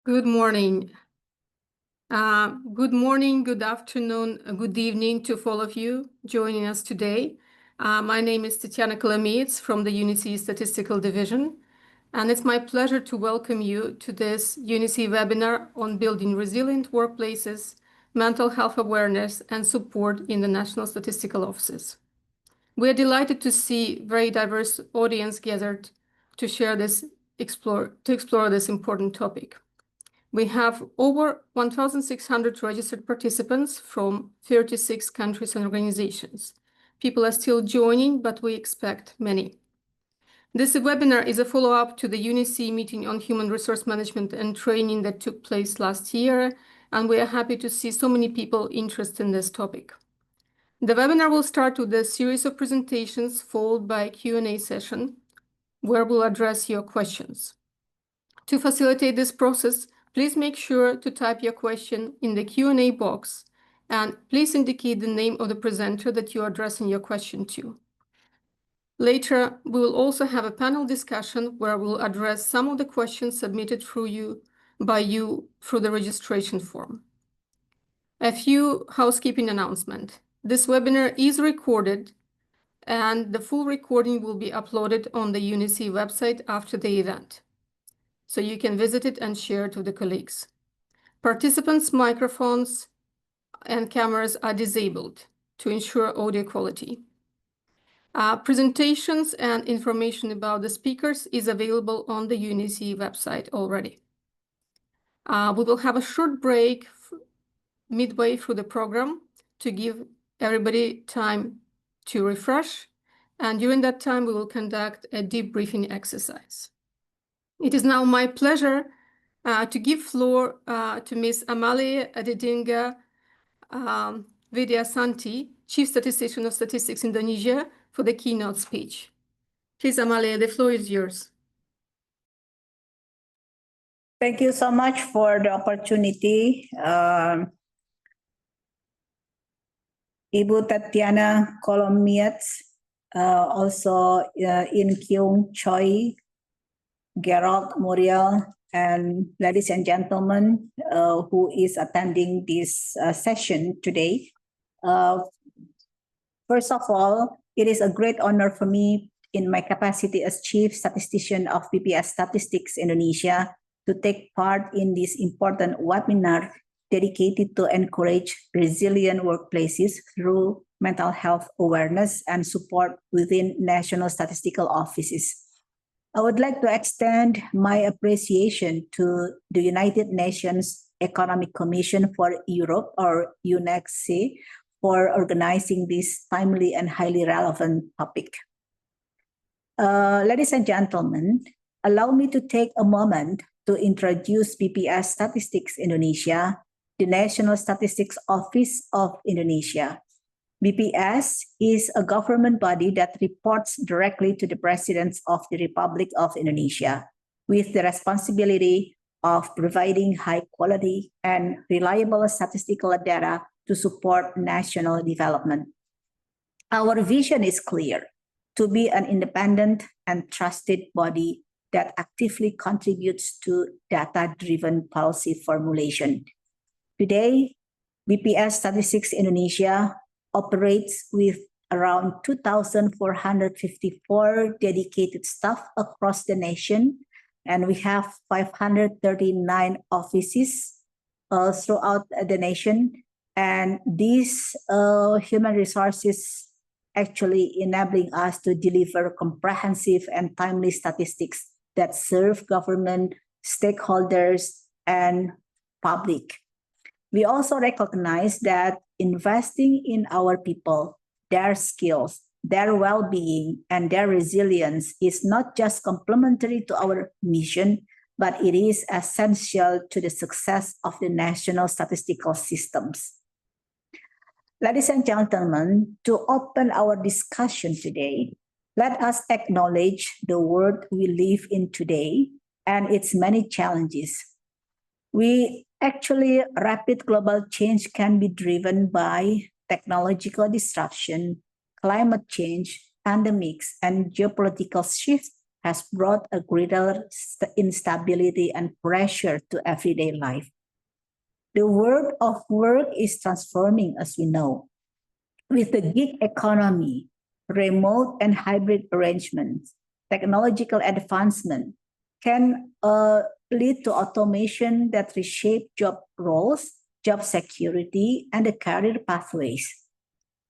Good morning. Good morning, good afternoon, good evening to all of you joining us today. My name is Tatiana Kalamitz from the UNICE Statistical Division, and it's my pleasure to welcome you to this UNICE webinar on building resilient workplaces, mental health awareness, and support in the National Statistical Offices. We are delighted to see very diverse audience gathered to share this, explore this important topic. We have over 1,600 registered participants from 36 countries and organizations. People are still joining, but we expect many. This webinar is a follow-up to the UNICE meeting on human resource management and training that took place last year, and we are happy to see so many people interested in this topic. The webinar will start with a series of presentations followed by a Q&A session where we'll address your questions. To facilitate this process, please make sure to type your question in the Q&A box, and please indicate the name of the presenter that you are addressing your question to. Later, we will also have a panel discussion where we'll address some of the questions submitted by you through the registration form. A few housekeeping announcements. This webinar is recorded, and the full recording will be uploaded on the UNICE website after the event, so you can visit it and share it with the colleagues. Participants' microphones and cameras are disabled to ensure audio quality. Presentations and information about the speakers is available on the UNICE website already. We will have a short break midway through the program to give everybody time to refresh, and during that time we will conduct a debriefing exercise. It is now my pleasure to give floor to Ms. Amalia Adedinga Vidyasanti, Chief Statistician of Statistics Indonesia, for the keynote speech. Please, Amalia, the floor is yours. Thank you so much for the opportunity. Ibu Tatiana Kalamitz, also In Kyung Choi, Gerald Muriel, and ladies and gentlemen who is attending this session today. First of all, it is a great honor for me in my capacity as Chief Statistician of BPS Statistics Indonesia to take part in this important webinar dedicated to encourage resilient workplaces through mental health awareness and support within national statistical offices. I would like to extend my appreciation to the United Nations Economic Commission for Europe, or UNECE, for organizing this timely and highly relevant topic. Ladies and gentlemen, allow me to take a moment to introduce BPS Statistics Indonesia, the National Statistics Office of Indonesia. BPS is a government body that reports directly to the President of the Republic of Indonesia, with the responsibility of providing high quality and reliable statistical data to support national development. Our vision is clear: to be an independent and trusted body that actively contributes to data-driven policy formulation. Today, BPS Statistics Indonesia operates with around 2,454 dedicated staff across the nation, and we have 539 offices throughout the nation. And these human resources actually enabling us to deliver comprehensive and timely statistics that serve government, stakeholders, and public. We also recognize that investing in our people, their skills, their well-being, and their resilience is not just complementary to our mission, but it is essential to the success of the national statistical systems. Ladies and gentlemen, to open our discussion today, let us acknowledge the world we live in today and its many challenges. Rapid global change can be driven by technological disruption, climate change, pandemics, and geopolitical shifts has brought a greater instability and pressure to everyday life. The world of work is transforming, as we know. With the gig economy, remote and hybrid arrangements, technological advancement can lead to automation that reshape job roles, job security, and the career pathways.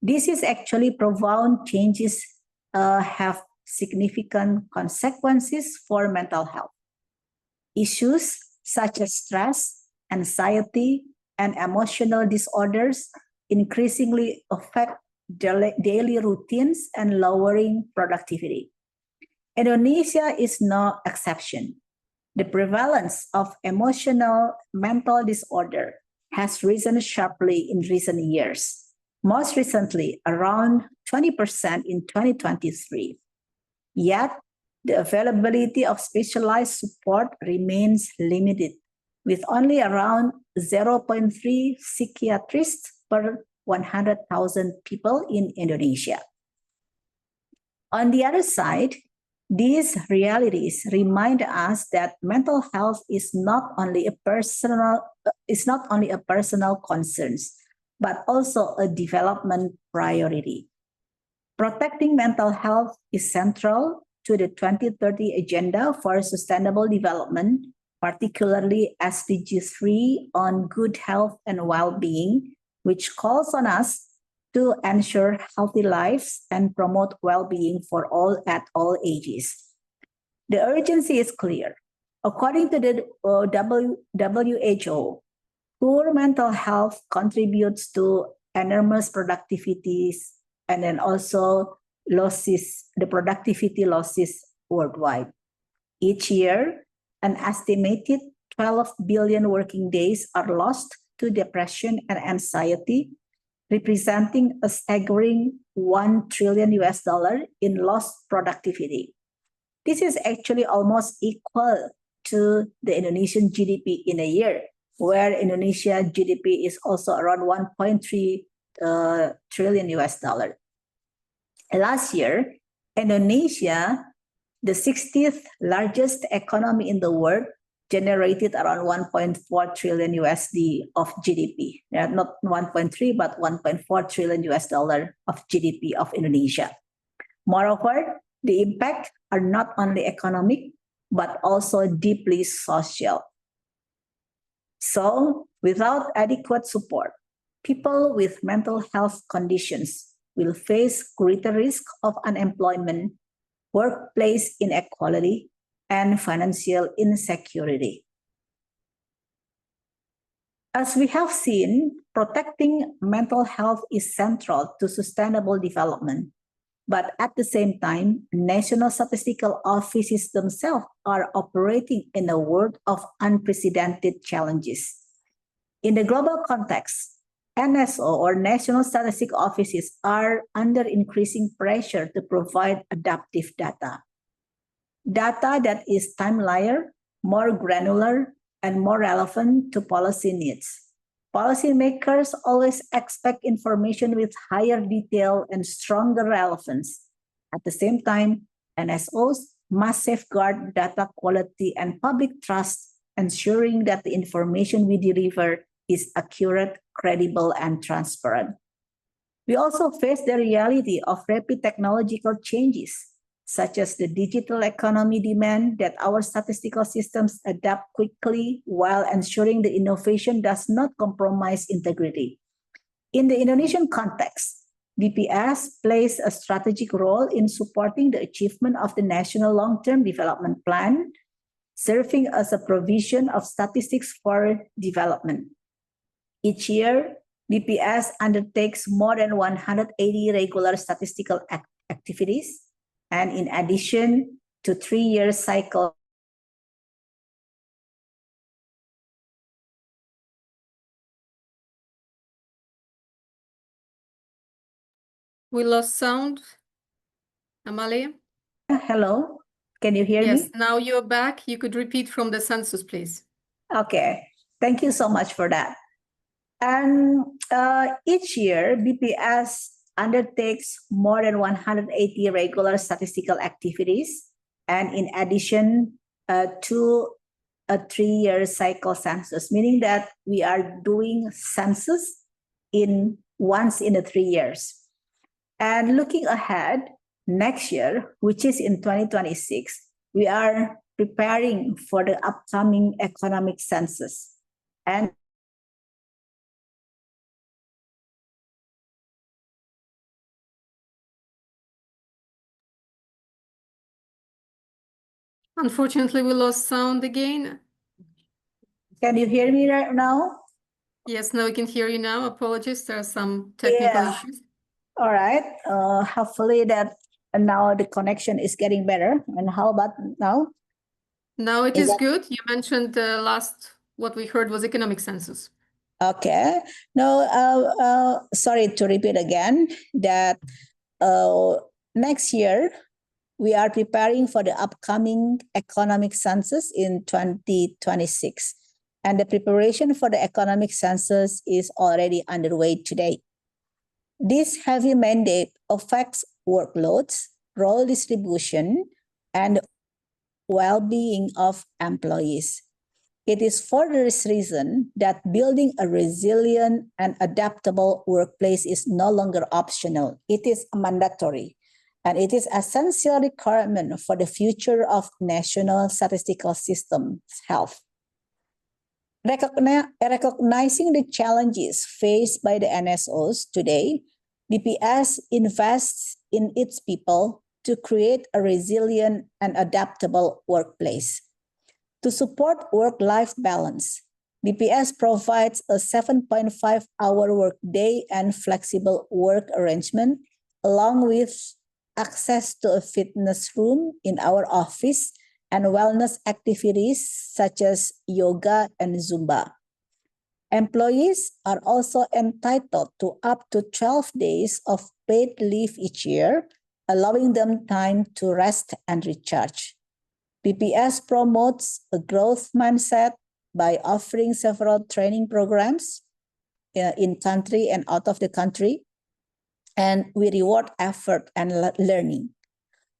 This is actually profound changes have significant consequences for mental health. Issues such as stress, anxiety, and emotional disorders increasingly affect daily routines and lowering productivity. Indonesia is no exception. The prevalence of emotional mental disorder has risen sharply in recent years, most recently around 20% in 2023. Yet, the availability of specialized support remains limited, with only around 0.3 psychiatrists per 100,000 people in Indonesia. On the other side, these realities remind us that mental health is not only a personal concern, but also a development priority. Protecting mental health is central to the 2030 Agenda for Sustainable Development, particularly SDG 3 on good health and well-being, which calls on us to ensure healthy lives and promote well-being for all at all ages. The urgency is clear. According to the WHO, poor mental health contributes to enormous productivities and then also the productivity losses worldwide. Each year, an estimated 12 billion working days are lost to depression and anxiety, representing a staggering $1 trillion in lost productivity. This is actually almost equal to the Indonesian GDP in a year, where Indonesia GDP is also around $1.3 trillion. Last year, Indonesia, the 60th largest economy in the world, generated around $1.4 trillion of GDP. Not 1.3, but $1.4 trillion of GDP of Indonesia. Moreover, the impact are not only economic, but also deeply social. So, without adequate support, people with mental health conditions will face greater risk of unemployment, workplace inequality, and financial insecurity. As we have seen, protecting mental health is central to sustainable development. But at the same time, national statistical offices themselves are operating in a world of unprecedented challenges. In the global context, NSO or National Statistic Offices are under increasing pressure to provide adaptive data. Data that is timelier, more granular, and more relevant to policy needs. Policymakers always expect information with higher detail and stronger relevance. At the same time, NSOs must safeguard data quality and public trust, ensuring that the information we deliver is accurate, credible, and transparent. We also face the reality of rapid technological changes, such as the digital economy demand that our statistical systems adapt quickly while ensuring the innovation does not compromise integrity. In the Indonesian context, BPS plays a strategic role in supporting the achievement of the National Long-Term Development Plan, serving as a provision of statistics for development. Each year, BPS undertakes more than 180 regular statistical activities, and in addition to 3-year cycle. We lost sound. Amalia? Hello, can you hear me? Yes, now you're back. You could repeat from the census, please. Okay, thank you so much for that. And each year, BPS undertakes more than 180 regular statistical activities. and in addition to a 3-year cycle census, meaning that we are doing census once in 3 years. And looking ahead, next year, which is in 2026, we are preparing for the upcoming economic census. And Unfortunately, we lost sound again. can you hear me right now? Yes, now we can hear you now. Apologies, there are some technical Yeah. issues. All right. Hopefully that now the connection is getting better. And how about now? Now it Is is that- good. You mentioned the last, what we heard was economic census. Okay. No, sorry to repeat again that next year we are preparing for the upcoming economic census in 2026. And the preparation for the economic census is already underway today. This heavy mandate affects workloads, role distribution, and well-being of employees. It is for this reason that building a resilient and adaptable workplace is no longer optional. It is mandatory, and it is essential requirement for the future of national statistical system health. Recognizing the challenges faced by the NSOs today, BPS invests in its people to create a resilient and adaptable workplace. To support work-life balance, BPS provides a 7.5-hour workday and flexible work arrangement, along with access to a fitness room in our office and wellness activities such as yoga and Zumba. Employees are also entitled to up to 12 days of paid leave each year, allowing them time to rest and recharge. BPS promotes a growth mindset by offering several training programs in country and out of the country, and we reward effort and learning.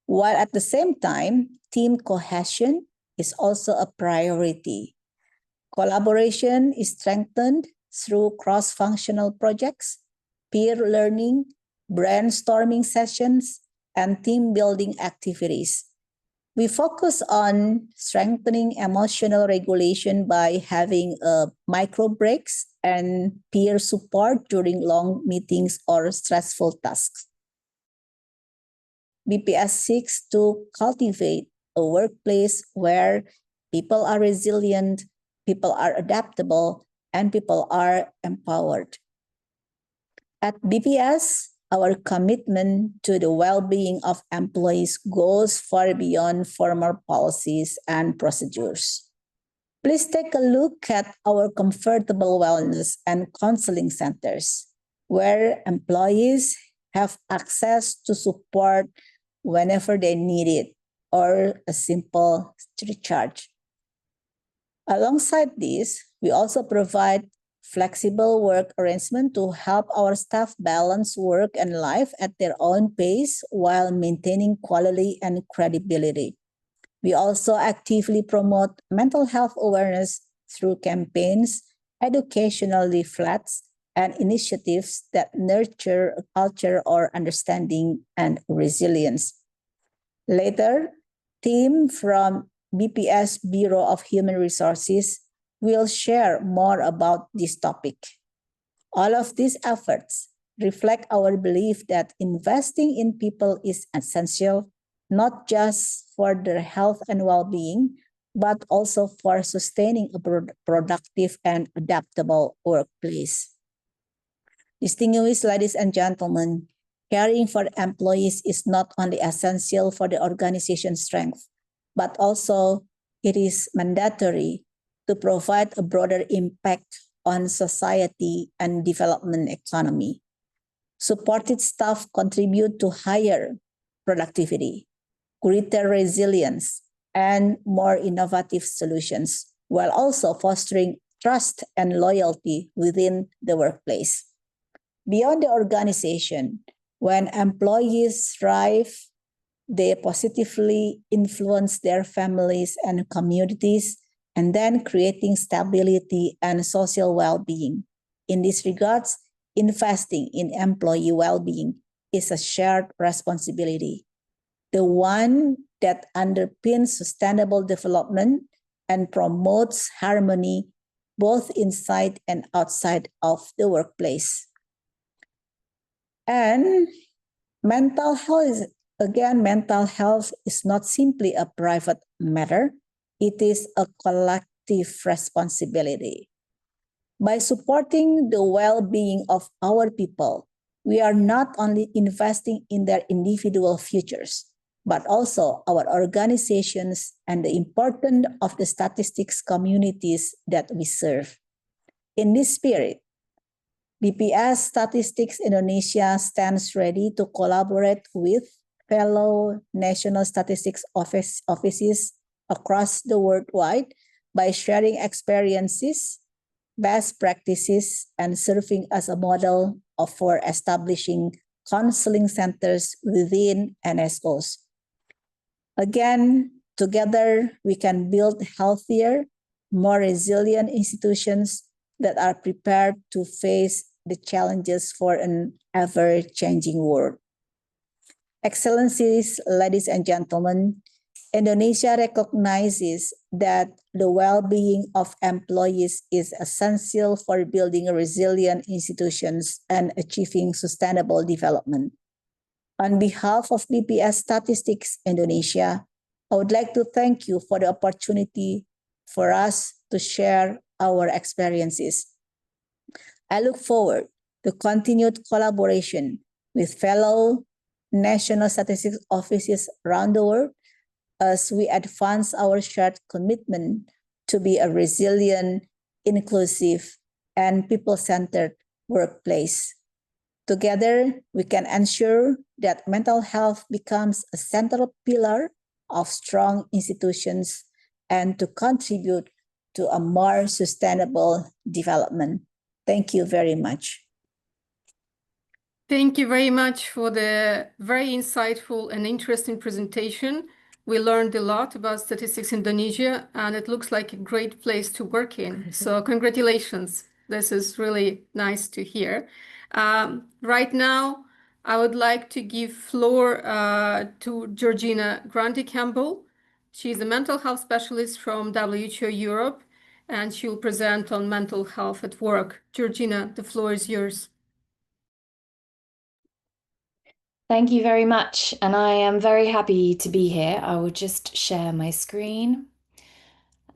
While at the same time, team cohesion is also a priority. Collaboration is strengthened through cross-functional projects, peer learning, brainstorming sessions, and team building activities. We focus on strengthening emotional regulation by having micro breaks and peer support during long meetings or stressful tasks. BPS seeks to cultivate a workplace where people are resilient, people are adaptable, and people are empowered. At BPS, our commitment to the well-being of employees goes far beyond formal policies and procedures. Please take a look at our comfortable wellness and counseling centers, where employees have access to support whenever they need it, or a simple recharge. Alongside this, we also provide flexible work arrangement to help our staff balance work and life at their own pace while maintaining quality and credibility. We also actively promote mental health awareness through campaigns, educational leaflets, and initiatives that nurture a culture of understanding and resilience. Later, team from BPS Bureau of Human Resources will share more about this topic. All of these efforts reflect our belief that investing in people is essential, not just for their health and well-being, but also for sustaining a productive and adaptable workplace. Distinguished ladies and gentlemen, caring for employees is not only essential for the organization's strength, but also it is mandatory to provide a broader impact on society and development economy. Supported staff contribute to higher productivity, greater resilience, and more innovative solutions, while also fostering trust and loyalty within the workplace. Beyond the organization, when employees thrive, they positively influence their families and communities, and then creating stability and social well-being. In this regards, investing in employee well-being is a shared responsibility, the one that underpins sustainable development and promotes harmony both inside and outside of the workplace. And mental health is not simply a private matter, it is a collective responsibility. By supporting the well-being of our people, we are not only investing in their individual futures, but also our organizations and the importance of the statistics communities that we serve. In this spirit, BPS Statistics Indonesia stands ready to collaborate with fellow national statistics offices across the worldwide by sharing experiences, best practices, and serving as a model for establishing counseling centers within NSOs. Again, together we can build healthier, more resilient institutions that are prepared to face the challenges for an ever-changing world. Excellencies, ladies and gentlemen, Indonesia recognizes that the well-being of employees is essential for building resilient institutions and achieving sustainable development. On behalf of BPS Statistics Indonesia, I would like to thank you for the opportunity for us to share our experiences. I look forward to continued collaboration with fellow national statistics offices around the world as we advance our shared commitment to be a resilient, inclusive, and people-centered workplace. Together, we can ensure that mental health becomes a central pillar of strong institutions and to contribute to a more sustainable development. Thank you very much. Thank you very much for the very insightful and interesting presentation. We learned a lot about Statistics Indonesia, and it looks like a great place to work in. So congratulations. This is really nice to hear. Right now, I would like to give floor to Georgina Grundy-Campbell. She's a mental health specialist from WHO Europe, and she will present on mental health at work. Georgina, the floor is yours. Thank you very much, and I am very happy to be here. I will just share my screen.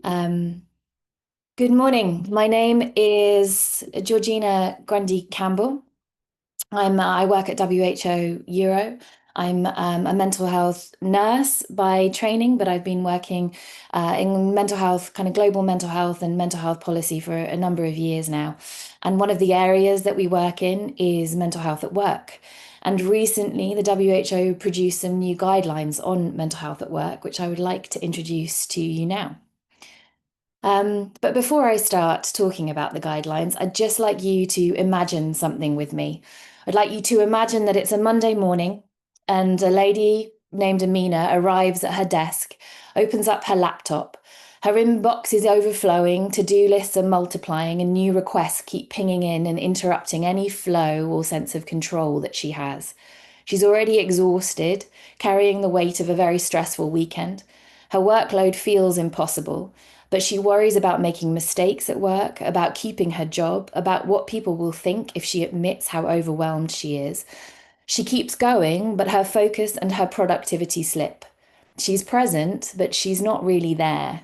Good morning. My name is Georgina Grundy-Campbell. I work at WHO Euro. I'm a mental health nurse by training, but I've been working in mental health, kind of global mental health and mental health policy for a number of years now. And one of the areas that we work in is mental health at work. And recently, the WHO produced some new guidelines on mental health at work, which I would like to introduce to you now. But before I start talking about the guidelines, I'd just like you to imagine something with me. I'd like you to imagine that it's a Monday morning and a lady named Amina arrives at her desk, opens up her laptop. Her inbox is overflowing, to-do lists are multiplying, and new requests keep pinging in and interrupting any flow or sense of control that she has. She's already exhausted, carrying the weight of a very stressful weekend. Her workload feels impossible, but she worries about making mistakes at work, about keeping her job, about what people will think if she admits how overwhelmed she is. She keeps going, but her focus and her productivity slip. She's present, but she's not really there.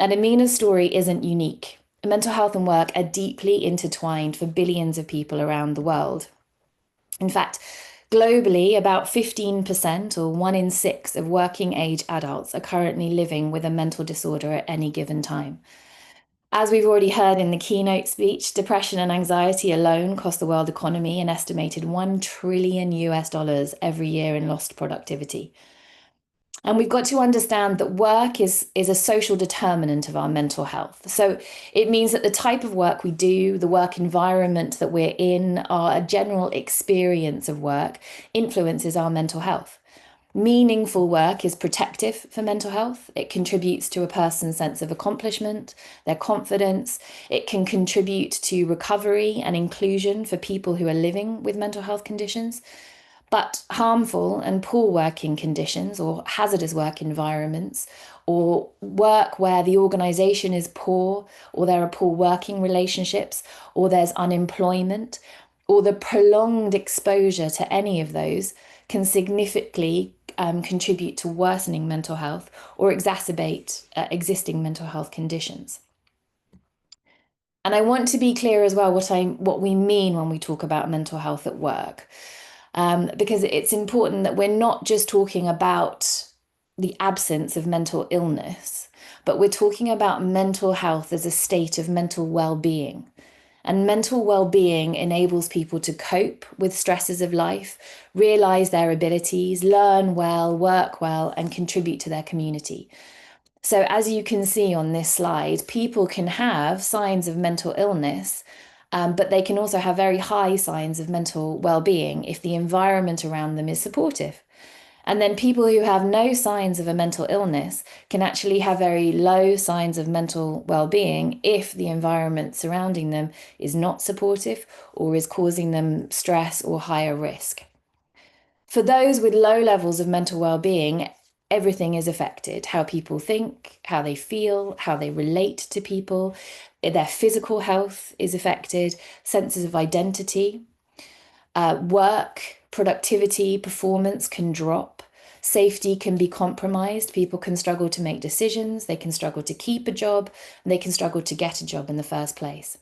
And Amina's story isn't unique. Mental health and work are deeply intertwined for billions of people around the world. In fact, globally, about 15% or 1 in 6 of working age adults are currently living with a mental disorder at any given time. As we've already heard in the keynote speech, depression and anxiety alone cost the world economy an estimated $1 trillion every year in lost productivity. And we've got to understand that work is a social determinant of our mental health. So it means that the type of work we do, the work environment that we're in, our general experience of work influences our mental health. Meaningful work is protective for mental health. It contributes to a person's sense of accomplishment, their confidence. It can contribute to recovery and inclusion for people who are living with mental health conditions. But harmful and poor working conditions or hazardous work environments, or work where the organisation is poor, or there are poor working relationships, or there's unemployment, or the prolonged exposure to any of those can significantly contribute to worsening mental health or exacerbate existing mental health conditions. And I want to be clear as well what we mean when we talk about mental health at work, because it's important that we're not just talking about the absence of mental illness, but we're talking about mental health as a state of mental well-being. And mental well-being enables people to cope with stresses of life, realize their abilities, learn well, work well, and contribute to their community. So as you can see on this slide, people can have signs of mental illness, but they can also have very high signs of mental well-being if the environment around them is supportive. And then people who have no signs of a mental illness can actually have very low signs of mental well-being if the environment surrounding them is not supportive or is causing them stress or higher risk. For those with low levels of mental well-being, everything is affected. How people think, how they feel, how they relate to people. Their physical health is affected, senses of identity. Work, productivity, performance can drop. Safety can be compromised. People can struggle to make decisions. They can struggle to keep a job. And they can struggle to get a job in the first place.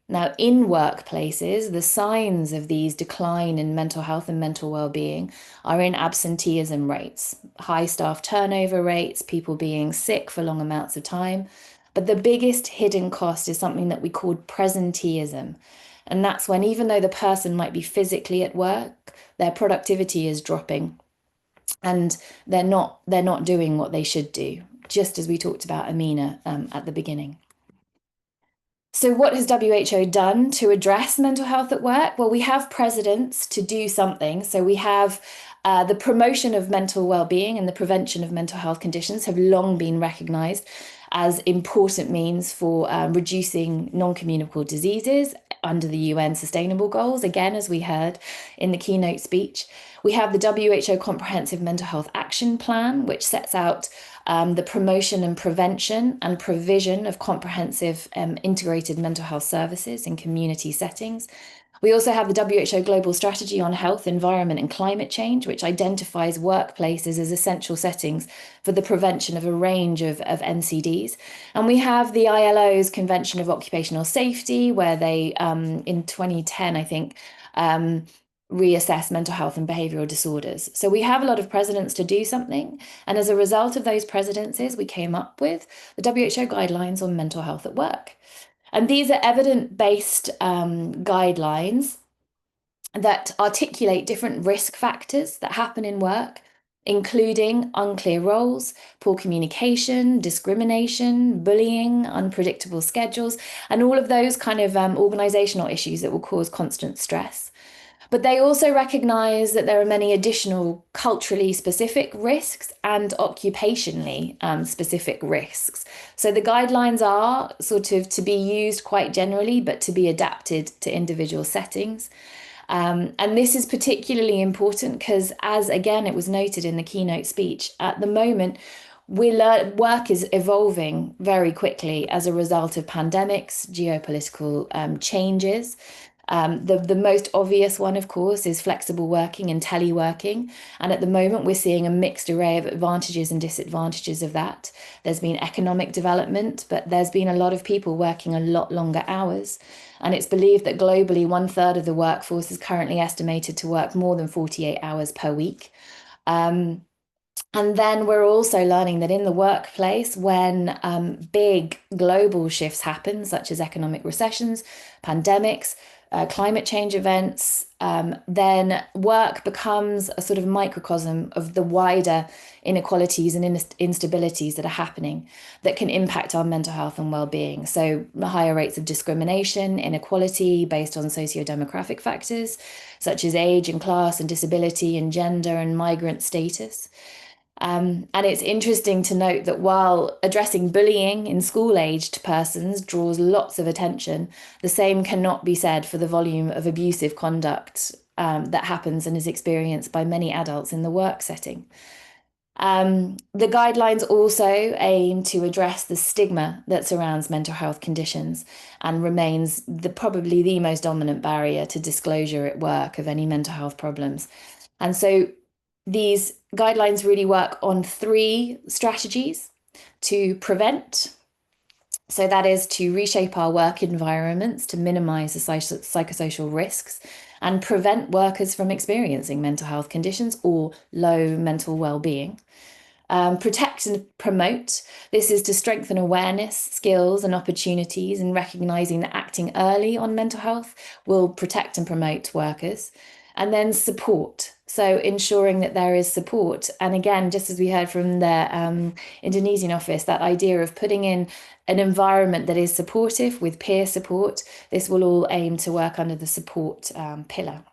Now, in workplaces, the signs of these decline in mental health and mental well-being are in absenteeism rates, high staff turnover rates, people being sick for long amounts of time. But the biggest hidden cost is something that we call presenteeism. And that's when, even though the person might be physically at work, their productivity is dropping and they're not doing what they should do, just as we talked about Amina at the beginning. So what has WHO done to address mental health at work? Well, we have precedents to do something. So we have the promotion of mental well-being and the prevention of mental health conditions have long been recognised as important means for reducing non-communicable diseases under the UN Sustainable Goals, again, as we heard in the keynote speech. We have the WHO Comprehensive Mental Health Action Plan, which sets out the promotion and prevention and provision of comprehensive integrated mental health services in community settings. We also have the WHO Global Strategy on Health, Environment and Climate Change, which identifies workplaces as essential settings for the prevention of a range of NCDs. And we have the ILO's Convention of Occupational Safety, where they, in 2010, I think, reassess mental health and behavioural disorders. So we have a lot of precedents to do something. And as a result of those precedences, we came up with the WHO guidelines on mental health at work. And these are evidence-based guidelines that articulate different risk factors that happen in work, including unclear roles, poor communication, discrimination, bullying, unpredictable schedules, and all of those kind of organisational issues that will cause constant stress. But they also recognise that there are many additional culturally specific risks and occupationally specific risks. So the guidelines are sort of to be used quite generally, but to be adapted to individual settings. And this is particularly important because, as again, it was noted in the keynote speech, at the moment, work is evolving very quickly as a result of pandemics, geopolitical changes. The most obvious one, of course, is flexible working and teleworking. And at the moment, we're seeing a mixed array of advantages and disadvantages of that. There's been economic development, but there's been a lot of people working a lot longer hours. And it's believed that globally, 1/3 of the workforce is currently estimated to work more than 48 hours per week. And then we're also learning that in the workplace, when big global shifts happen, such as economic recessions, pandemics, climate change events, then work becomes a sort of microcosm of the wider inequalities and instabilities that are happening that can impact our mental health and well-being. So higher rates of discrimination, inequality based on socio-demographic factors, such as age and class and disability and gender and migrant status. And it's interesting to note that while addressing bullying in school-aged persons draws lots of attention, the same cannot be said for the volume of abusive conduct that happens and is experienced by many adults in the work setting. The guidelines also aim to address the stigma that surrounds mental health conditions and remains probably the most dominant barrier to disclosure at work of any mental health problems. And so these guidelines really work on 3 strategies to prevent. So that is to reshape our work environments to minimize the psychosocial risks and prevent workers from experiencing mental health conditions or low mental well-being. Protect and promote. This is to strengthen awareness, skills and opportunities, and recognizing that acting early on mental health will protect and promote workers. And then support. So ensuring that there is support. And again, just as we heard from the Indonesian office, that idea of putting in an environment that is supportive with peer support, this will all aim to work under the support pillar.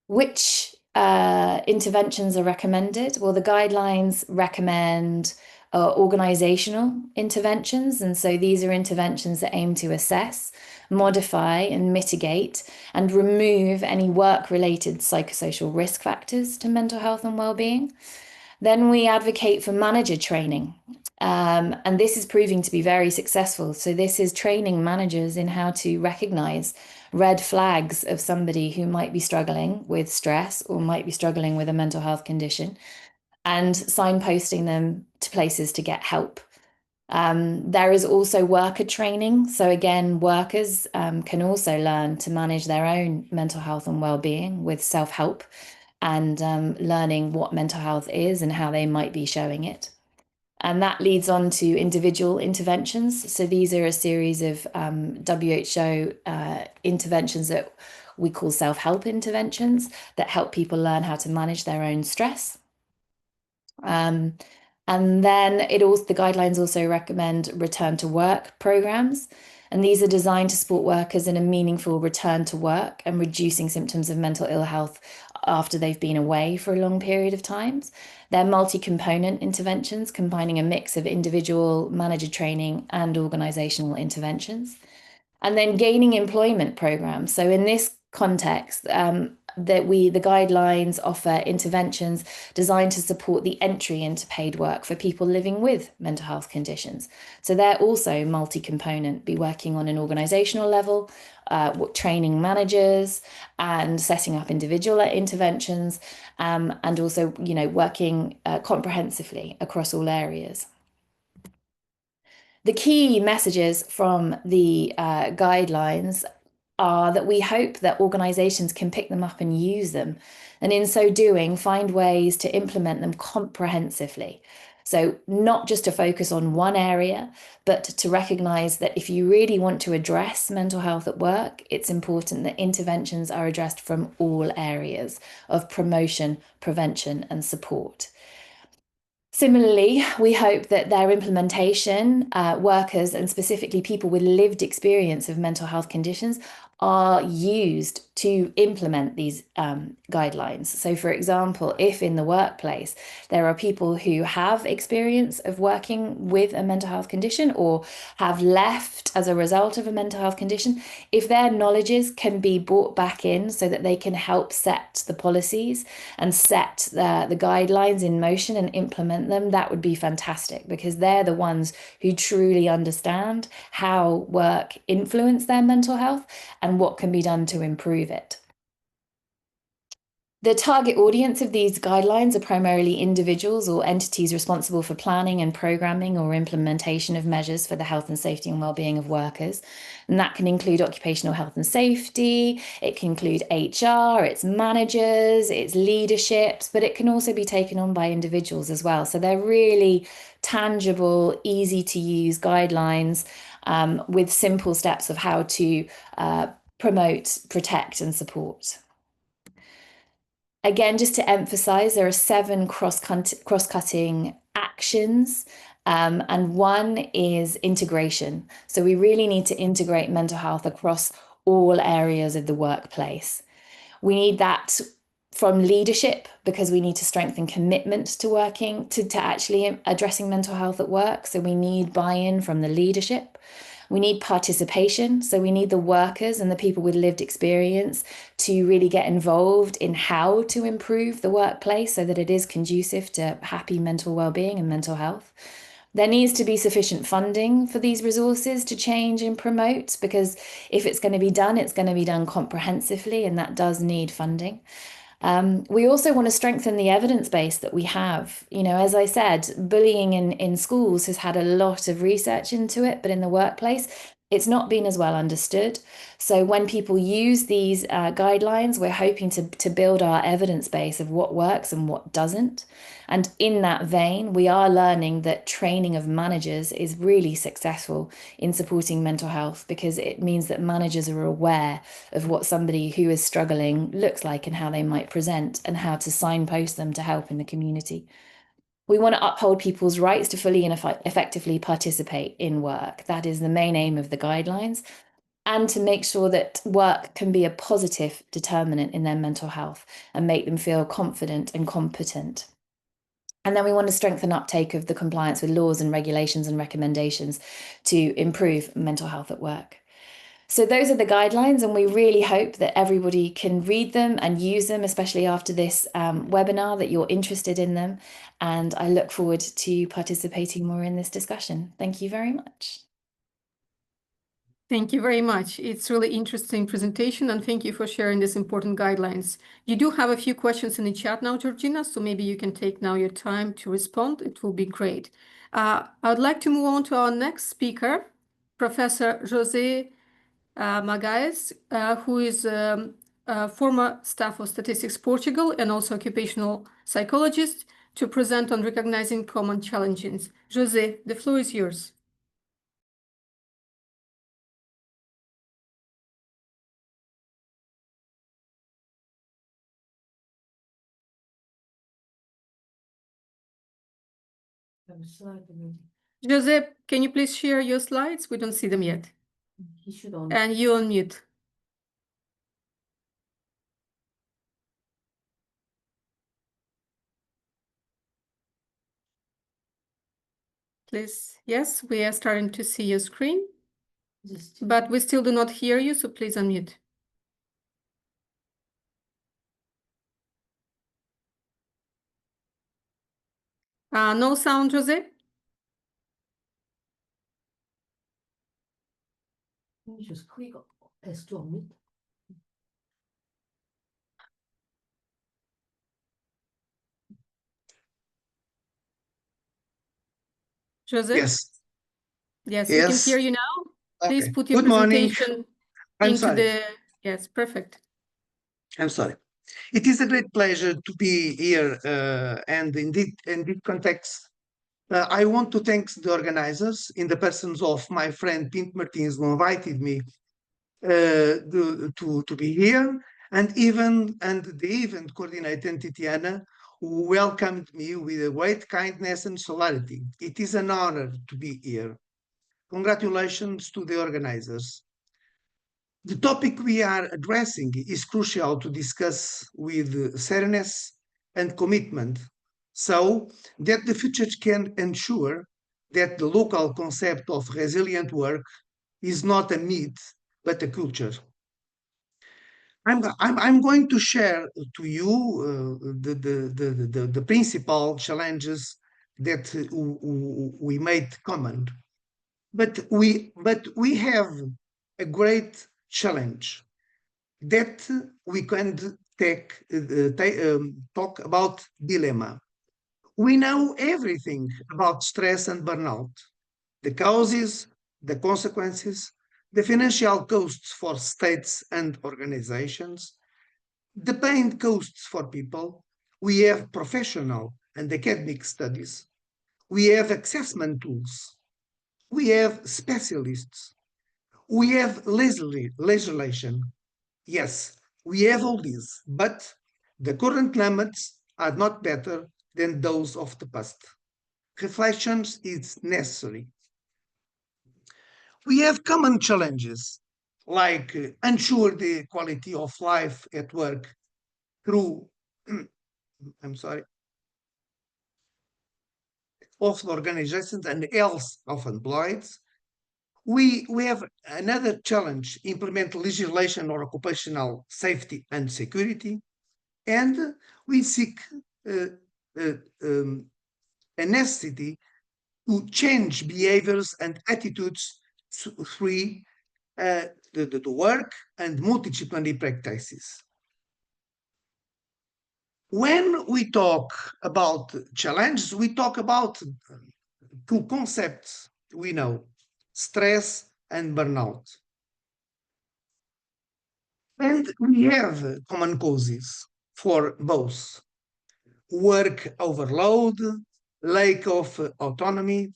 Which interventions are recommended? Well, the guidelines recommend organizational interventions. And so these are interventions that aim to assess, modify and mitigate and remove any work-related psychosocial risk factors to mental health and well-being. Then we advocate for manager training. And this is proving to be very successful. So this is training managers in how to recognize red flags of somebody who might be struggling with stress or might be struggling with a mental health condition and signposting them to places to get help. There is also worker training. So again, workers can also learn to manage their own mental health and well-being with self-help and learning what mental health is and how they might be showing it. And that leads on to individual interventions. So these are a series of WHO interventions that we call self-help interventions that help people learn how to manage their own stress. And then the guidelines also recommend return to work programs. And these are designed to support workers in a meaningful return to work and reducing symptoms of mental ill health after they've been away for a long period of times. They're multi-component interventions, combining a mix of individual manager training and organizational interventions. And then gaining employment programs. So in this context, the guidelines offer interventions designed to support the entry into paid work for people living with mental health conditions. So they're also multi-component, be working on an organizational level, training managers and setting up individual interventions, and also, working comprehensively across all areas. The key messages from the guidelines are that we hope that organizations can pick them up and use them, and in so doing, find ways to implement them comprehensively. So not just to focus on one area, but to recognize that if you really want to address mental health at work, it's important that interventions are addressed from all areas of promotion, prevention, and support. Similarly, we hope that their implementation, workers and specifically people with lived experience of mental health conditions are used to implement these guidelines. So for example, if in the workplace there are people who have experience of working with a mental health condition or have left as a result of a mental health condition, if their knowledges can be brought back in so that they can help set the policies and set the guidelines in motion and implement them, that would be fantastic, because they're the ones who truly understand how work influences their mental health and what can be done to improve it. The target audience of these guidelines are primarily individuals or entities responsible for planning and programming or implementation of measures for the health and safety and well-being of workers. And that can include occupational health and safety, it can include HR, its managers, its leaderships, but it can also be taken on by individuals as well. So they're really tangible, easy to use guidelines with simple steps of how to promote, protect and support. Again, just to emphasize, there are 7 cross-cutting actions, and one is integration. So we really need to integrate mental health across all areas of the workplace. We need that from leadership, because we need to strengthen commitment to working, to actually addressing mental health at work. So we need buy-in from the leadership. We need participation. So we need the workers and the people with lived experience to really get involved in how to improve the workplace so that it is conducive to happy mental well-being and mental health. There needs to be sufficient funding for these resources to change and promote, because if it's going to be done, it's going to be done comprehensively, and that does need funding. We also want to strengthen the evidence base that we have. You know, as I said, bullying in schools has had a lot of research into it, but in the workplace, it's not been as well understood. So when people use these guidelines, we're hoping to build our evidence base of what works and what doesn't. And in that vein, we are learning that training of managers is really successful in supporting mental health, because it means that managers are aware of what somebody who is struggling looks like and how they might present and how to signpost them to help in the community. We want to uphold people's rights to fully and effectively participate in work. That is the main aim of the guidelines, and to make sure that work can be a positive determinant in their mental health and make them feel confident and competent. And then we want to strengthen uptake of the compliance with laws and regulations and recommendations to improve mental health at work. So those are the guidelines, and we really hope that everybody can read them and use them, especially after this webinar, that you're interested in them. And I look forward to participating more in this discussion. Thank you very much. Thank you very much. It's really interesting presentation, and thank you for sharing these important guidelines. You do have a few questions in the chat now, Georgina, so maybe you can take now your time to respond. It will be great. I would like to move on to our next speaker, Professor José Magalhães, who is a former staff of Statistics Portugal and also occupational psychologist, to present on recognizing common challenges. José, the floor is yours. José, can you please share your slides? We don't see them yet. He should on. And you on mute. Please, yes, we are starting to see your screen, but we still do not hear you, so please unmute. No sound, José? Just click S to unmute. José? Yes. Yes, we can Yes. hear you now. Please Okay. put your Good morning. presentation I'm into sorry. the... Yes, perfect. I'm sorry. It is a great pleasure to be here, and in this context, I want to thank the organizers in the persons of my friend M.Psi.T who invited me to be here, and the event coordinator Titiana, who welcomed me with a great kindness and solidarity. It is an honor to be here. Congratulations to the organizers. The topic we are addressing is crucial to discuss with seriousness and commitment, so that the future can ensure that the local concept of resilient work is not a myth, but a culture. I'm going to share to you the principal challenges that we made common. But we have a great challenge that we can talk about dilemma. We know everything about stress and burnout, the causes, the consequences, the financial costs for states and organizations, the pain costs for people. We have professional and academic studies. We have assessment tools. We have specialists. We have legislation. Yes, we have all these, but the current limits are not better than those of the past. Reflections is necessary. We have common challenges like ensure the quality of life at work through, of the organizations and health of employees. We have another challenge, implement legislation on occupational safety and security, and we seek a necessity to change behaviors and attitudes through the work and multidisciplinary practices. When we talk about challenges, we talk about two concepts we know, stress and burnout. And we have common causes for both. Work overload, lack of autonomy,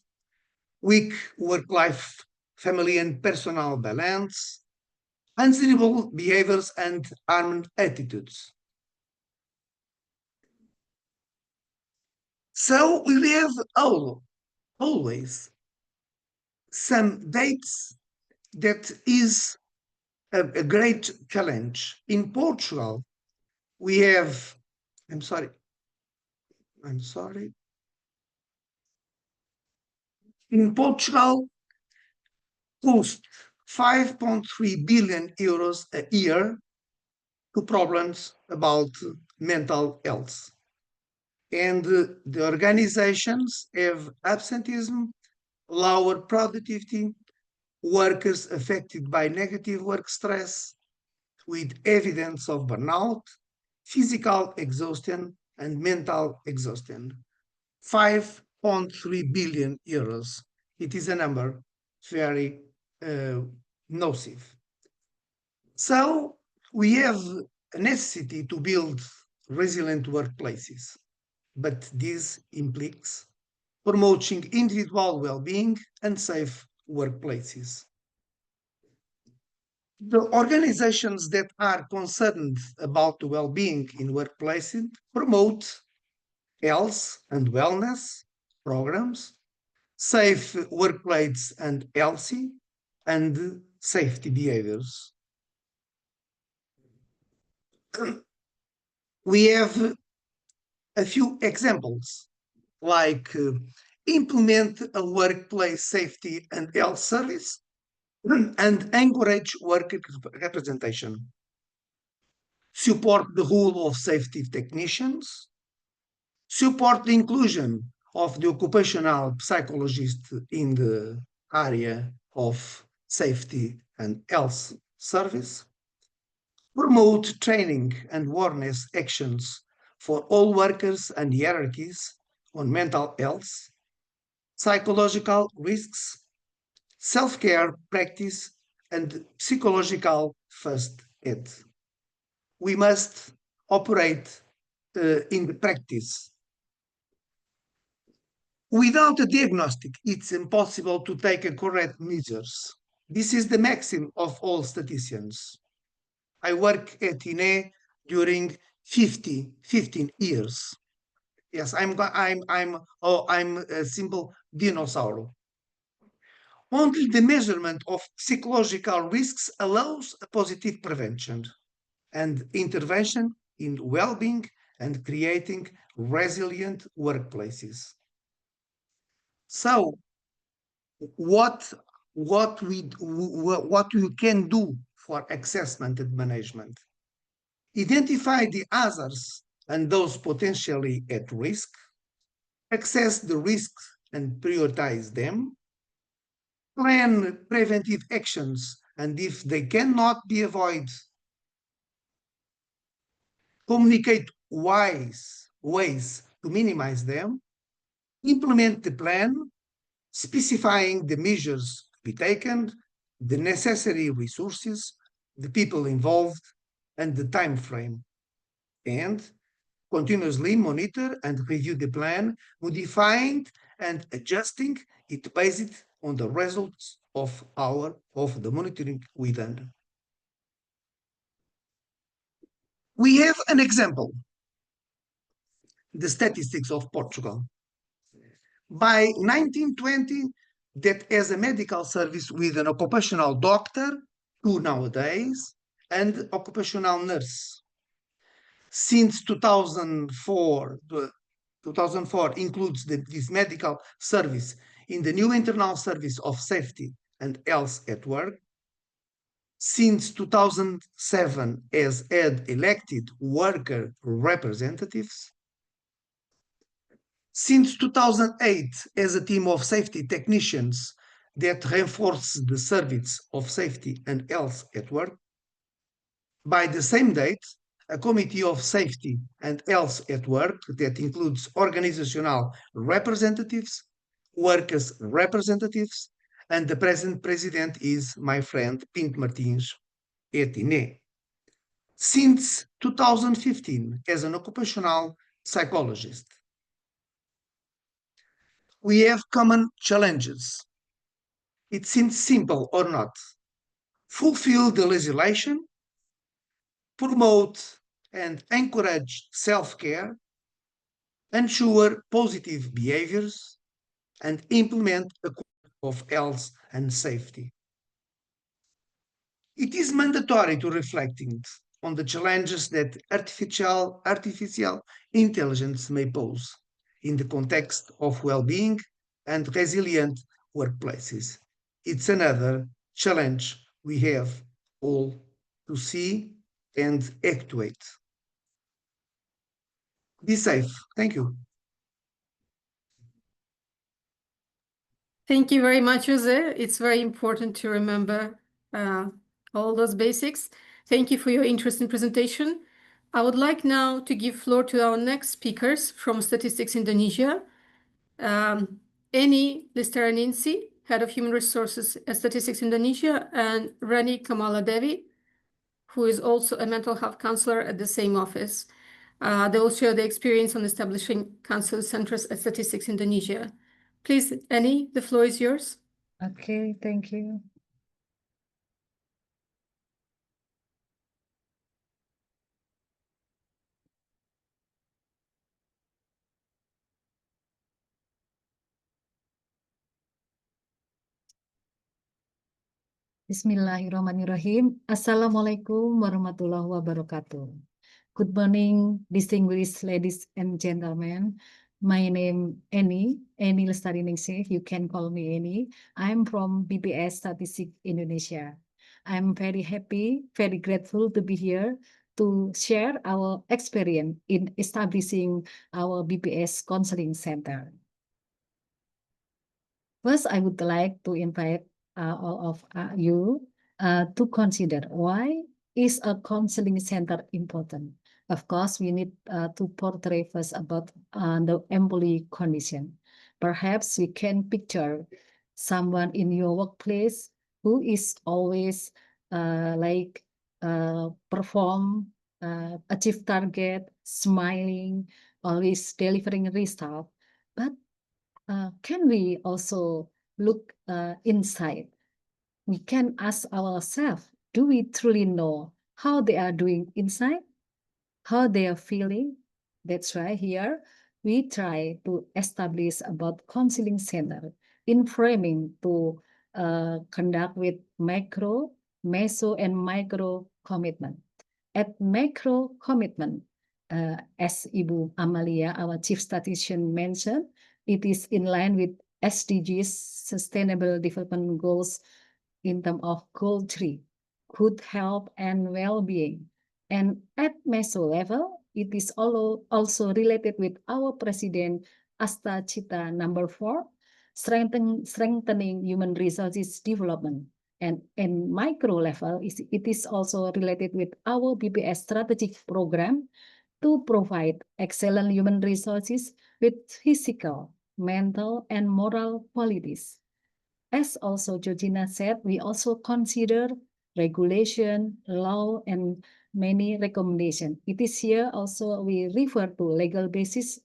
weak work-life, family and personal balance, unsuitable behaviors and harmful attitudes. So we have always some dates that is a great challenge. In Portugal, we have, I'm sorry. In Portugal, cost 5.3 billion euros a year to problems about mental health. And the organizations have absenteeism, lower productivity, workers affected by negative work stress, with evidence of burnout, physical exhaustion, and mental exhaustion. 5.3 billion euros. It is a number very nocive. So we have a necessity to build resilient workplaces, but this implies promoting individual well-being and safe workplaces. The organizations that are concerned about the well-being in workplaces promote health and wellness programs, safe workplace and healthy and safety behaviors. We have a few examples, like implement a workplace safety and health service and encourage worker representation. Support the role of safety technicians. Support the inclusion of the occupational psychologist in the area of safety and health service. Promote training and awareness actions for all workers and hierarchies on mental health, psychological risks, self-care practice, and psychological first aid. We must operate in the practice. Without a diagnostic, it's impossible to take a correct measures. This is the maxim of all statisticians. I work at INE during 15 years. Yes, I'm a simple dinosaur. Only the measurement of psychological risks allows a positive prevention and intervention in well-being and creating resilient workplaces. So, what we can do for assessment and management? Identify the hazards and those potentially at risk, assess the risks and prioritize them, plan preventive actions, and if they cannot be avoided, communicate ways to minimize them, implement the plan, specifying the measures to be taken, the necessary resources, the people involved, and the time frame, and continuously monitor and review the plan, modifying and adjusting it based on the results of the monitoring we done. We have an example, the statistics of Portugal. By 1920, that as a medical service with an occupational doctor, to nowadays, and occupational nurse. Since 2004 includes this medical service in the new internal service of safety and health at work. Since 2007 as had elected worker representatives. Since 2008 as a team of safety technicians that reinforces the service of safety and health at work. By the same date, a committee of safety and health at work that includes organizational representatives, workers' representatives, and the present president is my friend Pinto Martins Etiné. Since 2015 as an occupational psychologist. We have common challenges. It seems simple or not. Fulfill the legislation, promote and encourage self-care, ensure positive behaviors, and implement a code of health and safety. It is mandatory to reflect on the challenges that artificial intelligence may pose in the context of well-being and resilient workplaces. It's another challenge we have all to see and actuate. Be safe. Thank you. Thank you very much, José. It's very important to remember all those basics. Thank you for your interesting presentation. I would like now to give floor to our next speakers from Statistics Indonesia. Rany Lestariningsih, Head of Human Resources at Statistics Indonesia, and Rany Dewi, who is also a mental health counselor at the same office. They will share their experience on establishing counseling centers at Statistics Indonesia. Please, Rany, the floor is yours. Okay, thank you. Bismillahirrahmanirrahim. Assalamualaikum warahmatullahi wabarakatuh. Good morning, distinguished ladies and gentlemen. My name Rany Lestariningsih. You can call me Rany. I'm from BPS Statistics Indonesia. I'm very happy, very grateful to be here to share our experience in establishing our BPS Counseling Center. First, I would like to invite all of you to consider why is a counseling center important. Of course, we need to portray first about the employee condition. Perhaps we can picture someone in your workplace who is always perform, achieve target, smiling, always delivering result, but can we also look inside? We can ask ourselves, do we truly know how they are doing inside? How they are feeling? That's why here we try to establish about counseling center in framing to conduct with macro, meso, and micro commitment. At macro commitment, as Ibu Amalia, our Chief Statistician, mentioned, it is in line with SDGs, Sustainable Development Goals, in terms of Goal 3, good health and well-being. And at meso level, it is also related with our President S.Psi number 4, strengthening human resources development. And in micro level, it is also related with our BPS strategic program to provide excellent human resources with physical, mental, and moral qualities. As also Georgina said, we also consider regulation, law, and many recommendations. It is here also we refer to legal basis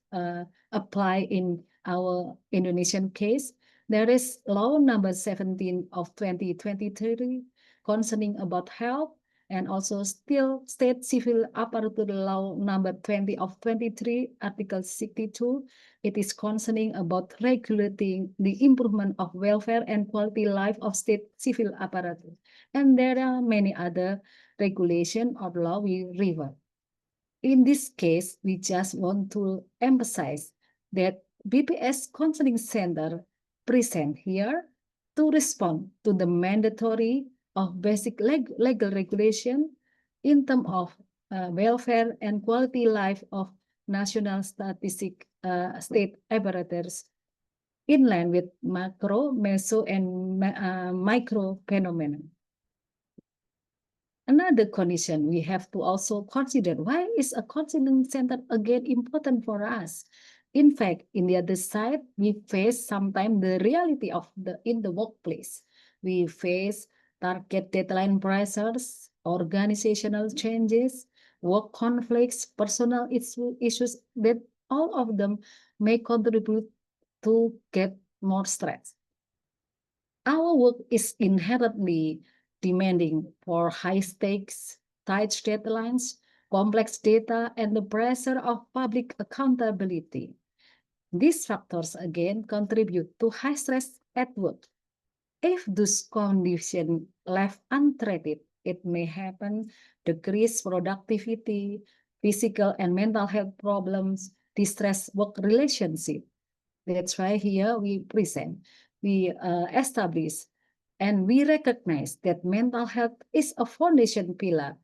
apply in our Indonesian case. There is law number 17 of 2023 concerning about health, and also still state civil apparatus law number 20 of 23, article 62. It is concerning about regulating the improvement of welfare and quality life of state civil apparatus. And there are many other regulation or law we refer. In this case, we just want to emphasize that BPS Counseling Center present here to respond to the mandatory of basic legal regulation in terms of welfare and quality life of national statistic state apparatus in line with macro, meso, and micro phenomena. Another condition we have to also consider, why is a counseling center again important for us? In fact, in the other side, we face sometimes the reality of in the workplace. We face target deadline pressures, organizational changes, work conflicts, personal issues that all of them may contribute to get more stress. Our work is inherently demanding for high stakes, tight deadlines, complex data, and the pressure of public accountability. These factors again contribute to high stress at work. If those conditions left untreated, it may happen decreased productivity, physical and mental health problems, distress work relationship. That's why here we present, we establish, and we recognize that mental health is a foundation pillar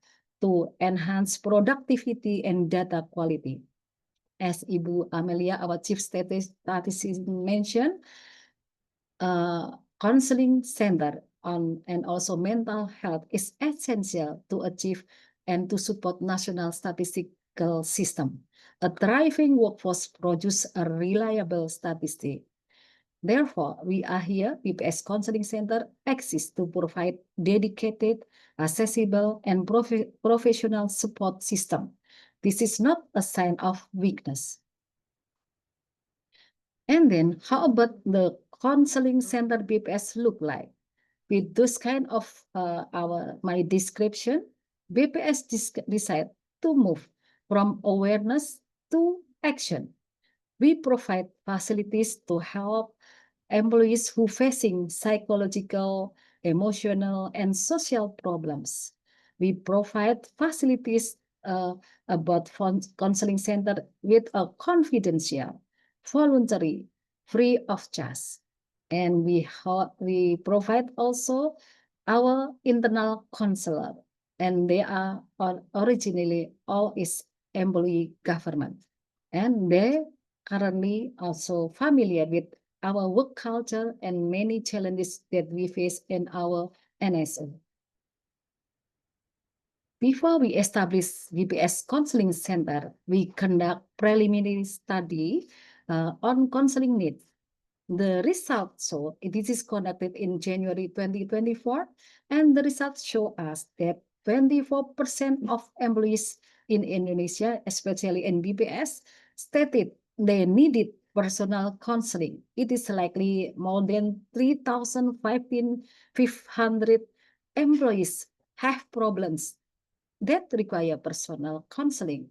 to enhance productivity and data quality. As Ibu Amelia, our Chief Statistician, mentioned, counseling center and also mental health is essential to achieve and to support national statistical system. A thriving workforce produces a reliable statistic. Therefore, we are here, BPS Counseling Center exists to provide dedicated, accessible, and professional support system. This is not a sign of weakness. And then, how about the counseling center BPS look like? With this kind of my description, BPS decide to move from awareness to action. We provide facilities to help employees who facing psychological, emotional, and social problems. We provide facilities about counseling center with a confidential, voluntary, free of charge. And we provide also our internal counselor, and they are originally all is employee government. And they currently also familiar with our work culture and many challenges that we face in our NSO. Before we establish BPS Counseling Center, we conduct preliminary study on counseling needs. The results show, this is conducted in January 2024, and the results show us that 24% of employees in Indonesia, especially in BPS, stated they needed personal counseling. It is likely more than 3,500 employees have problems that require personal counseling.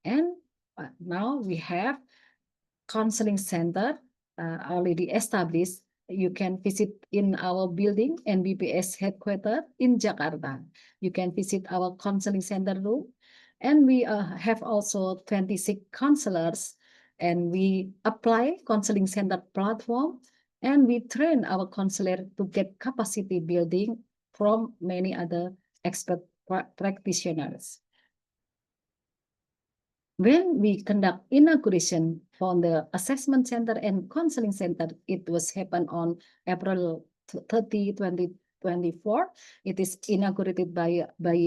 And now we have counseling center already established. You can visit in our building and BPS headquarters in Jakarta. You can visit our counseling center room. And we have also 26 counselors, and we apply counseling center platform, and we train our counselor to get capacity building from many other expert practitioners. When we conduct inauguration for the assessment center and counseling center, it was happened on April 30, 2024. It is inaugurated by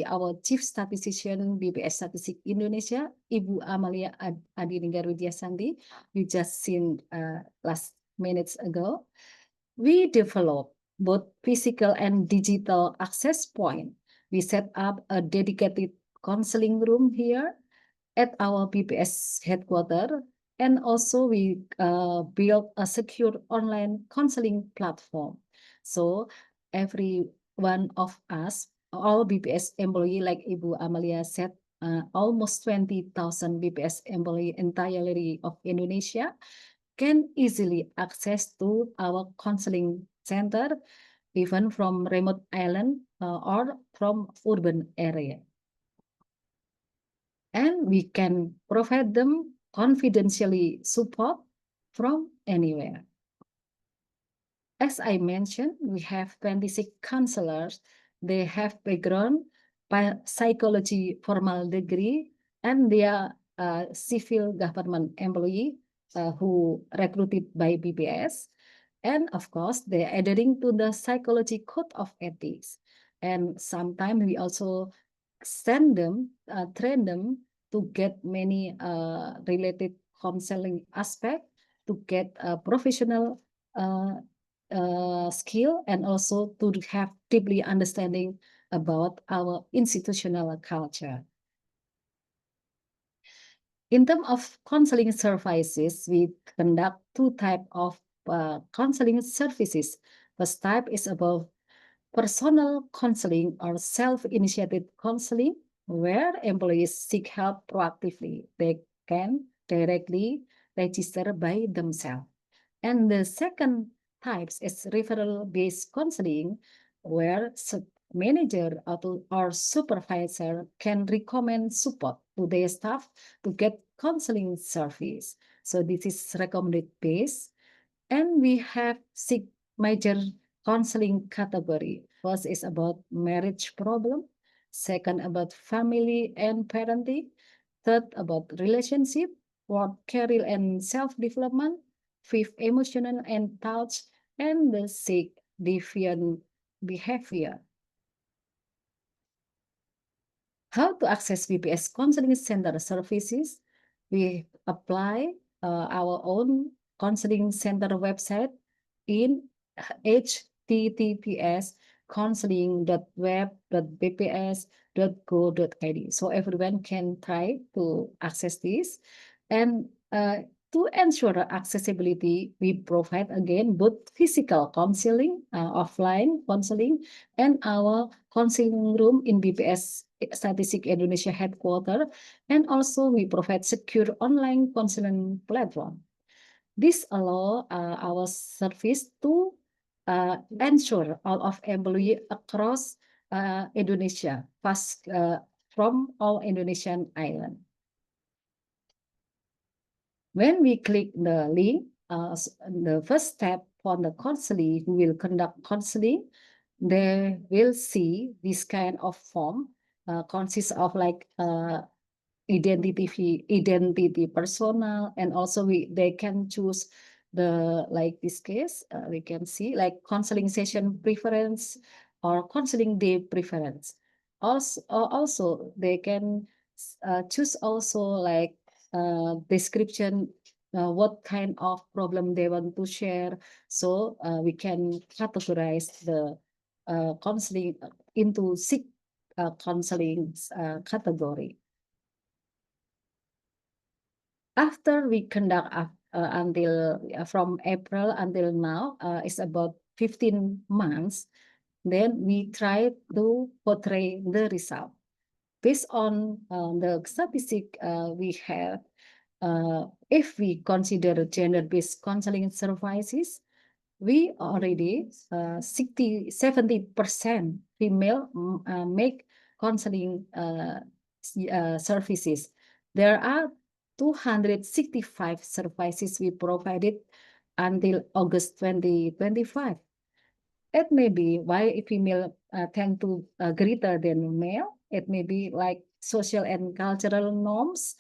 our Chief Statistician BPS Statistik Indonesia, Ibu Amalia Adininggarwidiasanti. We just seen last minutes ago. We developed both physical and digital access point. We set up a dedicated counseling room here at our BPS headquarters, and also we built a secure online counseling platform. So every one of us, all BPS employee, like Ibu Amalia said, almost 20,000 BPS employee entirely of Indonesia can easily access to our counseling center, even from remote island or from urban area. And we can provide them confidentially support from anywhere. As I mentioned, we have 26 counselors. They have background by psychology formal degree, and they are civil government employee who recruited by BPS. And of course, they are adhering to the psychology code of ethics. And sometimes we also send them, train them to get many related counseling aspect, to get a professional skill, and also to have deeply understanding about our institutional culture. In terms of counseling services, we conduct two types of counseling services. First type is about personal counseling or self-initiated counseling, where employees seek help proactively. They can directly register by themselves. And the second types is referral-based counseling, where manager or supervisor can recommend support to their staff to get counseling service. So this is recommended based. And we have 6 major counseling category. First is about marriage problem. Second, about family and parenting. Third, about relationship. Fourth, career and self-development. Fifth, emotional and thoughts. And the sixth, deviant behavior. How to access BPS counseling center services? We apply our own counseling center website in https://counseling.web.bps.go.id. So everyone can try to access this. And to ensure accessibility, we provide again both physical counseling, offline counseling, and our counseling room in BPS Statistik Indonesia headquarters. And also we provide secure online counseling platform. This allows our service to ensure all of employees across Indonesia, from all Indonesian islands. When we click the link, the first step for the counseling who will conduct counseling, they will see this kind of form, consists of like identity personal, and also they can choose the, like this case, we can see like counseling session preference or counseling day preference. Also they can choose also like description, what kind of problem they want to share. So we can categorize the counseling into 6 counseling category. After we conduct until from April until now, it's about 15 months, then we try to portray the result. Based on the statistic we have, if we consider gender-based counseling services, we already 70% female make counseling services. There are 265 services we provided until August 2025. It may be why female tend to greater than male. It may be like social and cultural norms.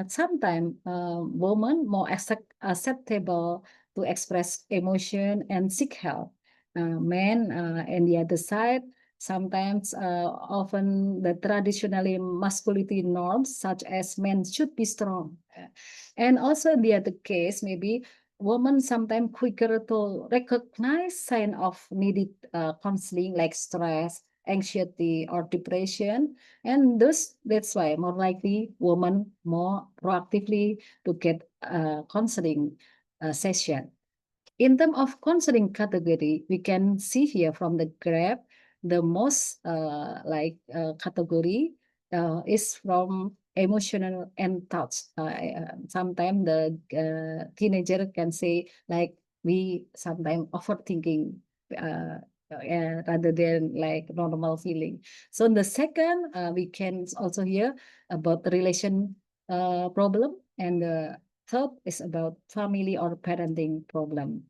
Sometimes women more acceptable to express emotion and seek help. men and the other side. Sometimes often the traditionally masculinity norms such as men should be strong. And also in the other case, maybe women sometimes quicker to recognize sign of needed counseling like stress, anxiety, or depression. And that's why more likely women more proactively to get counseling session. In terms of counseling category, we can see here from the graph, the most category is from emotional and thoughts. Sometimes the teenager can say like we sometimes overthinking rather than like normal feeling. So in the second, we can also hear about the relation problem, and the third is about family or parenting problem.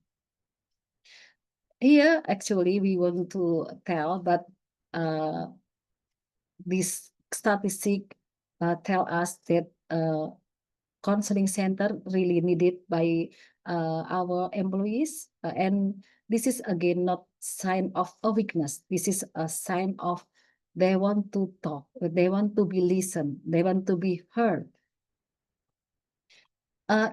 Here, actually, we want to tell, but this statistic tell us that counseling center really needed by our employees, and this is again not sign of a weakness. This is a sign of they want to talk, they want to be listened, they want to be heard.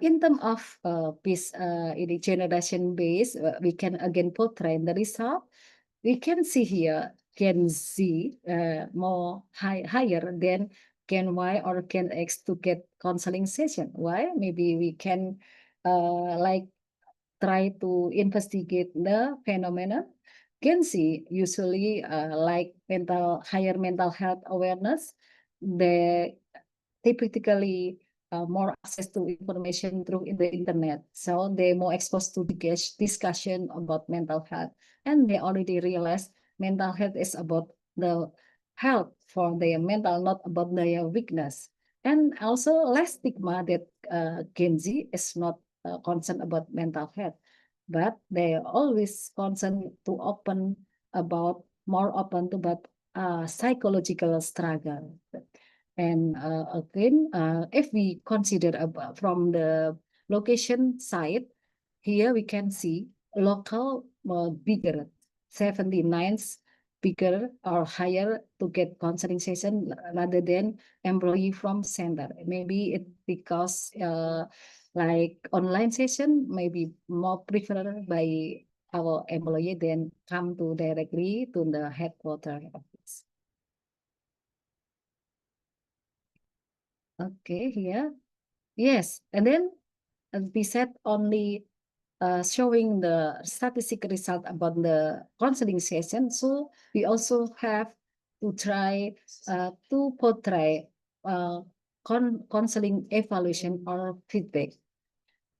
In terms of this ini generation base, we can again portray the result. We can see here Gen Z more higher than Gen Y or Gen X to get counseling session. Why? Maybe we can like try to investigate the phenomenon. Gen Z usually like higher mental health awareness. They typically more access to information through the internet. So they're more exposed to discussion about mental health. And they already realize mental health is about the health for their mental, not about their weakness. And also less stigma that Gen Z is not concerned about mental health, but they are always concerned to more open to about psychological struggle. And again, if we consider from the location side, here we can see local bigger, 79 bigger or higher to get counseling session rather than employee from center. Maybe it because like online session maybe more preferred by our employee than come to directly to the headquarters office. Okay, here. Yes, and then we said only showing the statistic result about the counseling session. So we also have to try to portray counseling evaluation or feedback.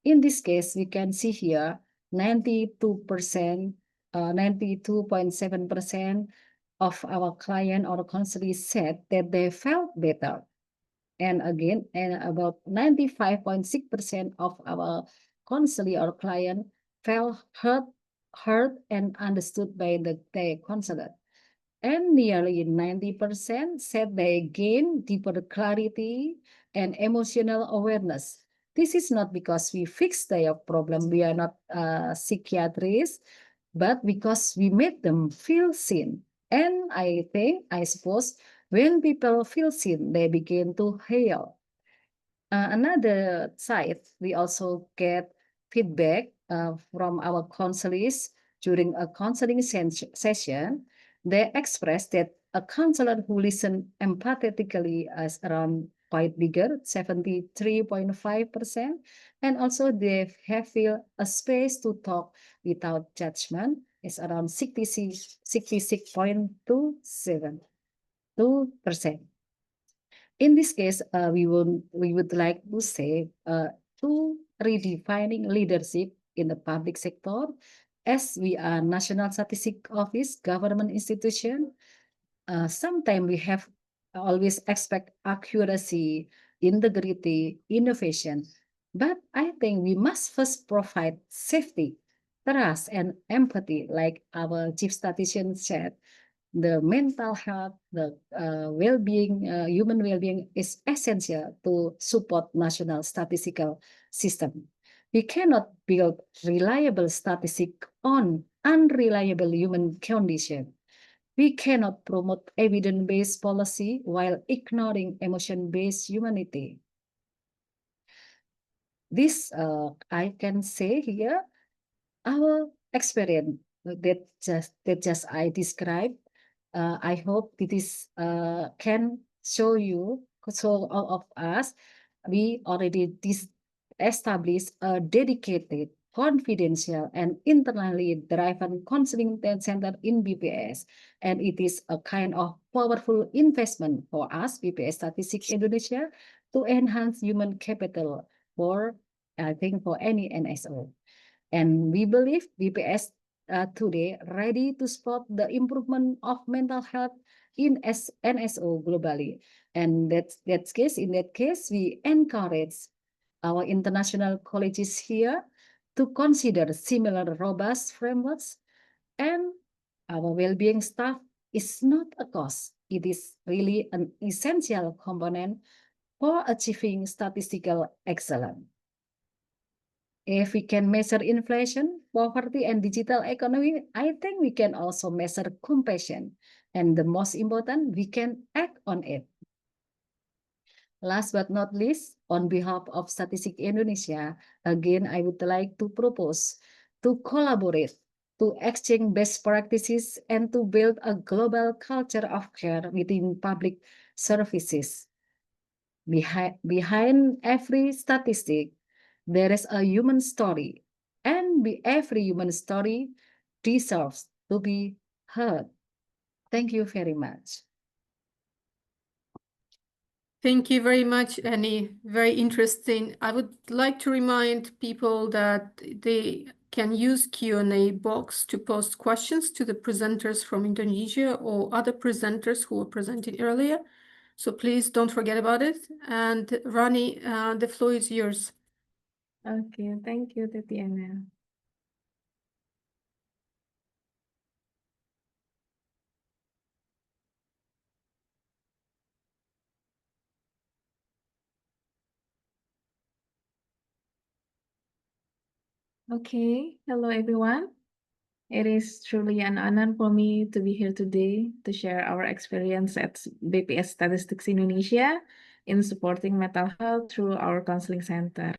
In this case, we can see here 92%, 92.7% of our client or counselors said that they felt better. And again, and about 95.6% of our counselor or client felt heard and understood by their counselor. And nearly 90% said they gained deeper clarity and emotional awareness. This is not because we fixed their problem, we are not psychiatrists, but because we made them feel seen. And I suppose, when people feel seen, they begin to heal. Another side, we also get feedback from our counselors during a counseling session. They express that a counselor who listened empathetically is around quite bigger, 73.5%. And also they have feel a space to talk without judgment is around 66.27%. In this case, we would like to say to redefining leadership in the public sector, as we are National Statistic Office, government institution. Sometimes we have always expect accuracy, integrity, innovation, but I think we must first provide safety, trust, and empathy, like our chief statistician said. The mental health, the well-being, human well-being is essential to support national statistical system. We cannot build reliable statistics on unreliable human condition. We cannot promote evidence-based policy while ignoring emotion-based humanity. This I can say here, our experience that just I described. I hope this can show all of us. We already established a dedicated, confidential, and internally driven counseling center in BPS, and it is a kind of powerful investment for us, BPS Statistics Indonesia, to enhance human capital for, I think, for any NSO. And we believe BPS today ready to support the improvement of mental health in NSO globally. And in that case, we encourage our international colleges here to consider similar robust frameworks, and our well-being staff is not a cost. It is really an essential component for achieving statistical excellence. If we can measure inflation, poverty, and digital economy, I think we can also measure compassion. And the most important, we can act on it. Last but not least, on behalf of Statistics Indonesia, again, I would like to propose to collaborate, to exchange best practices, and to build a global culture of care within public services. Behind every statistic, there is a human story, and every human story deserves to be heard. Thank you very much. Thank you very much, Rany. Very interesting. I would like to remind people that they can use Q&A box to post questions to the presenters from Indonesia or other presenters who were presenting earlier. So please don't forget about it. And Rany, the floor is yours. Okay, thank you, Tatiana. Okay, hello everyone. It is truly an honor for me to be here today to share our experience at BPS Statistics Indonesia in supporting mental health through our counseling center.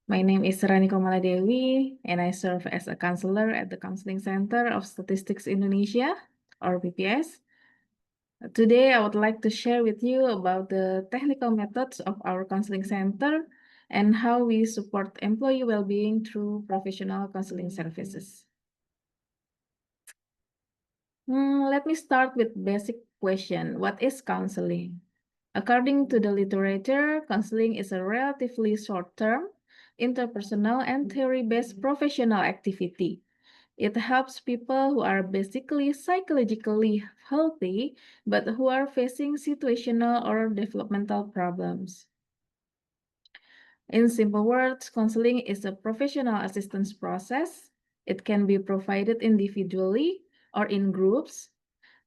My name is Rany Komala Dewi, and I serve as a counselor at the Counseling Center of Statistics Indonesia, or BPS. Today, I would like to share with you about the technical methods of our counseling center and how we support employee well-being through professional counseling services. Let me start with basic question. What is counseling? According to the literature, counseling is a relatively short-term, interpersonal, and theory-based professional activity. It helps people who are basically psychologically healthy, but who are facing situational or developmental problems. In simple words, counseling is a professional assistance process. It can be provided individually or in groups.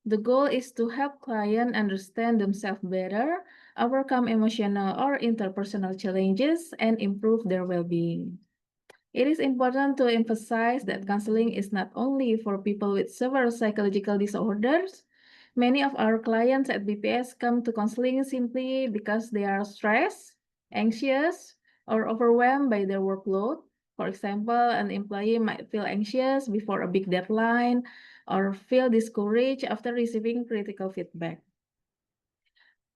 The goal is to help clients understand themselves better, overcome emotional or interpersonal challenges, and improve their well-being. It is important to emphasize that counseling is not only for people with severe psychological disorders. Many of our clients at BPS come to counseling simply because they are stressed, anxious, or overwhelmed by their workload. For example, an employee might feel anxious before a big deadline or feel discouraged after receiving critical feedback.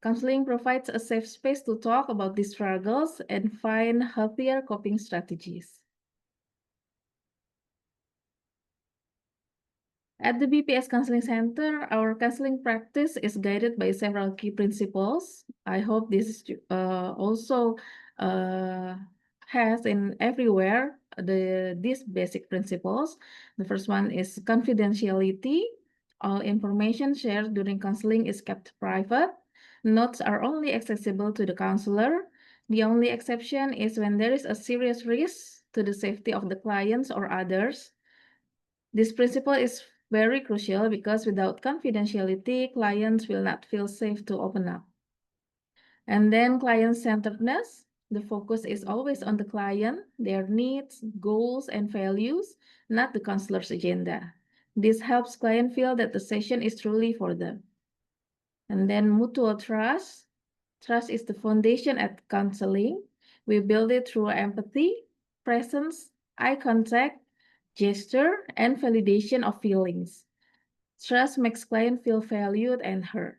Counseling provides a safe space to talk about these struggles and find healthier coping strategies. At the BPS Counseling Center, our counseling practice is guided by several key principles. I hope this also has in everywhere these basic principles. The first one is confidentiality. All information shared during counseling is kept private. Notes are only accessible to the counselor. The only exception is when there is a serious risk to the safety of the clients or others. This principle is very crucial because without confidentiality, clients will not feel safe to open up. And then client-centeredness. The focus is always on the client, their needs, goals, and values, not the counselor's agenda. This helps client feel that the session is truly for them. And then mutual trust. Trust is the foundation at counseling. We build it through empathy, presence, eye contact, gesture, and validation of feelings. Trust makes client feel valued and heard.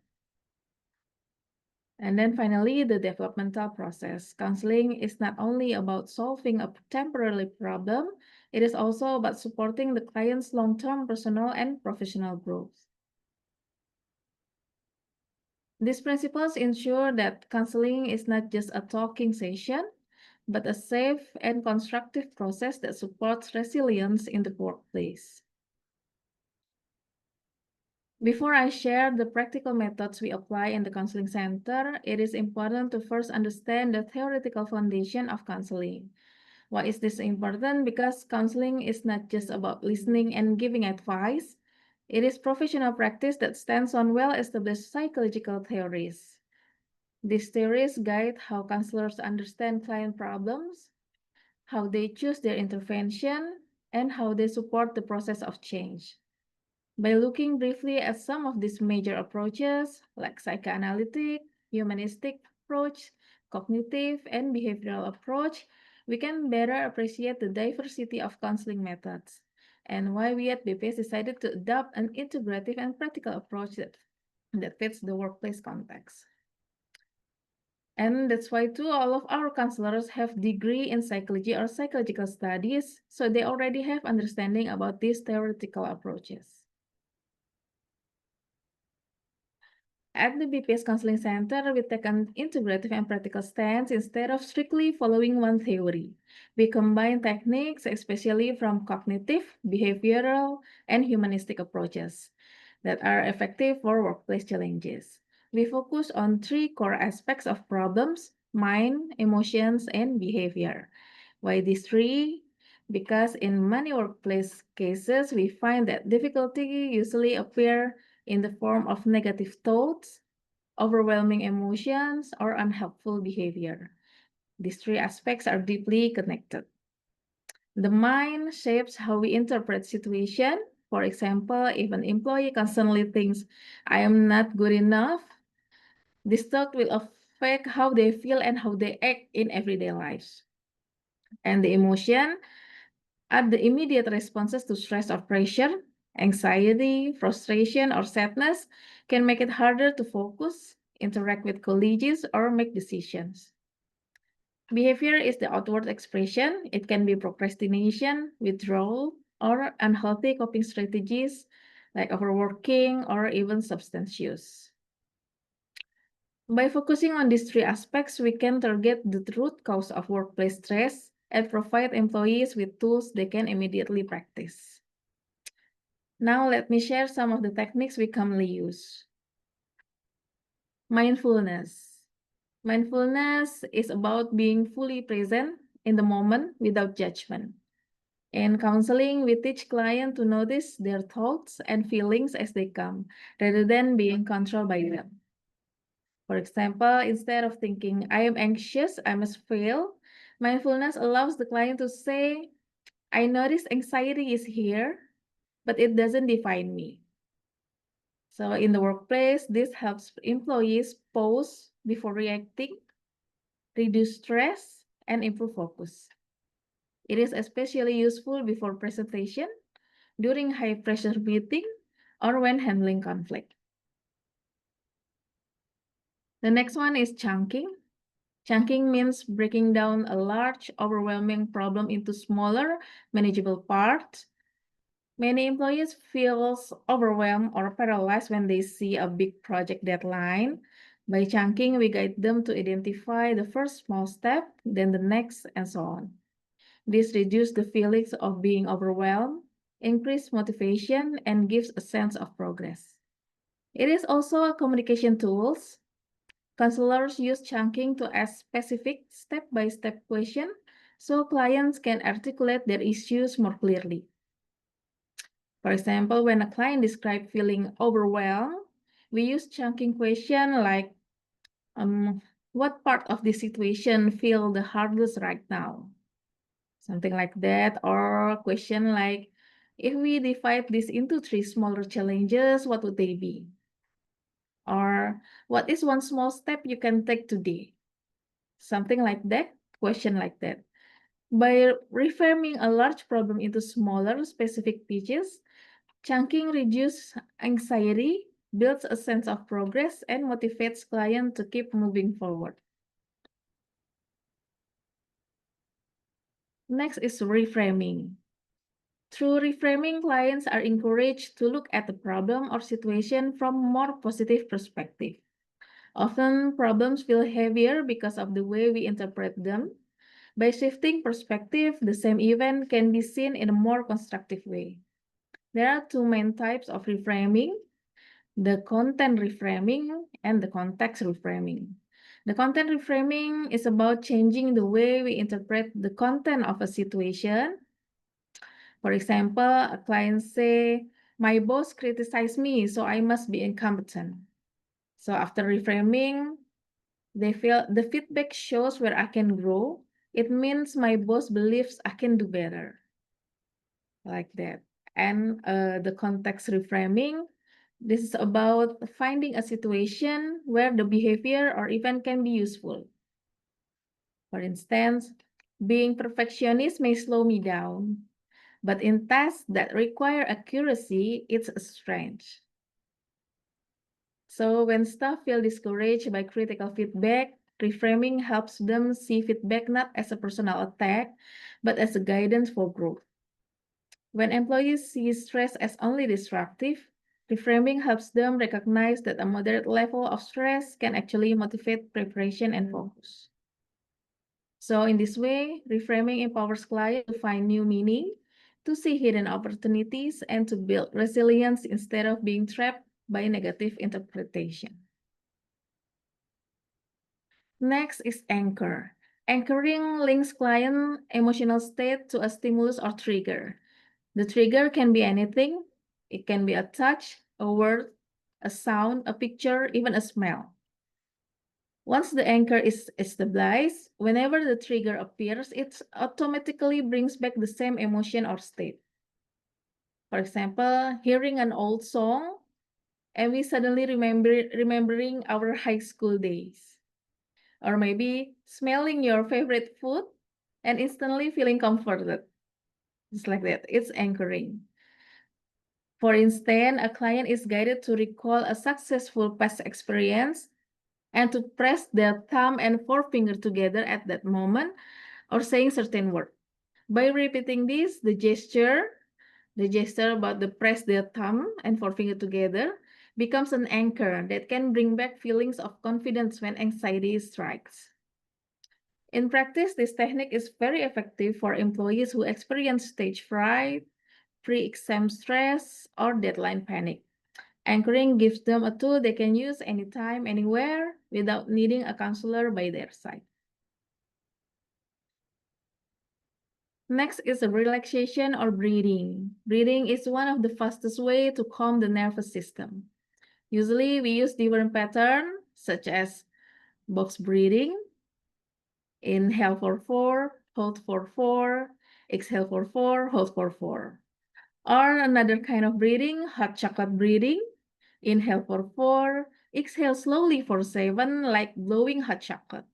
And then finally, the developmental process. Counseling is not only about solving a temporary problem, it is also about supporting the client's long-term personal and professional growth. These principles ensure that counseling is not just a talking session, but a safe and constructive process that supports resilience in the workplace. Before I share the practical methods we apply in the counseling center, it is important to first understand the theoretical foundation of counseling. Why is this important? Because counseling is not just about listening and giving advice. It is professional practice that stands on well-established psychological theories. These theories guide how counselors understand client problems, how they choose their intervention, and how they support the process of change. By looking briefly at some of these major approaches, like psychoanalytic, humanistic approach, cognitive, and behavioral approach, we can better appreciate the diversity of counseling methods and why we at BPS decided to adopt an integrative and practical approach that fits the workplace context. And that's why too, all of our counselors have degree in psychology or psychological studies, so they already have understanding about these theoretical approaches. At the BPS Counseling Center, we take an integrative and practical stance instead of strictly following one theory. We combine techniques, especially from cognitive, behavioral, and humanistic approaches that are effective for workplace challenges. We focus on three core aspects of problems: mind, emotions, and behavior. Why these three? Because in many workplace cases, we find that difficulty usually appear in the form of negative thoughts, overwhelming emotions, or unhelpful behavior. These three aspects are deeply connected. The mind shapes how we interpret situation. For example, if an employee constantly thinks, I am not good enough, this thought will affect how they feel and how they act in everyday lives. And the emotion are the immediate responses to stress or pressure. Anxiety, frustration, or sadness can make it harder to focus, interact with colleagues, or make decisions. Behavior is the outward expression. It can be procrastination, withdrawal, or unhealthy coping strategies like overworking or even substance use. By focusing on these three aspects, we can target the root cause of workplace stress and provide employees with tools they can immediately practice. Now, let me share some of the techniques we commonly use. Mindfulness. Mindfulness is about being fully present in the moment without judgment. In counseling, we teach clients to notice their thoughts and feelings as they come, rather than being controlled by them. For example, instead of thinking, I am anxious, I must fail, mindfulness allows the client to say, I notice anxiety is here, but it doesn't define me. So in the workplace, this helps employees pause before reacting, reduce stress, and improve focus. It is especially useful before presentation, during high-pressure meeting, or when handling conflict. The next one is chunking. Chunking means breaking down a large, overwhelming problem into smaller, manageable parts. Many employees feel overwhelmed or paralyzed when they see a big project deadline. By chunking, we guide them to identify the first small step, then the next, and so on. This reduces the feelings of being overwhelmed, increases motivation, and gives a sense of progress. It is also a communication tool. Counselors use chunking to ask specific step-by-step questions so clients can articulate their issues more clearly. For example, when a client describes feeling overwhelmed, we use chunking questions like, what part of the situation feel the hardest right now? Something like that, or a question like, if we divide this into 3 smaller challenges, what would they be? Or what is one small step you can take today? Something like that, question like that. By reframing a large problem into smaller specific pieces, chunking reduces anxiety, builds a sense of progress, and motivates clients to keep moving forward. Next is reframing. Through reframing, clients are encouraged to look at the problem or situation from a more positive perspective. Often, problems feel heavier because of the way we interpret them. By shifting perspective, the same event can be seen in a more constructive way. There are 2 main types of reframing, the content reframing and the context reframing. The content reframing is about changing the way we interpret the content of a situation. For example, a client say, my boss criticized me, so I must be incompetent. So after reframing, they feel the feedback shows where I can grow. It means my boss believes I can do better. Like that. And the context reframing, this is about finding a situation where the behavior or event can be useful. For instance, being perfectionist may slow me down, but in tasks that require accuracy, it's a strength. So when staff feel discouraged by critical feedback, reframing helps them see feedback not as a personal attack, but as a guidance for growth. When employees see stress as only destructive, reframing helps them recognize that a moderate level of stress can actually motivate preparation and focus. So in this way, reframing empowers clients to find new meaning, to see hidden opportunities, and to build resilience instead of being trapped by negative interpretation. Next is anchor. Anchoring links client emotional state to a stimulus or trigger. The trigger can be anything. It can be a touch, a word, a sound, a picture, even a smell. Once the anchor is established, whenever the trigger appears, it automatically brings back the same emotion or state. For example, hearing an old song, and we suddenly remembering our high school days. Or maybe smelling your favorite food and instantly feeling comforted. Just like that, it's anchoring. For instance, a client is guided to recall a successful past experience and to press their thumb and forefinger together at that moment or saying certain word. By repeating this, the gesture about the press their thumb and forefinger together becomes an anchor that can bring back feelings of confidence when anxiety strikes. In practice, this technique is very effective for employees who experience stage fright, pre-exam stress, or deadline panic. Anchoring gives them a tool they can use anytime, anywhere, without needing a counselor by their side. Next is relaxation or breathing. Breathing is one of the fastest ways to calm the nervous system. Usually, we use different patterns, such as box breathing, inhale for 4, hold for 4, exhale for 4, hold for 4. Or another kind of breathing, hot chocolate breathing. Inhale for 4, exhale slowly for 7, like blowing hot chocolate.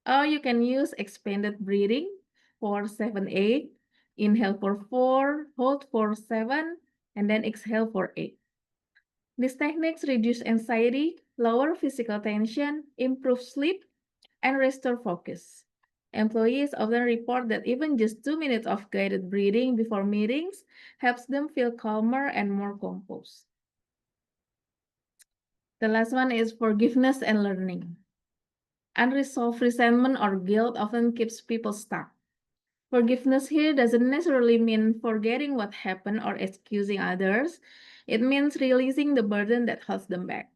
Or you can use expanded breathing for 7-8. Inhale for 4, hold for 7, and then exhale for 8. These techniques reduce anxiety, lower physical tension, improve sleep, and restore focus. Employees often report that even just 2 minutes of guided breathing before meetings helps them feel calmer and more composed. The last one is forgiveness and learning. Unresolved resentment or guilt often keeps people stuck. Forgiveness here doesn't necessarily mean forgetting what happened or excusing others. It means releasing the burden that holds them back.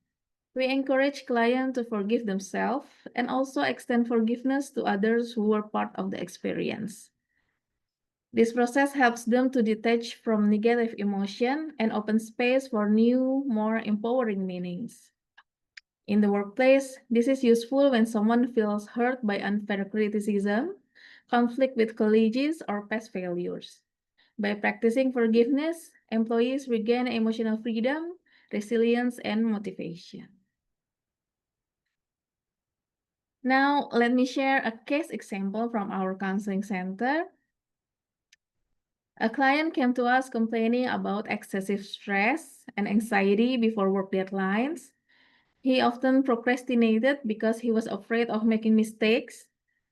We encourage clients to forgive themselves and also extend forgiveness to others who were part of the experience. This process helps them to detach from negative emotion and open space for new, more empowering meanings. In the workplace, this is useful when someone feels hurt by unfair criticism, conflict with colleagues, or past failures. By practicing forgiveness, employees regain emotional freedom, resilience, and motivation. Now, let me share a case example from our counseling center. A client came to us complaining about excessive stress and anxiety before work deadlines. He often procrastinated because he was afraid of making mistakes.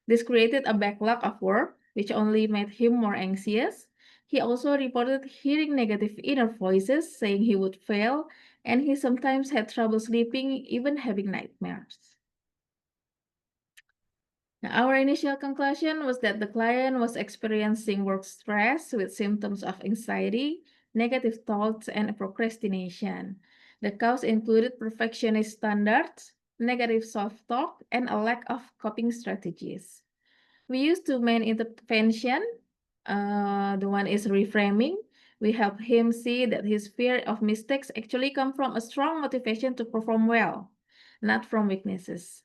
This created a backlog of work, which only made him more anxious. He also reported hearing negative inner voices saying he would fail, and he sometimes had trouble sleeping, even having nightmares. Now, our initial conclusion was that the client was experiencing work stress with symptoms of anxiety, negative thoughts, and procrastination. The cause included perfectionist standards, negative self-talk, and a lack of coping strategies. We used two main interventions. The one is reframing. We help him see that his fear of mistakes actually come from a strong motivation to perform well, not from weaknesses.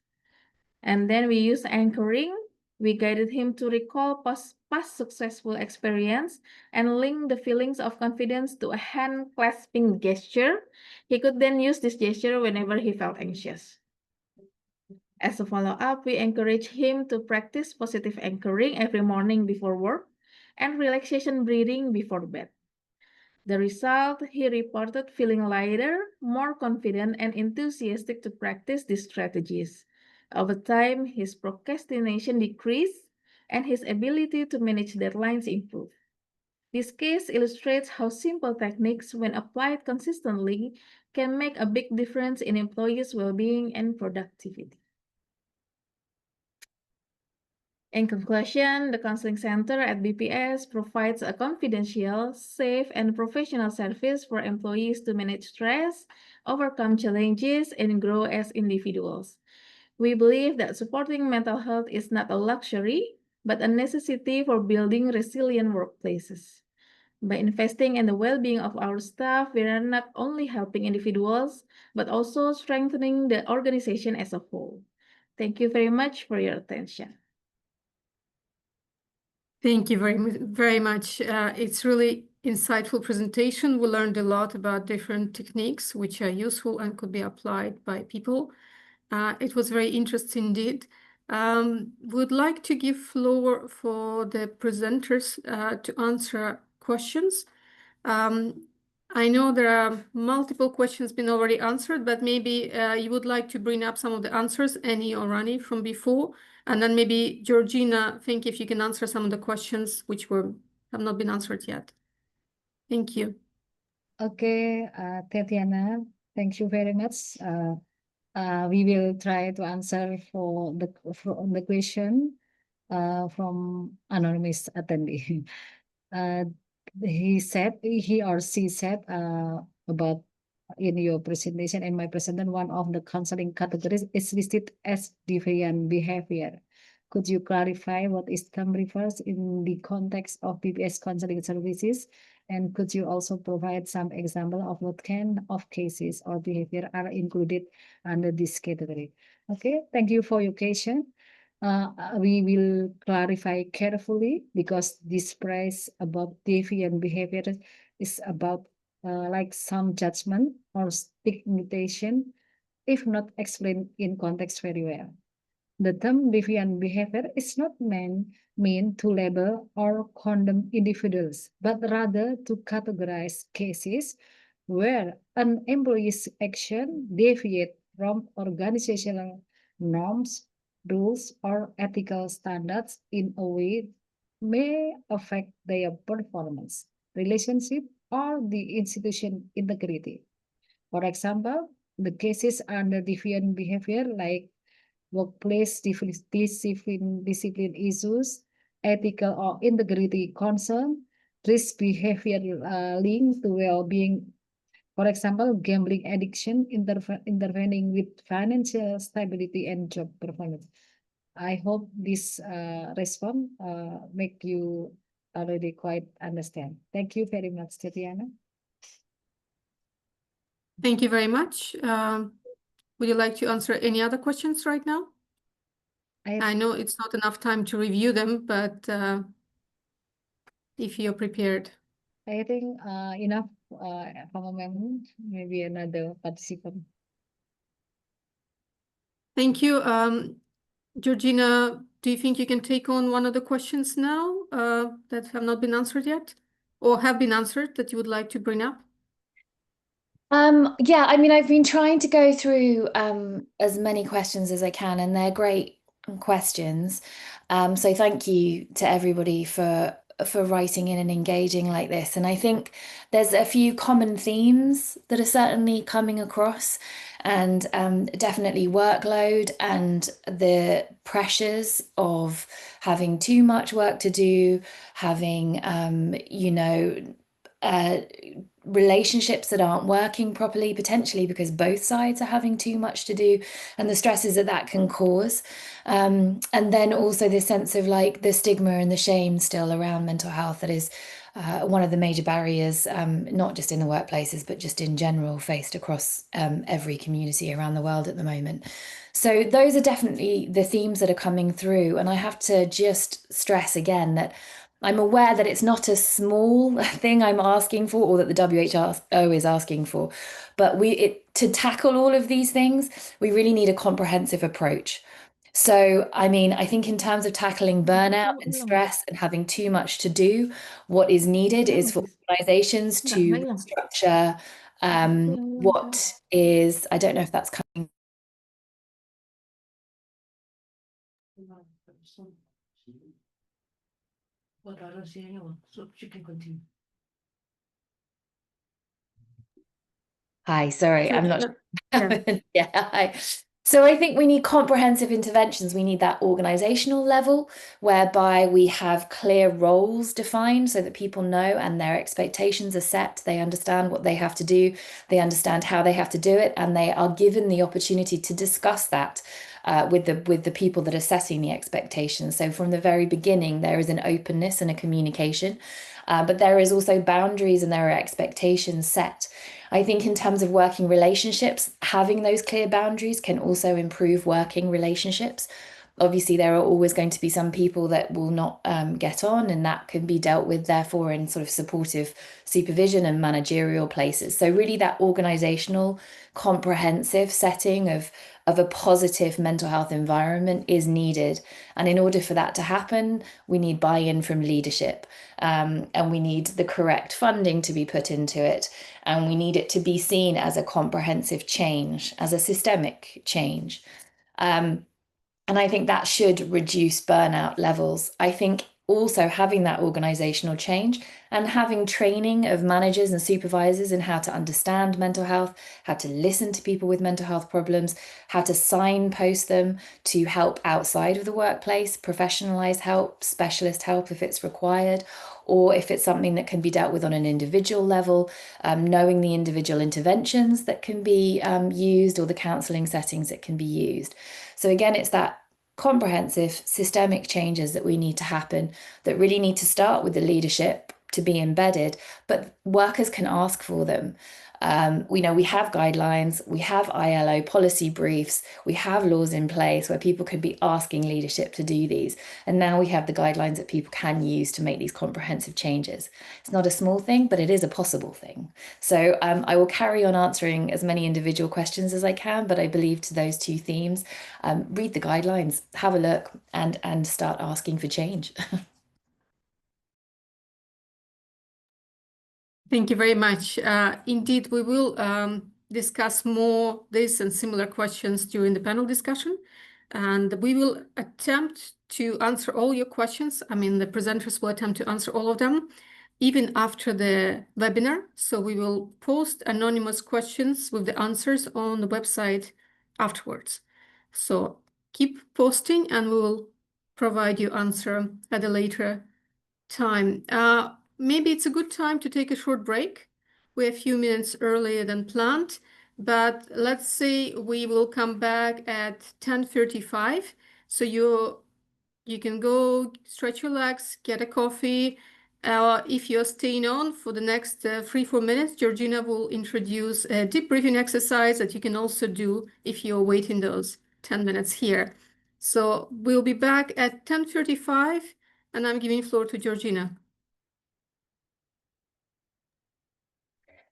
And then we use anchoring. We guided him to recall past successful experience and link the feelings of confidence to a hand clasping gesture. He could then use this gesture whenever he felt anxious. As a follow-up, we encourage him to practice positive anchoring every morning before work and relaxation breathing before bed. The result, he reported feeling lighter, more confident, and enthusiastic to practice these strategies. Over time, his procrastination decreased and his ability to manage deadlines improved. This case illustrates how simple techniques, when applied consistently, can make a big difference in employees' well-being and productivity. In conclusion, the Counseling Center at BPS provides a confidential, safe, and professional service for employees to manage stress, overcome challenges, and grow as individuals. We believe that supporting mental health is not a luxury, but a necessity for building resilient workplaces. By investing in the well-being of our staff, we are not only helping individuals, but also strengthening the organization as a whole. Thank you very much for your attention. Thank you very much. It's really insightful presentation. We learned a lot about different techniques which are useful and could be applied by people. It was very interesting indeed. Would like to give floor for the presenters to answer questions. I know there are multiple questions been already answered, but maybe you would like to bring up some of the answers, Annie or Rany, from before, and then maybe Georgina, think if you can answer some of the questions which have not been answered yet. Thank you. Okay, Tatiana, thank you very much. We will try to answer for the question from anonymous attendee. He or she said about in your presentation and my presentation, one of the counseling categories is listed as deviant behavior. Could you clarify what is term refers in the context of BPS counseling services? And could you also provide some example of what kind of cases or behavior are included under this category? Okay, thank you for your question. We will clarify carefully because this phrase about deviant behavior is about like some judgment or stigmatization if not explained in context very well. The term deviant behavior is not meant to label or condemn individuals, but rather to categorize cases where an employee's action deviate from organizational norms, rules, or ethical standards in a way may affect their performance, relationship, or the institution integrity. For example, the cases under deviant behavior like workplace discipline issues, ethical or integrity concern, risk behavior linked to well-being. For example, gambling addiction, intervening with financial stability and job performance. I hope this response make you already quite understand. Thank you very much, Tatiana. Thank you very much. would you like to answer any other questions right now? I know it's not enough time to review them, but if you're prepared. I think enough from a moment, maybe another participant. Thank you. Georgina, do you think you can take on one of the questions now that have not been answered yet or have been answered that you would like to bring up? Yeah, I mean, I've been trying to go through as many questions as I can, and they're great questions. So thank you to everybody for writing in and engaging like this. And I think there's a few common themes that are certainly coming across, and definitely workload and the pressures of having too much work to do, having relationships that aren't working properly, potentially because both sides are having too much to do, and the stresses that that can cause. And then also this sense of like the stigma and the shame still around mental health that is one of the major barriers, not just in the workplaces, but just in general faced across every community around the world at the moment. So those are definitely the themes that are coming through. And I have to just stress again that I'm aware that it's not a small thing I'm asking for, or that the WHO is asking for, but to tackle all of these things, we really need a comprehensive approach. So, I mean, I think in terms of tackling burnout and stress and having too much to do, what is needed is for organizations to structure what is, I don't know if that's coming. What I don't see anyone, so she can continue. Hi, sorry, I'm not Yeah. yeah, hi. So I think we need comprehensive interventions. We need that organizational level whereby we have clear roles defined so that people know and their expectations are set. They understand what they have to do. They understand how they have to do it, and they are given the opportunity to discuss that with the people that are setting the expectations. So from the very beginning, there is an openness and a communication, but there is also boundaries and there are expectations set. I think in terms of working relationships, having those clear boundaries can also improve working relationships. Obviously, there are always going to be some people that will not get on, and that can be dealt with, therefore, in sort of supportive supervision and managerial places. So really that organizational, comprehensive setting of a positive mental health environment is needed. And in order for that to happen, we need buy-in from leadership, and we need the correct funding to be put into it. And we need it to be seen as a comprehensive change, as a systemic change. And I think that should reduce burnout levels. I think also having that organizational change and having training of managers and supervisors in how to understand mental health, how to listen to people with mental health problems, how to signpost them to help outside of the workplace, professionalized help, specialist help if it's required, or if it's something that can be dealt with on an individual level, knowing the individual interventions that can be used or the counselling settings that can be used. So again, it's that comprehensive systemic changes that we need to happen that really need to start with the leadership to be embedded, but workers can ask for them. We know we have guidelines, we have ILO policy briefs, we have laws in place where people could be asking leadership to do these. And now we have the guidelines that people can use to make these comprehensive changes. It's not a small thing, but it is a possible thing. So I will carry on answering as many individual questions as I can, but I believe to those two themes, read the guidelines, have a look, and start asking for change. Thank you very much. Indeed, we will discuss more this and similar questions during the panel discussion, and we will attempt to answer all your questions. I mean, the presenters will attempt to answer all of them, even after the webinar. So we will post anonymous questions with the answers on the website afterwards. So keep posting and we will provide you answer at a later time. Maybe it's a good time to take a short break. We're a few minutes earlier than planned, but let's say we will come back at 10:35. So you can go stretch your legs, get a coffee, If you're staying on for the next 3-4 minutes, Georgina will introduce a deep breathing exercise that you can also do if you're waiting those 10 minutes here. So we'll be back at 10:35, and I'm giving floor to Georgina.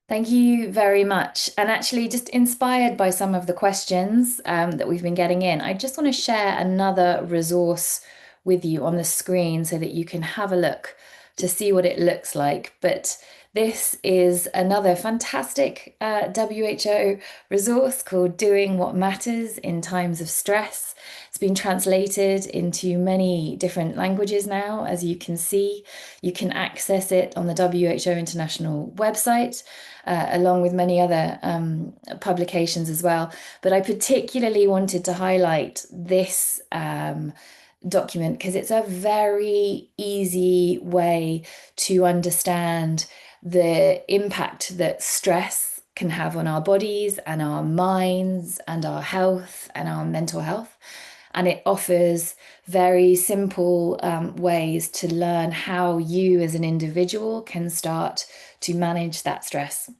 Thank you very much. And actually, just inspired by some of the questions that we've been getting in, I just want to share another resource with you on the screen so that you can have a look to see what it looks like. But this is another fantastic WHO resource called Doing What Matters in Times of Stress. It's been translated into many different languages now, as you can see. You can access it on the WHO International website, along with many other publications as well. But I particularly wanted to highlight this document because it's a very easy way to understand the impact that stress can have on our bodies and our minds and our health and our mental health. And it offers very simple ways to learn how you as an individual can start to manage that stress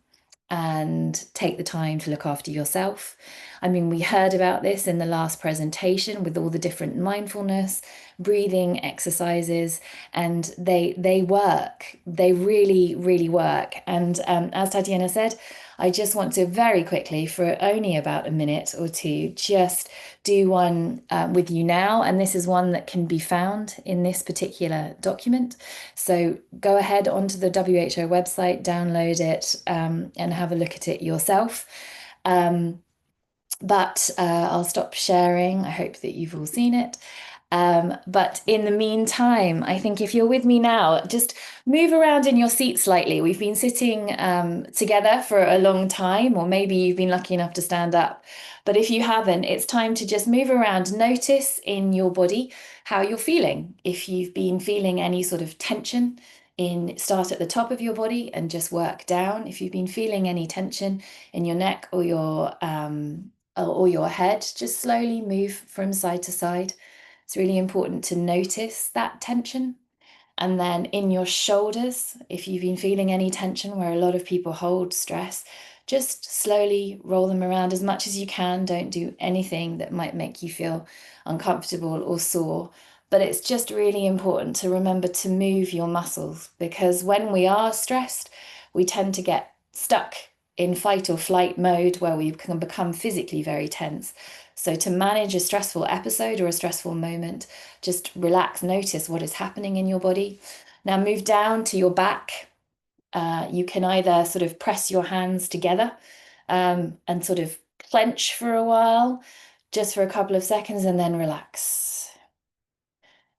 and take the time to look after yourself. I mean, we heard about this in the last presentation with all the different mindfulness, breathing exercises, and they work. They really, really work. And as Tatiana said, I just want to very quickly, for only about a minute or two, just do one with you now. And this is one that can be found in this particular document. So go ahead onto the WHO website, download it, and have a look at it yourself. But I'll stop sharing. I hope that you've all seen it. But in the meantime, I think if you're with me now, just move around in your seat slightly. We've been sitting together for a long time, or maybe you've been lucky enough to stand up. But if you haven't, it's time to just move around. Notice in your body how you're feeling. If you've been feeling any sort of tension, start at the top of your body and just work down. If you've been feeling any tension in your neck or your head, just slowly move from side to side. It's really important to notice that tension. And then in your shoulders, if you've been feeling any tension where a lot of people hold stress, just slowly roll them around as much as you can. Don't do anything that might make you feel uncomfortable or sore. But it's just really important to remember to move your muscles, because when we are stressed, we tend to get stuck in fight or flight mode where we can become physically very tense. So to manage a stressful episode or a stressful moment, just relax, notice what is happening in your body. Now move down to your back. You can either sort of press your hands together and sort of clench for a while, just for a couple of seconds, and then relax.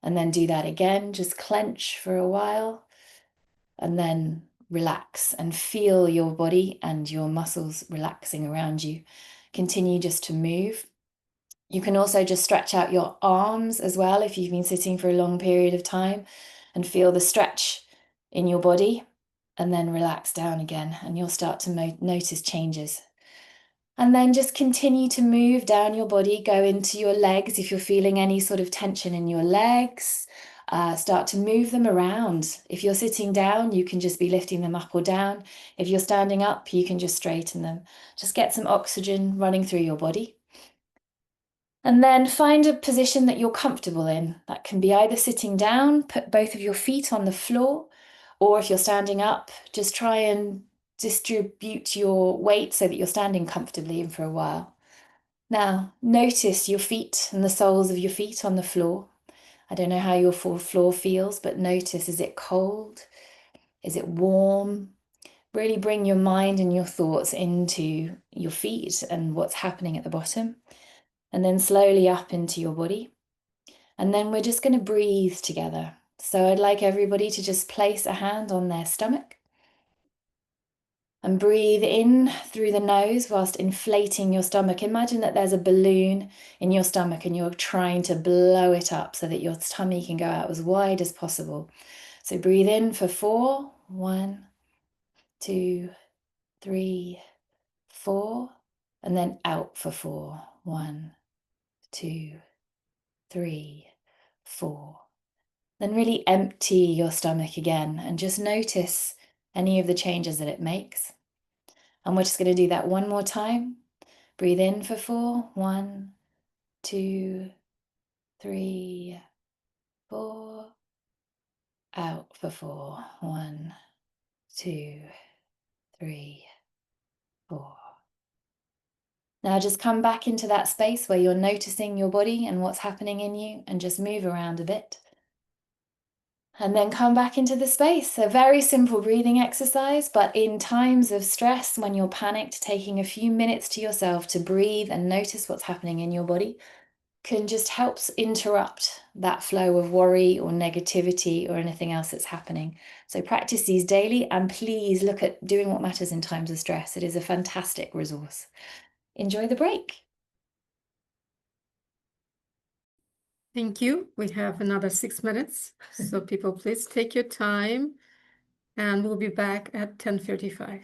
And then do that again, just clench for a while, and then relax and feel your body and your muscles relaxing around you. Continue just to move. You can also just stretch out your arms as well if you've been sitting for a long period of time, and feel the stretch in your body, and then relax down again, and you'll start to notice changes. And then just continue to move down your body, go into your legs if you're feeling any sort of tension in your legs. Start to move them around. If you're sitting down, you can just be lifting them up or down. If you're standing up, you can just straighten them. Just get some oxygen running through your body. And then find a position that you're comfortable in. That can be either sitting down, put both of your feet on the floor, or if you're standing up, just try and distribute your weight so that you're standing comfortably in for a while. Now, notice your feet and the soles of your feet on the floor. I don't know how your floor feels, but notice, is it cold? Is it warm? Really bring your mind and your thoughts into your feet and what's happening at the bottom. And then slowly up into your body. And then we're just going to breathe together. So I'd like everybody to just place a hand on their stomach and breathe in through the nose whilst inflating your stomach. Imagine that there's a balloon in your stomach and you're trying to blow it up so that your tummy can go out as wide as possible. So breathe in for 4, 1, 2, 3, 4, and then out for 4, 1, 2, 3, 4. Then really empty your stomach again and just notice any of the changes that it makes. And we're just going to do that one more time. Breathe in for 4. 1, 2, 3, 4. Out for 4. 1, 2, 3, 4. Now just come back into that space where you're noticing your body and what's happening in you, and just move around a bit. And then come back into the space. A very simple breathing exercise, but in times of stress, when you're panicked, taking a few minutes to yourself to breathe and notice what's happening in your body can just help interrupt that flow of worry or negativity or anything else that's happening. So practice these daily, and please look at doing what matters in times of stress. It is a fantastic resource. Enjoy the break. Thank you. We have another 6 minutes. So people, please take your time, and we'll be back at 10:35.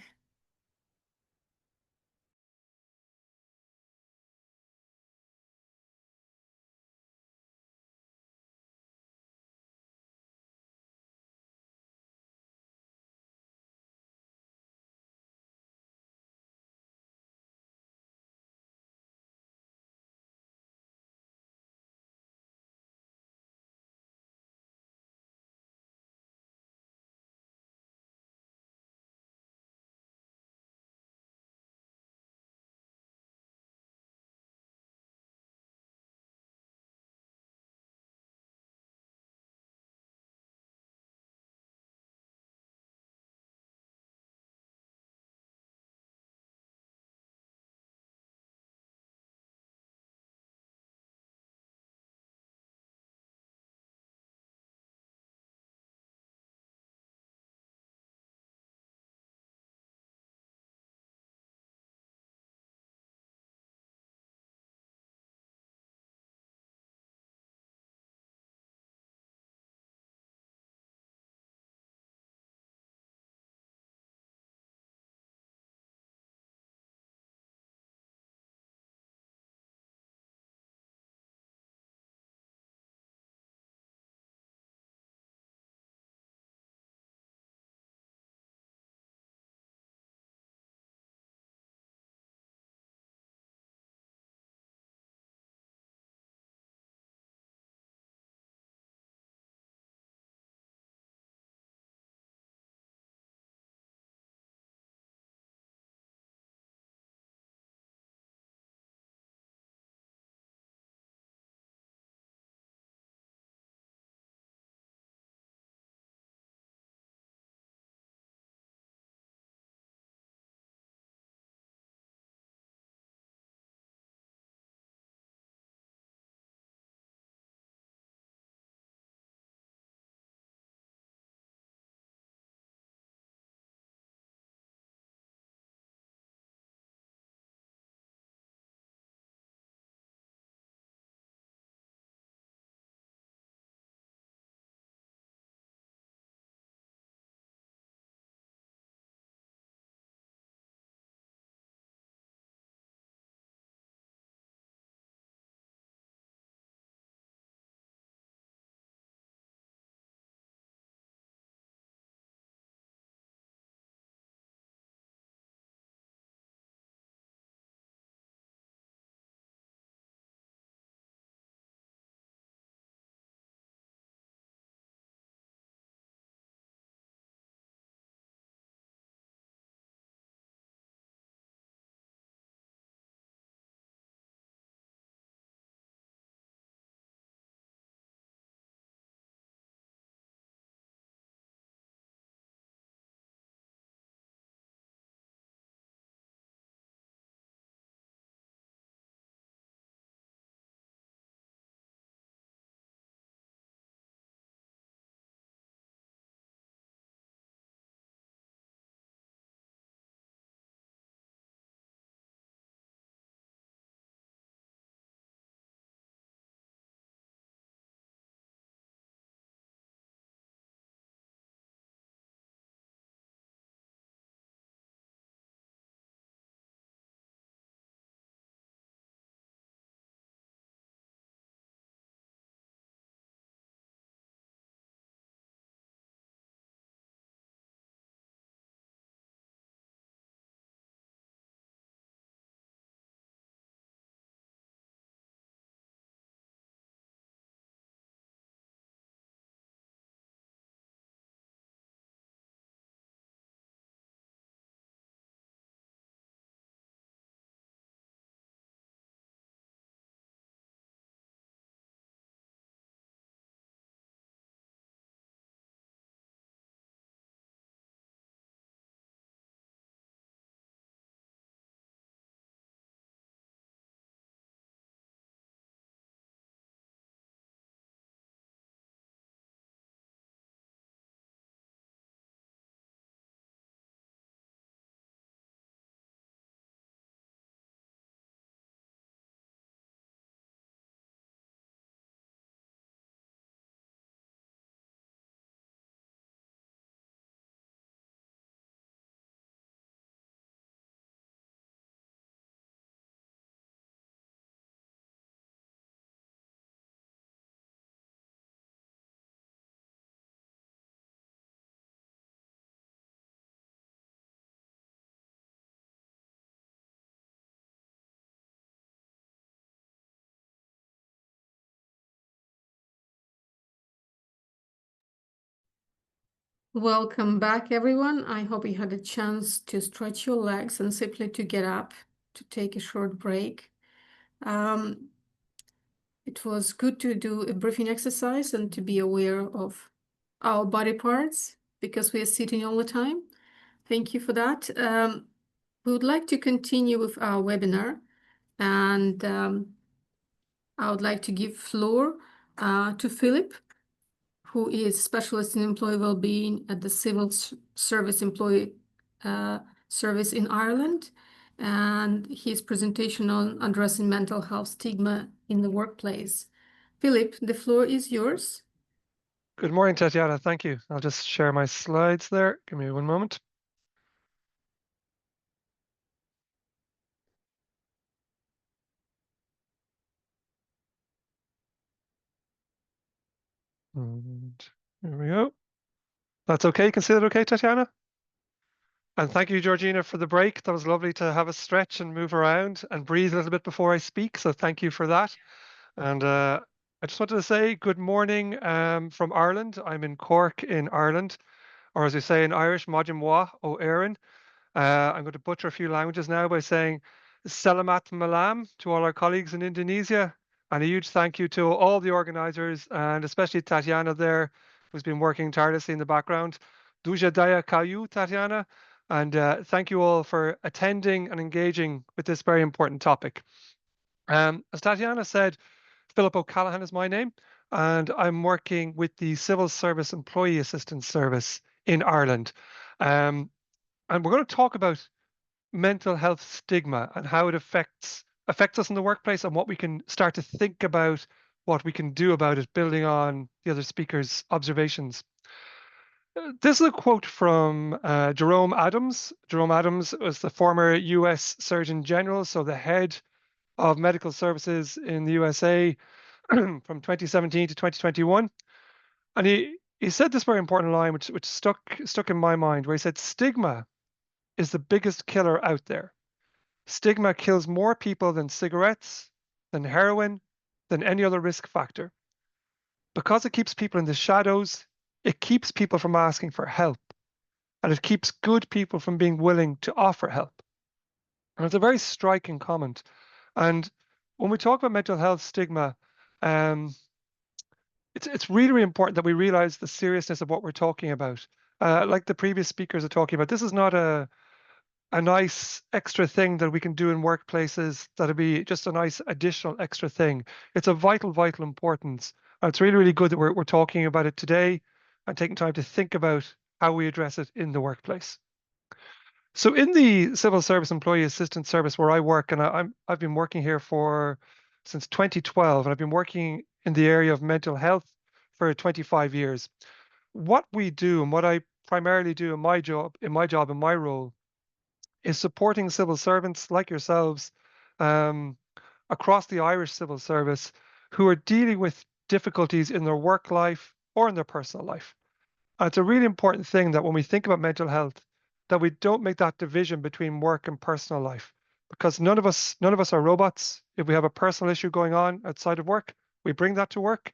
Welcome back, everyone. I hope you had a chance to stretch your legs and simply to get up to take a short break. It was good to do a breathing exercise and to be aware of our body parts because we are sitting all the time. Thank you for that. We would like to continue with our webinar, and I would like to give floor to Philip, who is specialist in employee well-being at the Civil Service Employee Service in Ireland, and his presentation on addressing mental health stigma in the workplace. Philip, the floor is yours. Good morning, Tatiana. Thank you. I'll just share my slides there. Give me one moment. And here we go. That's okay. You can see that okay, Tatiana? And thank you, Georgina, for the break. That was lovely to have a stretch and move around and breathe a little bit before I speak. So thank you for that. And I just wanted to say good morning from Ireland. I'm in Cork in Ireland, or as we say in Irish, Majimwa o Éireann. I'm going to butcher a few languages now by saying Selamat Malam to all our colleagues in Indonesia. And a huge thank you to all the organizers and especially Tatiana there, who's been working tirelessly in the background. Duja Daya Kayu, Tatiana. And thank you all for attending and engaging with this very important topic. As Tatiana said, Philip O'Callaghan is my name, and I'm working with the Civil Service Employee Assistance Service in Ireland. And we're going to talk about mental health stigma and how it affects us in the workplace and what we can start to think about, what we can do about it, building on the other speakers' observations. This is a quote from Jerome Adams. Jerome Adams was the former US Surgeon General, so the head of medical services in the USA from 2017 to 2021. And he said this very important line, which stuck in my mind, where he said, stigma is the biggest killer out there. Stigma kills more people than cigarettes, than heroin, than any other risk factor. Because it keeps people in the shadows, it keeps people from asking for help, and it keeps good people from being willing to offer help. And it's a very striking comment. And when we talk about mental health stigma, it's really, really important that we realize the seriousness of what we're talking about. Like the previous speakers are talking about, this is not a nice extra thing that we can do in workplaces that'll be just a nice additional extra thing. It's a vital, vital importance. And it's really, really good that we're talking about it today and taking time to think about how we address it in the workplace. So in the Civil Service Employee Assistance Service where I work, and I've been working here since 2012, and I've been working in the area of mental health for 25 years. What we do and what I primarily do in my job, in my role, is supporting civil servants like yourselves across the Irish civil service who are dealing with difficulties in their work life or in their personal life. And it's a really important thing that when we think about mental health, that we don't make that division between work and personal life, because none of us are robots. If we have a personal issue going on outside of work, we bring that to work.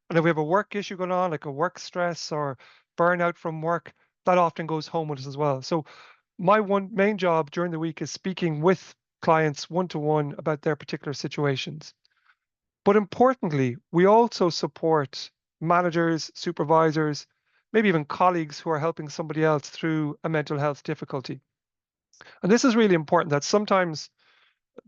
And if we have a work issue going on, like a work stress or burnout from work, that often goes home with us as well. So my main job during the week is speaking with clients one-to-one about their particular situations. But importantly, we also support managers, supervisors, maybe even colleagues who are helping somebody else through a mental health difficulty. And this is really important, that sometimes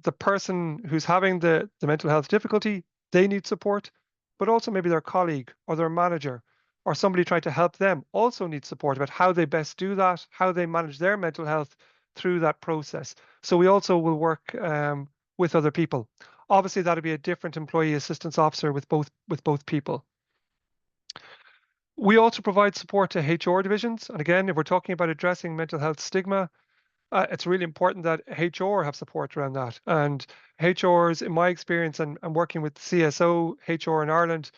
the person who's having the mental health difficulty, they need support, but also maybe their colleague or their manager or somebody trying to help them also needs support about how they best do that, how they manage their mental health through that process. So we also will work with other people. Obviously, that'll be a different employee assistance officer with both people. We also provide support to HR divisions. And again, if we're talking about addressing mental health stigma, it's really important that HR have support around that. And HRs, in my experience and working with CSO, HR in Ireland,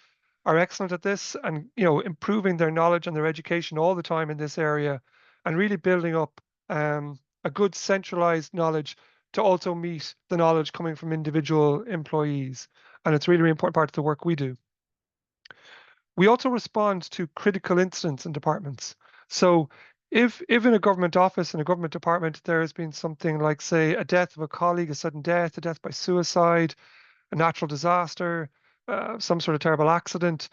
are excellent at this and improving their knowledge and their education all the time in this area and really building up a good centralized knowledge to also meet the knowledge coming from individual employees. And it's really, really important part of the work we do. We also respond to critical incidents in departments. So if in a government office, in a government department, there has been something like, say, a death of a colleague, a sudden death, a death by suicide, a natural disaster, some sort of terrible accident,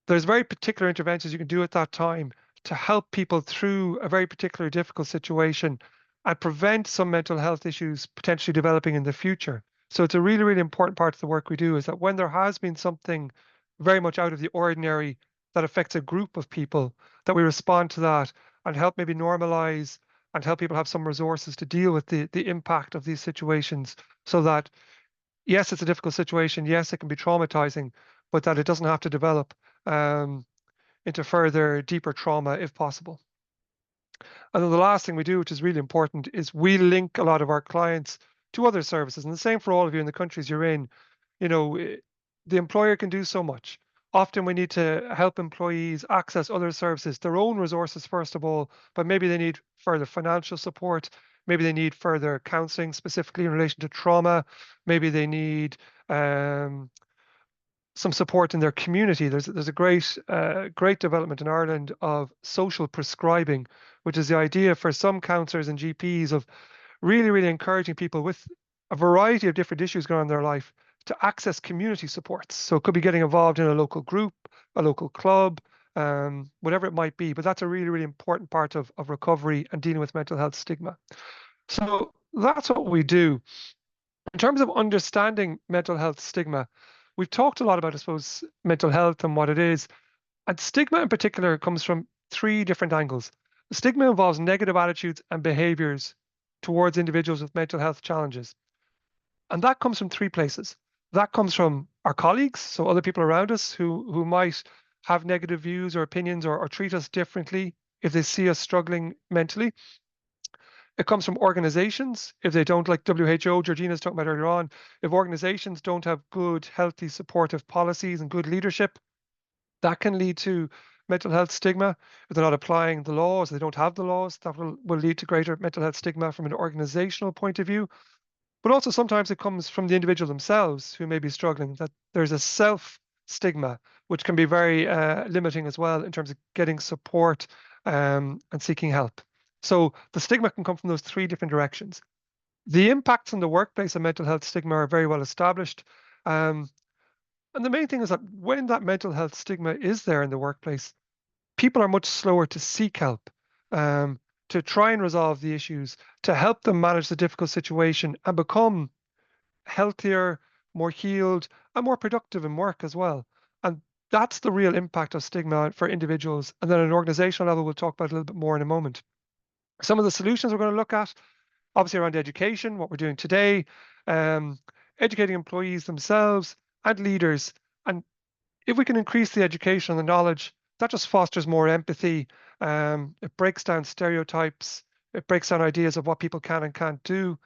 there's very particular interventions you can do at that time to help people through a very particularly difficult situation and prevent some mental health issues potentially developing in the future. So it's a really, really important part of the work we do, is that when there has been something very much out of the ordinary that affects a group of people, that we respond to that and help maybe normalize and help people have some resources to deal with the impact of these situations, so that, yes, it's a difficult situation, yes, it can be traumatizing, but that it doesn't have to develop into further deeper trauma if possible. And then the last thing we do, which is really important, is we link a lot of our clients to other services. And the same for all of you in the countries you're in. You know, the employer can do so much. Often we need to help employees access other services, their own resources first of all, but maybe they need further financial support. Maybe they need further counselling, specifically in relation to trauma. Maybe they need some support in their community. There's a great development in Ireland of social prescribing, which is the idea for some counsellors and GPs of really, really encouraging people with a variety of different issues going on in their life to access community supports. So it could be getting involved in a local group, a local club, whatever it might be. But that's a really, really important part of recovery and dealing with mental health stigma. So that's what we do. In terms of understanding mental health stigma, we've talked a lot about, I suppose, mental health and what it is. And stigma in particular comes from three different angles. The stigma involves negative attitudes and behaviors towards individuals with mental health challenges. And that comes from three places. That comes from our colleagues, so other people around us who might have negative views or opinions or treat us differently if they see us struggling mentally. It comes from organizations. If they don't, like WHO, Georgina's talking about earlier on, if organizations don't have good, healthy, supportive policies and good leadership, that can lead to mental health stigma. If they're not applying the laws, they don't have the laws, that will lead to greater mental health stigma from an organizational point of view. But also sometimes it comes from the individual themselves who may be struggling, that there's a self-stigma, which can be very limiting as well in terms of getting support and seeking help. So the stigma can come from those three different directions. The impacts on the workplace of mental health stigma are very well established. And the main thing is that when that mental health stigma is there in the workplace, people are much slower to seek help, to try and resolve the issues, to help them manage the difficult situation and become healthier, more healed, and more productive in work as well. And that's the real impact of stigma for individuals. And then at an organizational level, we'll talk about it a little bit more in a moment. Some of the solutions we're going to look at, obviously around education, what we're doing today, educating employees themselves and leaders. And if we can increase the education and the knowledge, that just fosters more empathy. It breaks down stereotypes. It breaks down ideas of what people can and can't do.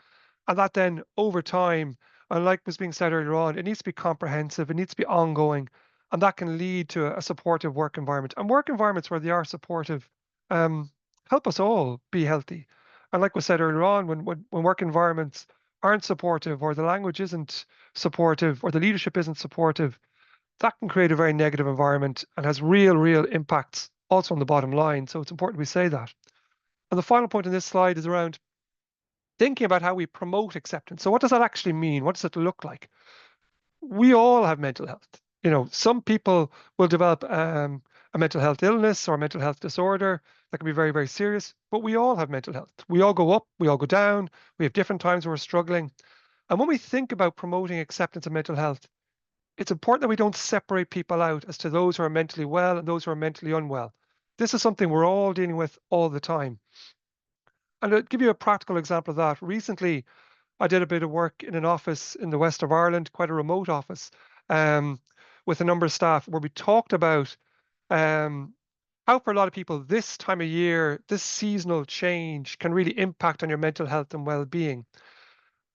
And that then over time, and like was being said earlier on, it needs to be comprehensive. It needs to be ongoing. And that can lead to a supportive work environment. And work environments where they are supportive help us all be healthy. And like was said earlier on, when work environments aren't supportive, or the language isn't supportive, or the leadership isn't supportive, that can create a very negative environment and has real impacts also on the bottom line. So it's important we say that. And the final point on this slide is around thinking about how we promote acceptance. So what does that actually mean? What does it look like? We all have mental health. You know, some people will develop a mental health illness or a mental health disorder that can be very serious, but we all have mental health. We all go up, we all go down, we have different times where we're struggling. And when we think about promoting acceptance of mental health, it's important that we don't separate people out as to those who are mentally well and those who are mentally unwell. This is something we're all dealing with all the time. And I'll give you a practical example of that. Recently, I did a bit of work in an office in the west of Ireland, quite a remote office, with a number of staff, where we talked about how for a lot of people this time of year, this seasonal change can really impact on your mental health and well-being.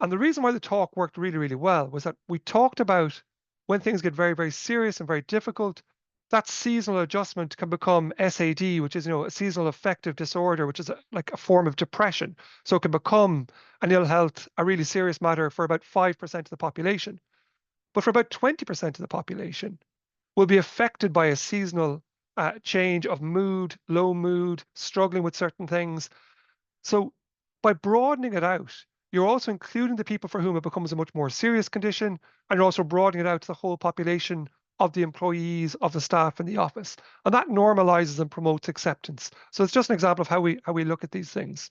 And the reason why the talk worked really well was that we talked about when things get very serious and very difficult, that seasonal adjustment can become SAD, which is, a seasonal affective disorder, which is like a form of depression. So it can become an ill health, a really serious matter for about 5% of the population. But for about 20% of the population will be affected by a seasonal change of mood, low mood, struggling with certain things. So by broadening it out, you're also including the people for whom it becomes a much more serious condition, and you're also broadening it out to the whole population of the employees, of the staff in the office. And that normalizes and promotes acceptance. So it's just an example of how we look at these things.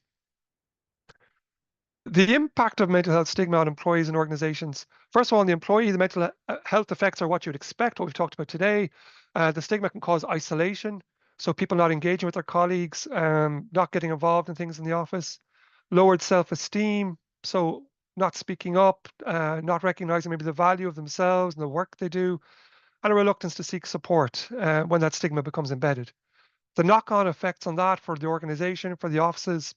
The impact of mental health stigma on employees and organizations. First of all, on the employee, the mental health effects are what you'd expect, what we've talked about today. The stigma can cause isolation, so people not engaging with their colleagues, not getting involved in things in the office. Lowered self-esteem, so not speaking up, not recognizing maybe the value of themselves and the work they do, and a reluctance to seek support when that stigma becomes embedded. The knock-on effects on that for the organization, for the offices,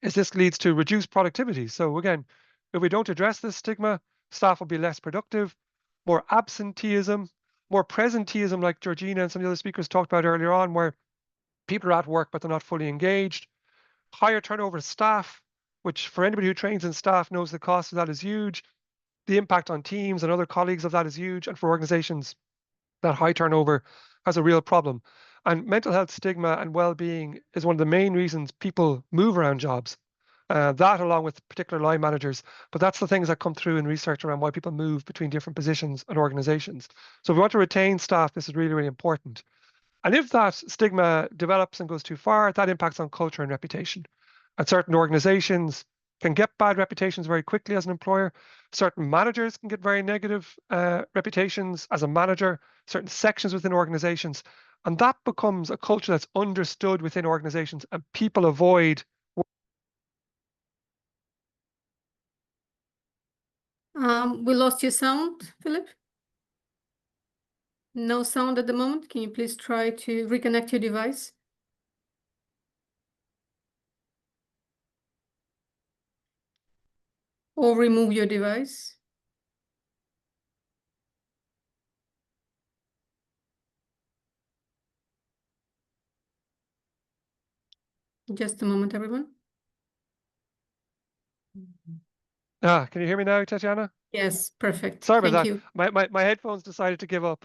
is this leads to reduced productivity. So again, if we don't address this stigma, staff will be less productive, more absenteeism, more presenteeism, like Georgina and some of the other speakers talked about earlier on, where people are at work but they're not fully engaged. Higher turnover of staff, which for anybody who trains in staff knows the cost of that is huge. The impact on teams and other colleagues of that is huge. And for organizations, that high turnover has a real problem. And mental health stigma and well-being is one of the main reasons people move around jobs. That along with particular line managers, but that's the things that come through in research around why people move between different positions and organizations. So if we want to retain staff, this is really, really important. And if that stigma develops and goes too far, that impacts on culture and reputation. And certain organizations can get bad reputations very quickly as an employer. Certain managers can get very negative reputations as a manager, certain sections within organizations. And that becomes a culture that's understood within organizations, and people avoid. We lost your sound, Philip. No sound at the moment. Can you please try to reconnect your device? Or remove your device. Just a moment, everyone. Can you hear me now, Tatiana? Yes, perfect. Sorry about Thank that. you. My headphones decided to give up.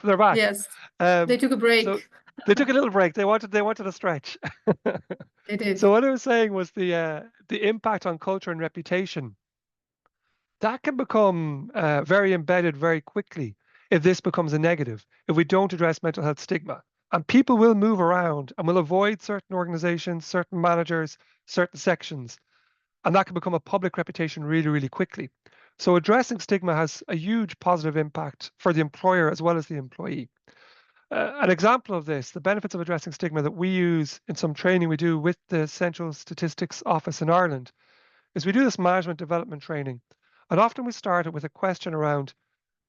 They're back. Yes, they took a break. So they took a little break. They wanted a stretch. They did. So what I was saying was the impact on culture and reputation. That can become very embedded very quickly if this becomes a negative, if we don't address mental health stigma. And people will move around and will avoid certain organizations, certain managers, certain sections. And that can become a public reputation really, really quickly. So addressing stigma has a huge positive impact for the employer as well as the employee. An example of this, the benefits of addressing stigma that we use in some training we do with the Central Statistics Office in Ireland, is we do this management development training. And often we start it with a question around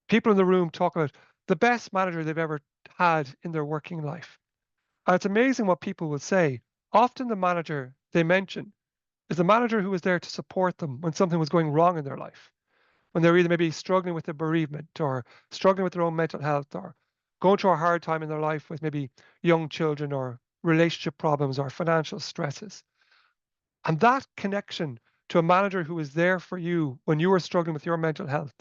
people in the room talk about the best manager they've ever had in their working life. And it's amazing what people will say. Often the manager they mention is the manager who was there to support them when something was going wrong in their life, when they're either maybe struggling with a bereavement or struggling with their own mental health or going through a hard time in their life with maybe young children or relationship problems or financial stresses. And that connection to a manager who is there for you when you are struggling with your mental health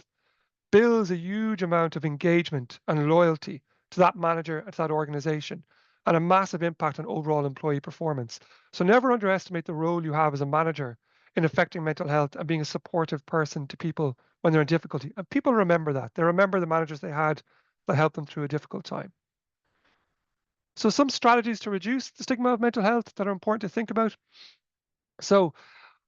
builds a huge amount of engagement and loyalty to that manager and to that organization, and a massive impact on overall employee performance. So never underestimate the role you have as a manager in affecting mental health and being a supportive person to people when they're in difficulty. And people remember that. They remember the managers they had that helped them through a difficult time. So some strategies to reduce the stigma of mental health that are important to think about. So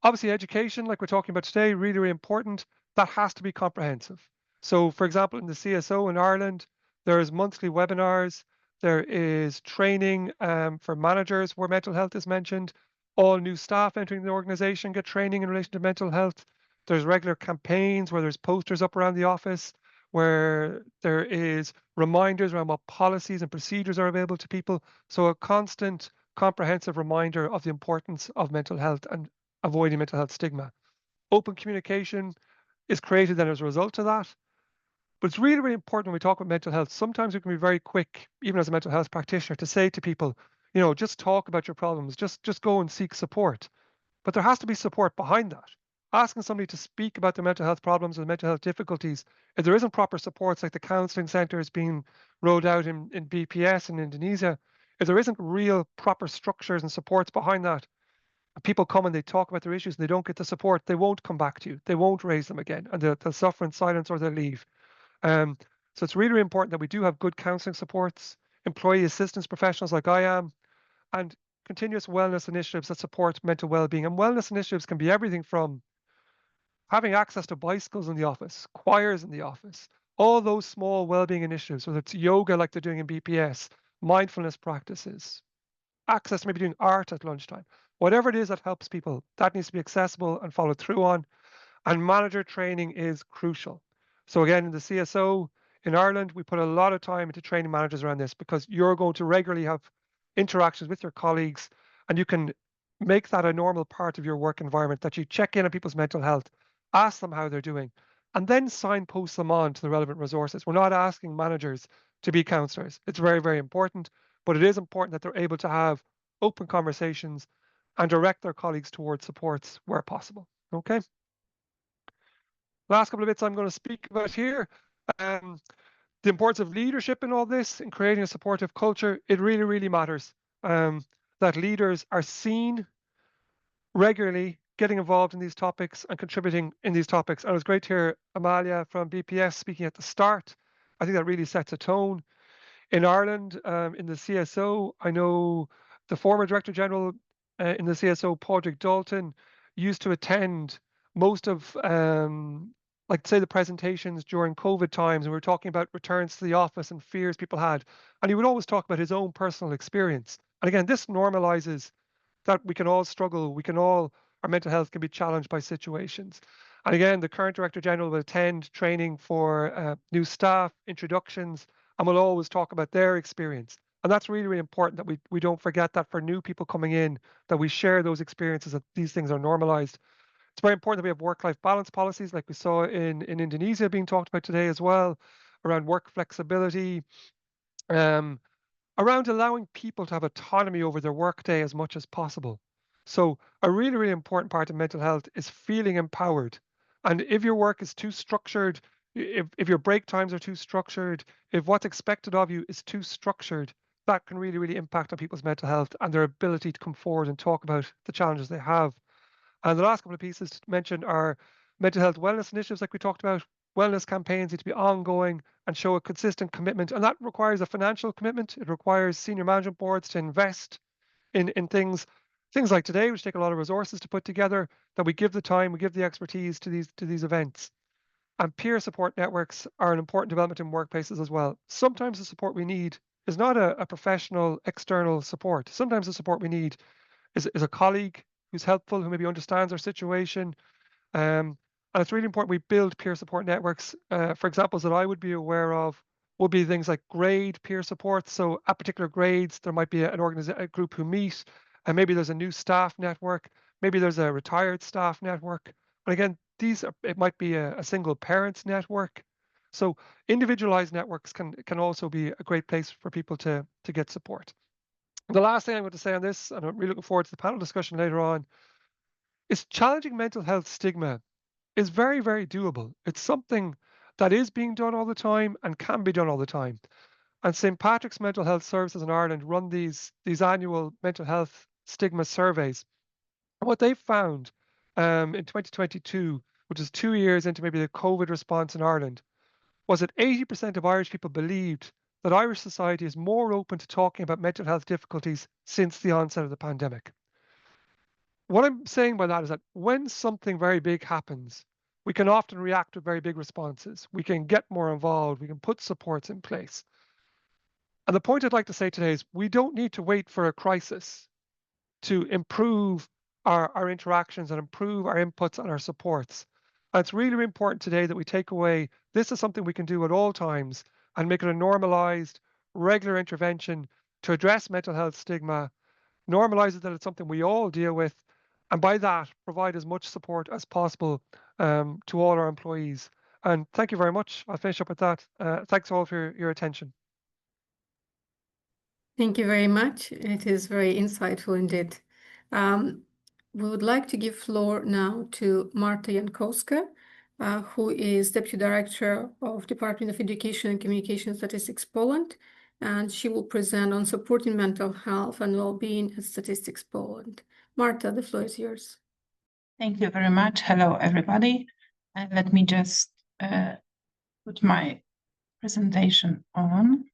obviously education, like we're talking about today, really, really important. That has to be comprehensive. So for example, in the CSO in Ireland, there's monthly webinars, there is training for managers where mental health is mentioned. All new staff entering the organization get training in relation to mental health. There's regular campaigns where there's posters up around the office, where there is reminders around what policies and procedures are available to people. So a constant, comprehensive reminder of the importance of mental health and avoiding mental health stigma. Open communication is created then as a result of that. But it's really, really important when we talk about mental health. Sometimes we can be very quick, even as a mental health practitioner, to say to people, you know, just talk about your problems, just go and seek support. But there has to be support behind that. asking somebody to speak about their mental health problems or mental health difficulties, if there isn't proper supports like the counselling centres being rolled out in BPS in Indonesia, if there isn't real proper structures and supports behind that, and people come and they talk about their issues and they don't get the support, they won't come back to you. They won't raise them again, and they'll suffer in silence or they'll leave. So it's really, really important that we do have good counselling supports, employee assistance professionals like I am, and continuous wellness initiatives that support mental well-being. And wellness initiatives can be everything from having access to bicycles in the office, choirs in the office, all those small well-being initiatives, whether it's yoga like they're doing in BPS, mindfulness practices, access to maybe doing art at lunchtime, whatever it is that helps people, that needs to be accessible and followed through on. And manager training is crucial. So again, in the CSO in Ireland, we put a lot of time into training managers around this, because you're going to regularly have interactions with your colleagues, and you can make that a normal part of your work environment, that you check in on people's mental health, ask them how they're doing, and then signpost them on to the relevant resources. We're not asking managers to be counsellors. It's very, very important, but it is important that they're able to have open conversations and direct their colleagues towards supports where possible. Okay. Last couple of bits I'm going to speak about here. The importance of leadership in all this, in creating a supportive culture. It really, really matters that leaders are seen regularly, getting involved in these topics and contributing in these topics. And it was great to hear Amalia from BPS speaking at the start. I think that really sets a tone. In Ireland, in the CSO, I know the former Director General in the CSO, Padraig Dalton, used to attend most of, like say, the presentations during COVID times, and we were talking about returns to the office and fears people had. And he would always talk about his own personal experience. And again, this normalizes that we can all struggle, our mental health can be challenged by situations. And again, the current Director General will attend training for new staff, introductions, and we'll always talk about their experience. And that's really, really important, that we don't forget that for new people coming in, that we share those experiences, that these things are normalized. It's very important that we have work-life balance policies, like we saw in Indonesia being talked about today as well, around work flexibility, around allowing people to have autonomy over their workday as much as possible. So a really, really important part of mental health is feeling empowered. And if your work is too structured, if your break times are too structured, if what's expected of you is too structured, that can really, really impact on people's mental health and their ability to come forward and talk about the challenges they have. And the last couple of pieces to mention are mental health wellness initiatives, like we talked about. Wellness campaigns need to be ongoing and show a consistent commitment, and that requires a financial commitment. It requires senior management boards to invest in things like today, which take a lot of resources to put together, that we give the time, we give the expertise to these events. And peer support networks are an important development in workplaces as well. Sometimes the support we need is not a professional external support. Sometimes the support we need is a colleague who's helpful, who maybe understands our situation. And it's really important we build peer support networks. For examples that I would be aware of would be things like grade peer support. So at particular grades, there might be a group who meet, and maybe there's a new staff network, maybe there's a retired staff network. And again, it might be a single parents network. So individualized networks can also be a great place for people to get support. The last thing I'm going to say on this, and I'm really looking forward to the panel discussion later on, is challenging mental health stigma is very, very doable. It's something that is being done all the time and can be done all the time. And St. Patrick's Mental Health Services in Ireland run these annual mental health stigma surveys. And what they found in 2022, which is 2 years into maybe the COVID response in Ireland, was that 80% of Irish people believed that Irish society is more open to talking about mental health difficulties since the onset of the pandemic. What I'm saying by that is that when something very big happens, we can often react with very big responses. We can get more involved. We can put supports in place. And the point I'd like to say today is we don't need to wait for a crisis to improve our interactions and improve our inputs and our supports. And it's really, really important today that we take away, this is something we can do at all times and make it a normalized, regular intervention to address mental health stigma, normalize it that it's something we all deal with, and by that, provide as much support as possible to all our employees. And thank you very much. I'll finish up with that. Thanks all for your attention. Thank you very much. It is very insightful indeed. we would like to give floor now to Marta Jankowska, who is Deputy Director of Department of Education and Communication Statistics Poland, and she will present on supporting mental health and well-being at Statistics Poland. Marta, the floor is yours. Thank you very much. Hello, everybody. Let me just put my presentation on.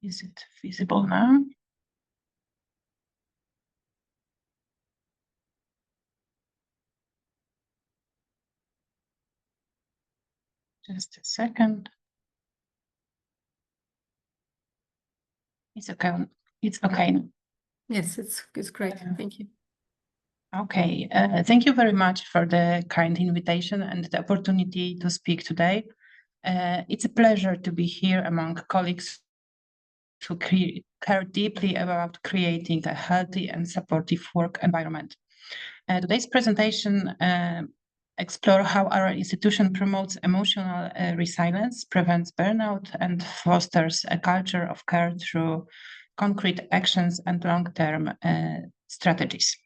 Is it visible now? Just a second. It's okay. It's okay. Yes, it's great. Thank you. Okay. Thank you very much for the kind invitation and the opportunity to speak today. It's a pleasure to be here among colleagues who care deeply about creating a healthy and supportive work environment. Today's presentation explore how our institution promotes emotional resilience, prevents burnout, and fosters a culture of care through concrete actions and long-term strategies.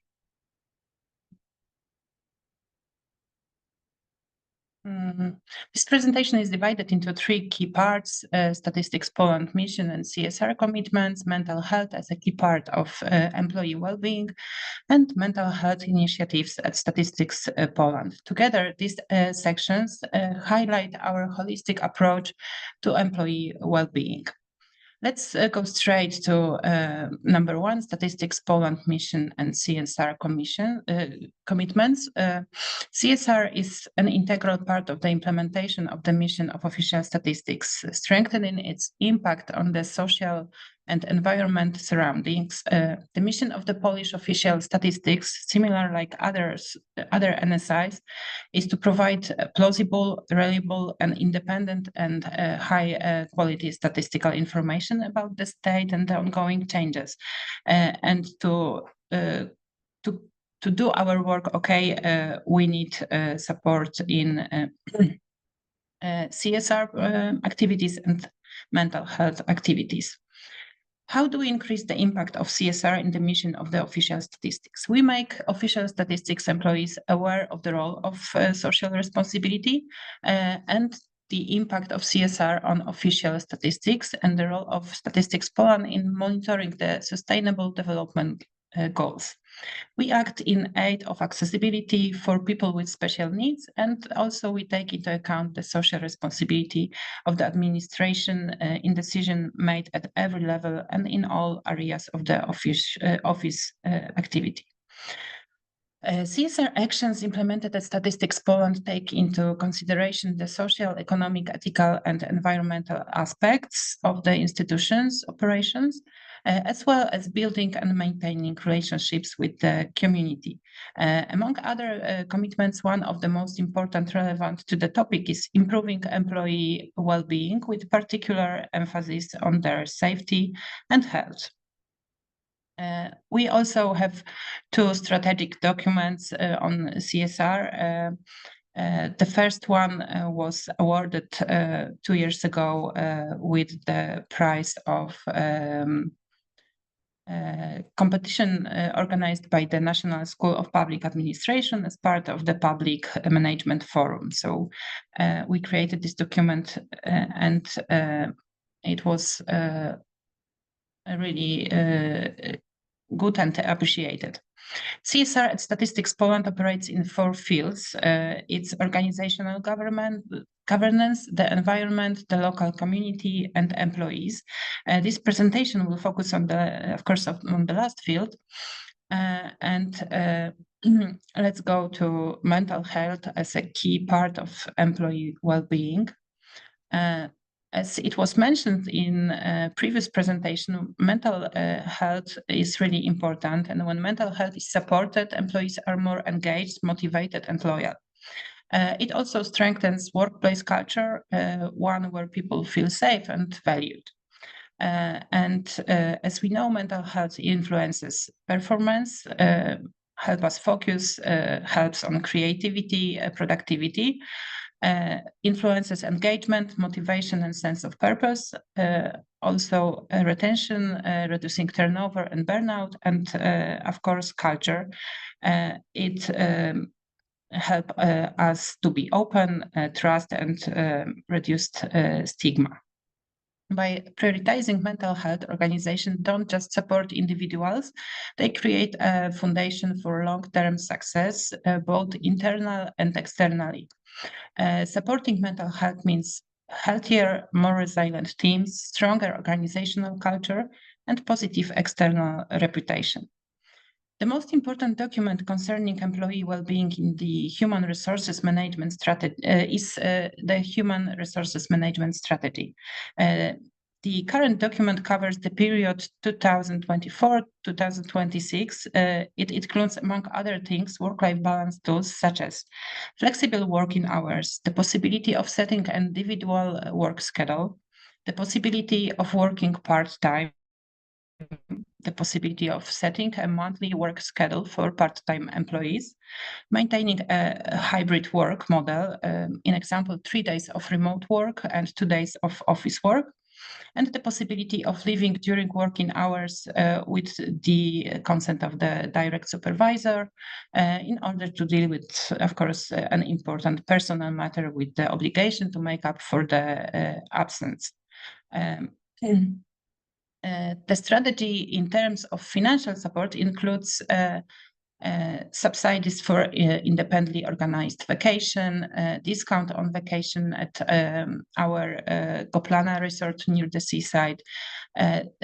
This presentation is divided into three key parts: Statistics Poland mission and CSR commitments, mental health as a key part of employee well-being, and mental health initiatives at Statistics Poland. Together, these sections highlight our holistic approach to employee well-being. Let's go straight to number one, Statistics Poland mission and CSR commitments. CSR is an integral part of the implementation of the mission of official statistics, strengthening its impact on the social and environment surroundings. The mission of the Polish official statistics, similar like other NSIs, is to provide plausible, reliable, and independent and high quality statistical information about the state and the ongoing changes. And to do our work, we need support in CSR activities and mental health activities. How do we increase the impact of CSR in the mission of the official statistics? We make official statistics employees aware of the role of social responsibility and the impact of CSR on official statistics and the role of Statistics Poland in monitoring the sustainable development goals. We act in aid of accessibility for people with special needs, and also we take into account the social responsibility of the administration in decision made at every level and in all areas of the office activity. CSR actions implemented at Statistics Poland take into consideration the social, economic, ethical, and environmental aspects of the institution's operations, as well as building and maintaining relationships with the community. Among other commitments, one of the most important relevant to the topic is improving employee well-being, with particular emphasis on their safety and health. We also have two strategic documents on CSR. The first one was awarded 2 years ago with the prize of competition organized by the National School of Public Administration as part of the Public Management Forum. So we created this document and it was really good and appreciated. CSR at Statistics Poland operates in 4 fields. It's organizational governance, the environment, the local community, and employees. This presentation will focus on on the last field. Let's go to mental health as a key part of employee well-being. As it was mentioned in a previous presentation, mental health is really important. And when mental health is supported, employees are more engaged, motivated, and loyal. It also strengthens workplace culture, one where people feel safe and valued. As we know, mental health influences performance, helps us focus, helps on creativity, productivity, influences engagement, motivation, and sense of purpose, also retention, reducing turnover and burnout, and of course culture. It help us to be open, trust, and reduced stigma. By prioritizing mental health, organizations don't just support individuals, they create a foundation for long-term success, both internal and externally. Supporting mental health means healthier, more resilient teams, stronger organizational culture, and positive external reputation. The most important document concerning employee well-being in the human resources management strategy is the Human Resources Management Strategy. The current document covers the period 2024-2026. It includes, among other things, work-life balance tools such as flexible working hours, the possibility of setting an individual work schedule, the possibility of working part-time, the possibility of setting a monthly work schedule for part-time employees, maintaining a hybrid work model, in example, 3 days of remote work and 2 days of office work, and the possibility of leaving during working hours with the consent of the direct supervisor in order to deal with, of course, an important personal matter with the obligation to make up for the absence. The strategy in terms of financial support includes subsidies for independently organized vacation, discount on vacation at our Komala resort near the seaside,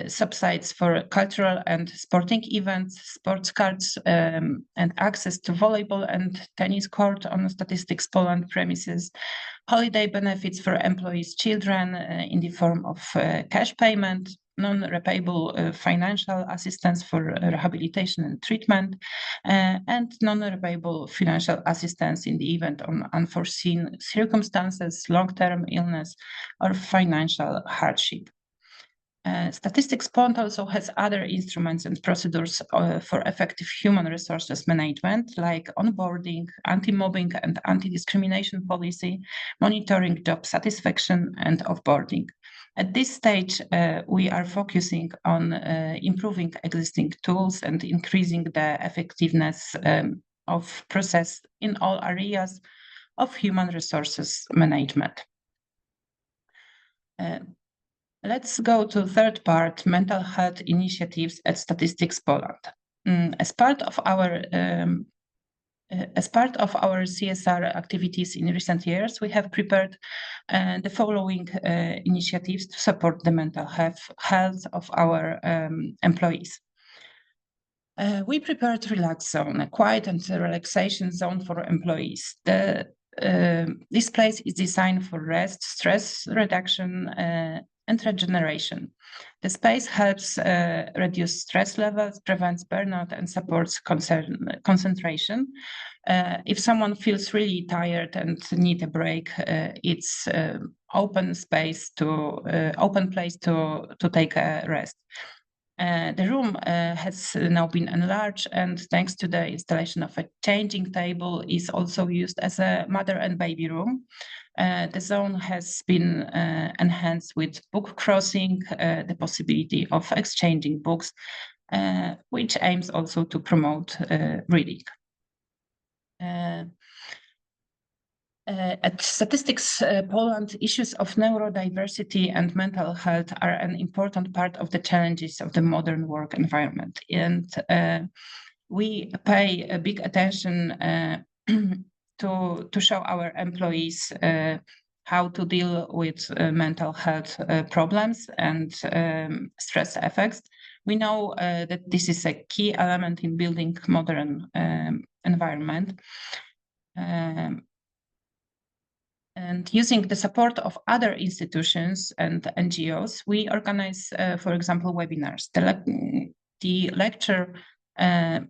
subsidies for cultural and sporting events, sports cards, and access to volleyball and tennis court on Statistics Poland premises, holiday benefits for employees' children in the form of cash payment, non-repayable financial assistance for rehabilitation and treatment, and non-repayable financial assistance in the event of unforeseen circumstances, long-term illness, or financial hardship. Statistics Poland also has other instruments and procedures for effective human resources management, like onboarding, anti-mobbing and anti-discrimination policy, monitoring job satisfaction, and offboarding. At this stage, we are focusing on improving existing tools and increasing the effectiveness of process in all areas of human resources management. Let's go to the third part, mental health initiatives at Statistics Poland. As part of our CSR activities in recent years, we have prepared the following initiatives to support the mental health of our employees. We prepared Relax Zone, a quiet and relaxation zone for employees. This place is designed for rest, stress reduction, and regeneration. The space helps reduce stress levels, prevents burnout, and supports concentration. If someone feels really tired and need a break, it's open place to take a rest. The room has now been enlarged, and thanks to the installation of a changing table, is also used as a mother and baby room. The zone has been enhanced with book crossing, the possibility of exchanging books, which aims also to promote reading. At Statistics Poland, issues of neurodiversity and mental health are an important part of the challenges of the modern work environment. And we pay a big attention to show our employees how to deal with mental health problems and stress effects. We know that this is a key element in building modern environment. And using the support of other institutions and NGOs, we organize, for example, webinars. The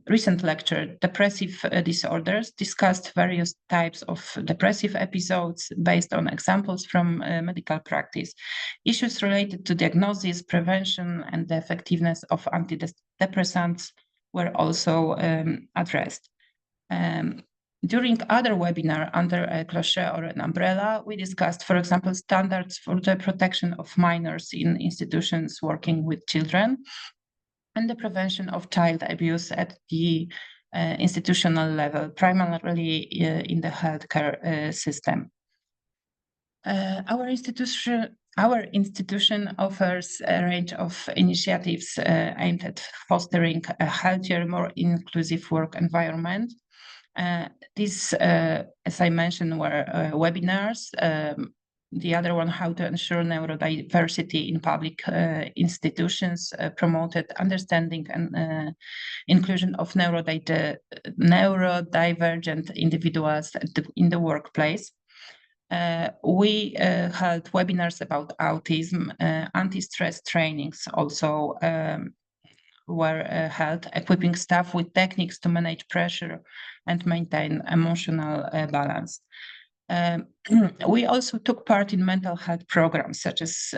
recent lecture, Depressive Disorders, discussed various types of depressive episodes based on examples from medical practice. Issues related to diagnosis, prevention, and the effectiveness of antidepressants were also addressed. During other webinar under a crochet or an umbrella, we discussed, for example, standards for the protection of minors in institutions working with children and the prevention of child abuse at the institutional level, primarily in the healthcare system. Our institution offers a range of initiatives aimed at fostering a healthier, more inclusive work environment. These, as I mentioned, were webinars. The other one, how to ensure neurodiversity in public institutions, promoted understanding and inclusion of neurodivergent individuals in the workplace. We held webinars about autism, anti-stress trainings also were held, equipping staff with techniques to manage pressure and maintain emotional balance. We also took part in mental health programs such as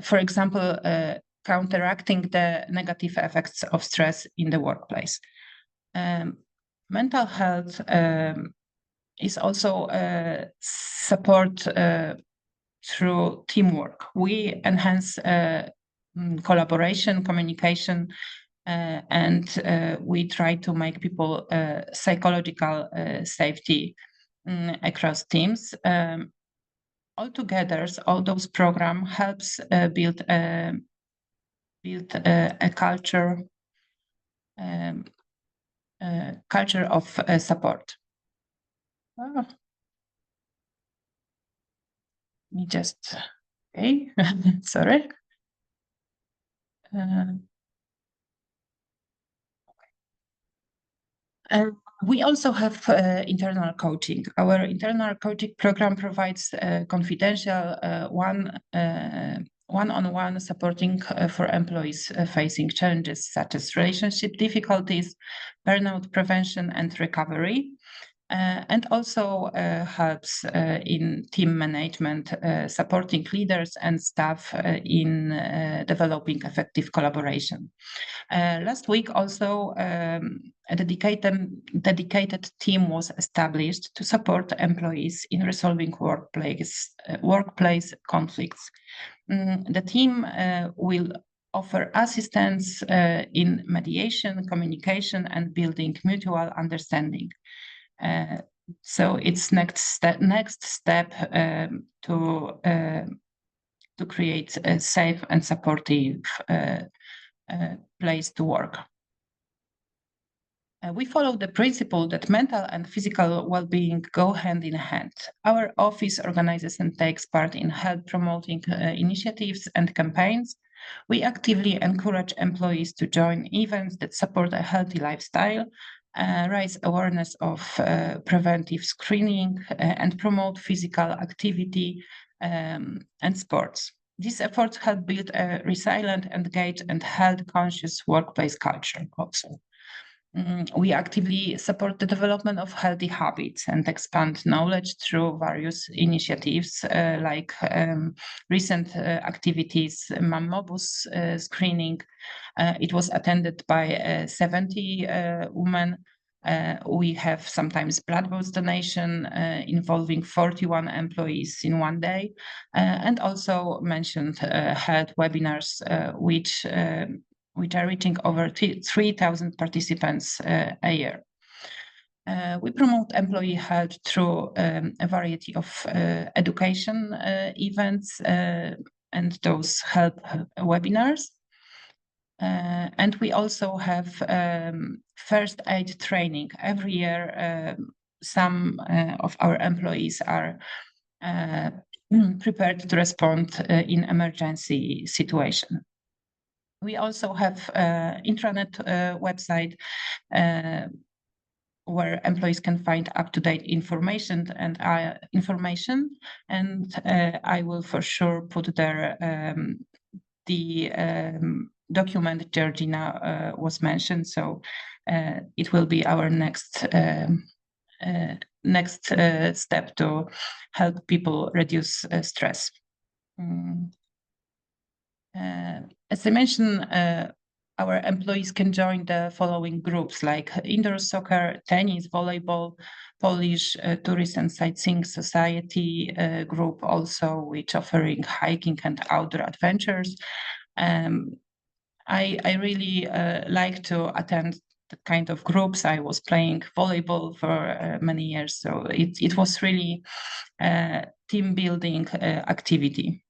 for example, counteracting the negative effects of stress in the workplace. Mental health is also support through teamwork. We enhance collaboration, communication, and we try to make people psychological safety across teams. Altogether, all those programs helps build a culture of support. Let me just, okay, sorry. We also have internal coaching. Our internal coaching program provides confidential one-on-one supporting for employees facing challenges such as relationship difficulties, burnout prevention and recovery, and also helps in team management, supporting leaders and staff in developing effective collaboration. Last week also a dedicated team was established to support employees in resolving workplace conflicts. The team will offer assistance in mediation, communication, and building mutual understanding. So it's next step to create a safe and supportive place to work. We follow the principle that mental and physical well-being go hand in hand. Our office organizes and takes part in health promoting initiatives and campaigns. We actively encourage employees to join events that support a healthy lifestyle, raise awareness of preventive screening, and promote physical activity and sports. These efforts help build a resilient, engaged, and health-conscious workplace culture also. We actively support the development of healthy habits and expand knowledge through various initiatives like recent activities, Mammobus screening. It was attended by 70 women. We have sometimes blood box donation involving 41 employees in one day, and also mentioned health webinars, which are reaching over 3,000 participants a year. We promote employee health through a variety of education events and those health webinars. And we also have first aid training. Every year, some of our employees are prepared to respond in emergency situation. We also have intranet website where employees can find up-to-date information, and I will for sure put there the document Georgina was mentioned. So it will be our next step to help people reduce stress. As I mentioned, our employees can join the following groups like indoor soccer, tennis, volleyball, Polish Tourist and Sightseeing Society group also, which offering hiking and outdoor adventures. I really like to attend the kind of groups. I was playing volleyball for many years, so it was really a team building activity.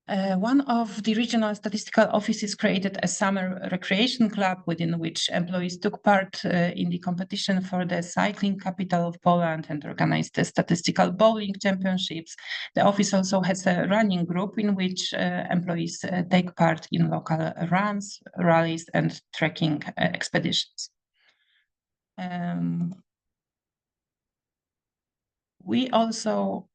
One of the regional statistical offices created a summer recreation club within which employees took part in the competition for the cycling capital of Poland and organized the statistical bowling championships. The office also has a running group in which employees take part in local runs, rallies, and trekking expeditions. We also,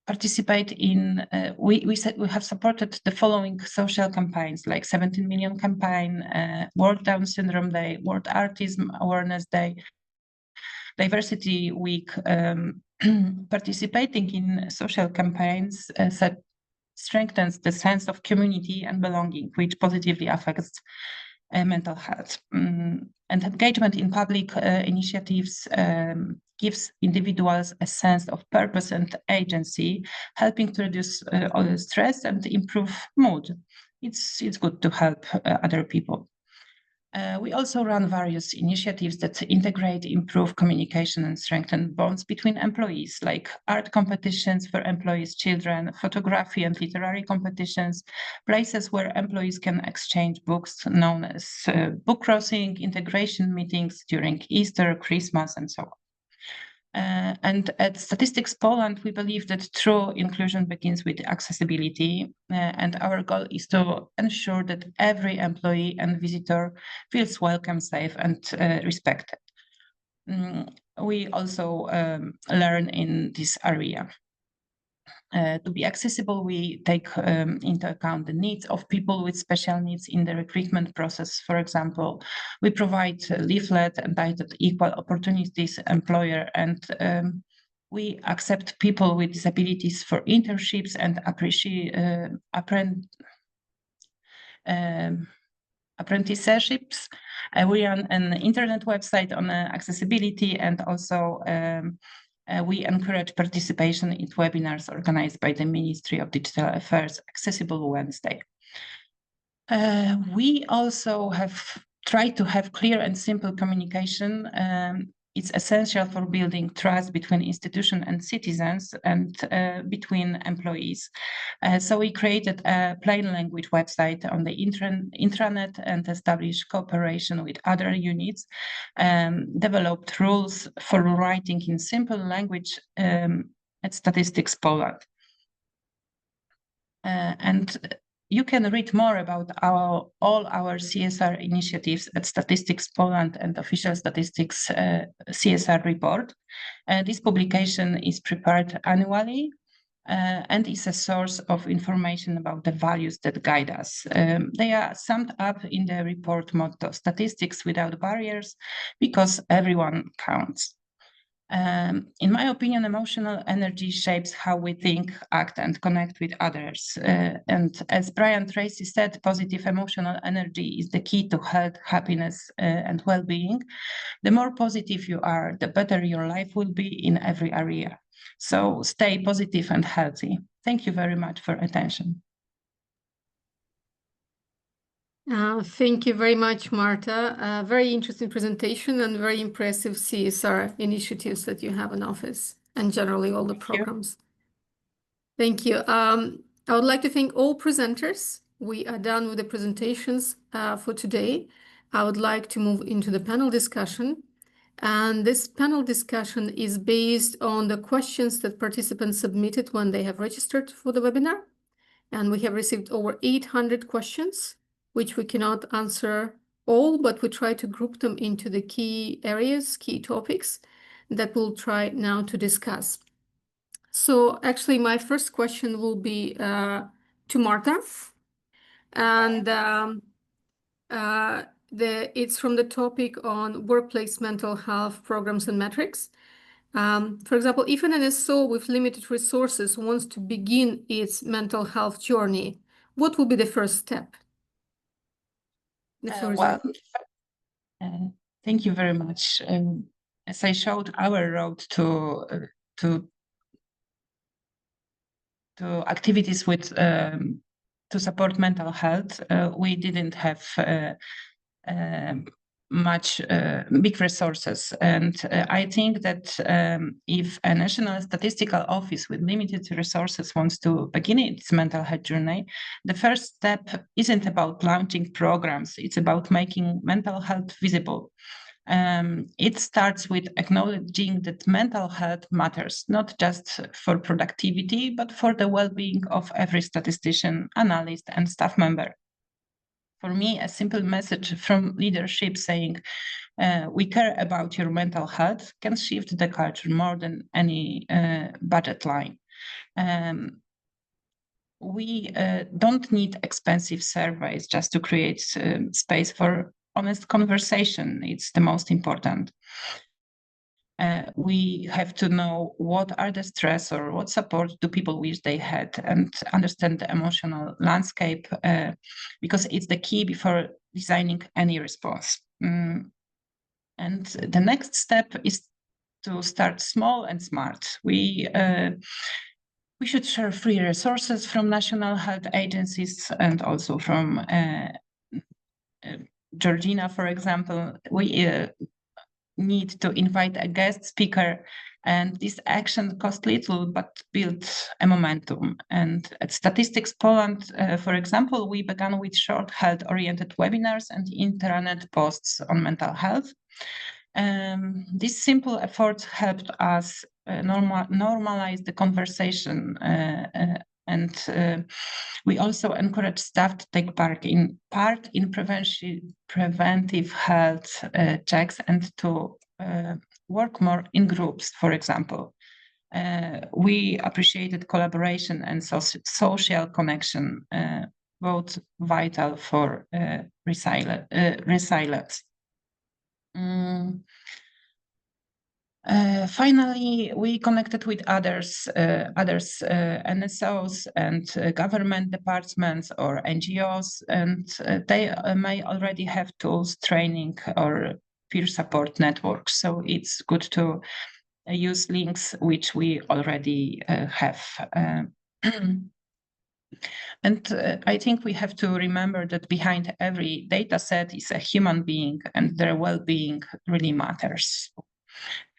participate in, we have supported the following social campaigns like 17 million campaign, World Down Syndrome Day, World Autism Awareness Day, Diversity Week. Participating in social campaigns strengthens the sense of community and belonging, which positively affects mental health. And engagement in public initiatives gives individuals a sense of purpose and agency, helping to reduce stress and improve mood. It's good to help other people. We also run various initiatives that integrate, improve communication and strengthen bonds between employees, like art competitions for employees' children, photography and literary competitions, places where employees can exchange books known as book crossing, integration meetings during Easter, Christmas, and so on. And at Statistics Poland, we believe that true inclusion begins with accessibility, and our goal is to ensure that every employee and visitor feels welcome, safe, and respected. We also learn in this area. To be accessible, we take into account the needs of people with special needs in the recruitment process. For example, we provide a leaflet entitled Equal Opportunities Employer, and we accept people with disabilities for internships and apprenticeships. We run an internet website on accessibility, and also we encourage participation in webinars organized by the Ministry of Digital Affairs, Accessible Wednesday. We also have tried to have clear and simple communication. It's essential for building trust between institutions and citizens, and between employees. So we created a plain language website on the intranet and established cooperation with other units, developed rules for writing in simple language at Statistics Poland. And you can read more about all our CSR initiatives at Statistics Poland and Official Statistics CSR report. This publication is prepared annually and is a source of information about the values that guide us. They are summed up in the report motto, Statistics Without Barriers, because everyone counts. In my opinion, emotional energy shapes how we think, act, and connect with others. And as Brian Tracy said, positive emotional energy is the key to health, happiness, and well-being. The more positive you are, the better your life will be in every area. So stay positive and healthy. Thank you very much for attention. Thank you very much, Marta. Very interesting presentation and very impressive CSR initiatives that you have in office, and generally all the programs. Thank you. I would like to thank all presenters. We are done with the presentations for today. I would like to move into the panel discussion. And this panel discussion is based on the questions that participants submitted when they have registered for the webinar. And we have received over 800 questions, which we cannot answer all, but we try to group them into the key areas, key topics that we'll try now to discuss. So actually, my first question will be to Marta. And it's from the topic on workplace mental health programs and metrics. For example, if an NSO with limited resources wants to begin its mental health journey, what will be the first step? The floor is Well, yours. thank you very much. As I showed our road to activities with to support mental health, we didn't have much big resources, and I think that if a national statistical office with limited resources wants to begin its mental health journey, the first step isn't about launching programs, it's about making mental health visible. It starts with acknowledging that mental health matters, not just for productivity, but for the well-being of every statistician, analyst, and staff member. For me, a simple message from leadership saying, we care about your mental health can shift the culture more than any budget line. We don't need expensive surveys just to create space for honest conversation. It's the most important. We have to know what are the stress or what support do people wish they had, and understand the emotional landscape, because it's the key before designing any response. And the next step is to start small and smart. We should share free resources from national health agencies and also from Georgina, for example. We need to invite a guest speaker, and this action costs little but builds a momentum. And at Statistics Poland, for example, we began with short health-oriented webinars and intranet posts on mental health. These simple efforts helped us normalize the conversation, and we also encourage staff to take part in preventive health checks and to work more in groups, for example. We appreciated collaboration and social connection, both vital for resilience. Finally, we connected with others, NSOs and government departments or NGOs, and they may already have tools, training, or peer support networks. So it's good to use links which we already have. And I think we have to remember that behind every data set is a human being, and their well-being really matters.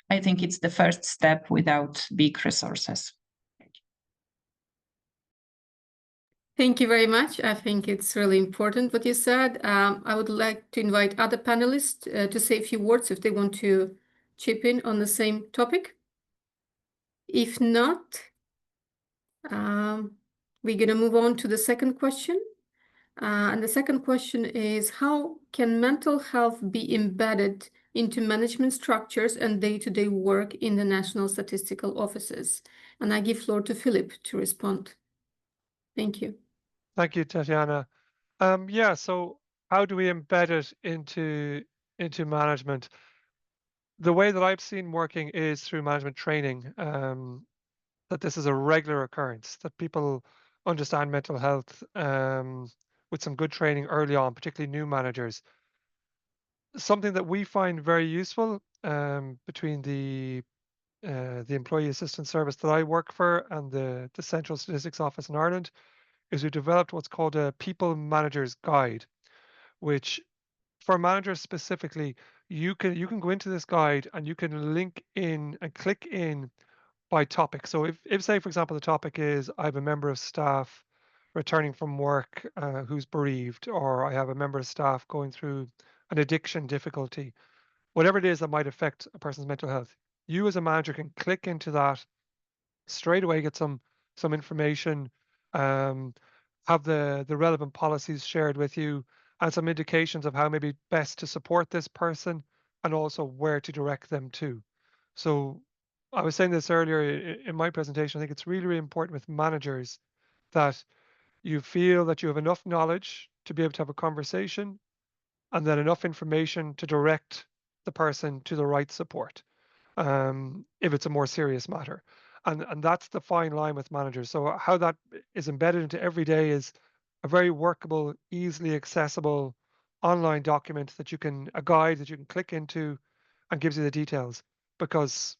I think it's the first step without big resources. Thank you very much. I think it's really important what you said. I would like to invite other panelists to say a few words if they want to chip in on the same topic. If not, we're going to move on to the second question. And the second question is, how can mental health be embedded into management structures and day-to-day work in the national statistical offices? And I give floor to Philip to respond. Thank you. Thank you, Tatiana. Yeah, so how do we embed it into management? The way that I've seen working is through management training, that this is a regular occurrence, that people understand mental health with some good training early on, particularly new managers. Something that we find very useful between the Employee Assistance Service that I work for and the Central Statistics Office in Ireland is we developed what's called a People Manager's Guide, which for managers specifically, you can go into this guide and you can link in and click in by topic. So if say, for example, the topic is I have a member of staff returning from work who's bereaved, or I have a member of staff going through an addiction difficulty, whatever it is that might affect a person's mental health, you as a manager can click into that straight away, get some information, have the relevant policies shared with you, and some indications of how maybe best to support this person and also where to direct them to. So I was saying this earlier in my presentation, I think it's really, really important with managers that you feel that you have enough knowledge to be able to have a conversation and then enough information to direct the person to the right support. if it's a more serious matter. And that's the fine line with managers. So how that is embedded into every day is a very workable, easily accessible online document that a guide that you can click into and gives you the details. Because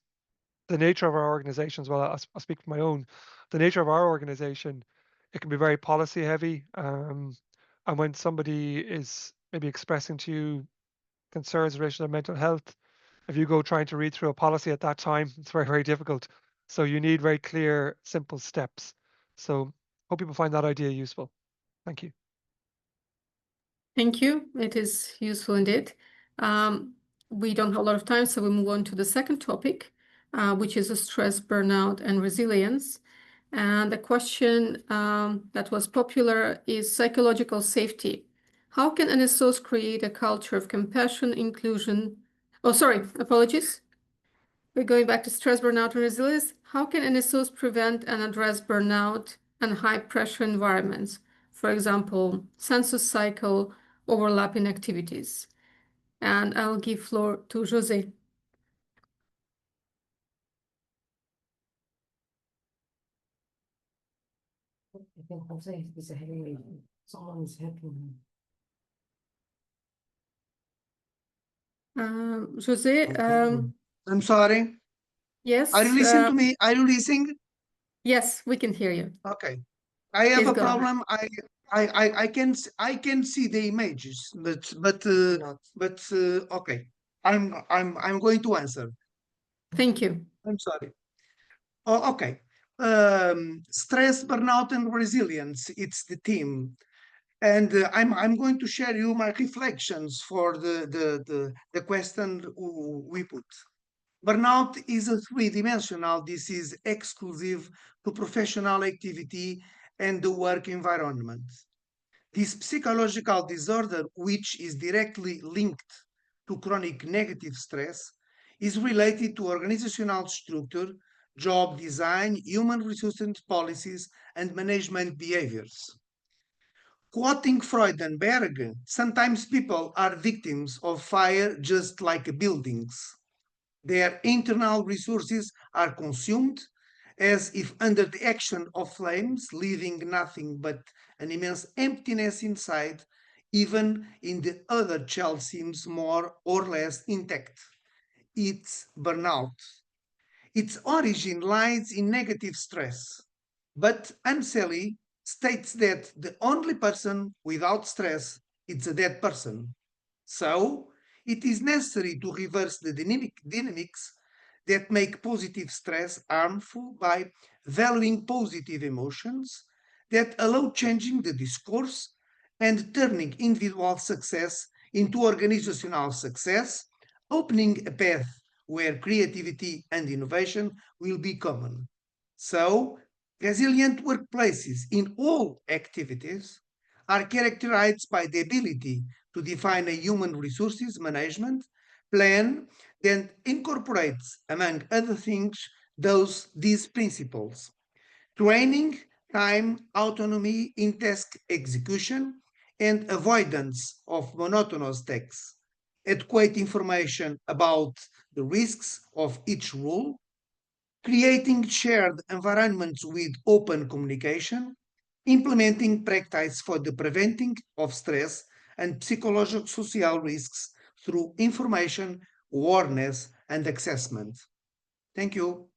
the nature of our organization as well, I'll speak for my own, the nature of our organization, it can be very policy heavy. And when somebody is maybe expressing to you concerns in relation to mental health, if you go trying to read through a policy at that time, it's very, very difficult. So you need very clear, simple steps. So hope people find that idea useful. Thank you. Thank you. It is useful indeed. We don't have a lot of time, so we move on to the second topic, which is stress, burnout, and resilience. And the question that was popular is psychological safety. How can NSOs create a culture of compassion, inclusion? Oh, sorry, apologies. We're going back to stress, burnout, and resilience. How can NSOs prevent and address burnout and high-pressure environments? For example, census cycle, overlapping activities. And I'll give floor to José. I think Jose is having someone is helping José, I'm sorry. yes. Are you listening to me? Are you listening? Yes, we can hear you. Okay. I have Please a go ahead. problem. I can see the images, but okay. I'm going to answer. Thank you. I'm sorry. Oh, okay. Stress, burnout, and resilience. It's the theme, and I'm going to share you my reflections for the question we put. Burnout is a three-dimensional disease exclusive to professional activity and the work environment. This psychological disorder, which is directly linked to chronic negative stress, is related to organizational structure, job design, human resources policies, and management behaviors. Quoting Freudenberg, sometimes people are victims of fire just like buildings. Their internal resources are consumed as if under the action of flames, leaving nothing but an immense emptiness inside, even in the other shell seems more or less intact. It's burnout. Its origin lies in negative stress, but M.Psi.T states that the only person without stress is a dead person. So, it is necessary to reverse the dynamics that make positive stress harmful by valuing positive emotions that allow changing the discourse and turning individual success into organizational success, opening a path where creativity and innovation will be common. So, resilient workplaces in all activities are characterized by the ability to define a human resources management plan that incorporates, among other things, these principles. Training, time, autonomy in task execution, and avoidance of monotonous tasks. Adequate information about the risks of each role, creating shared environments with open communication, implementing practice for the preventing of stress and psychological social risks through information, awareness, and assessment. Thank you.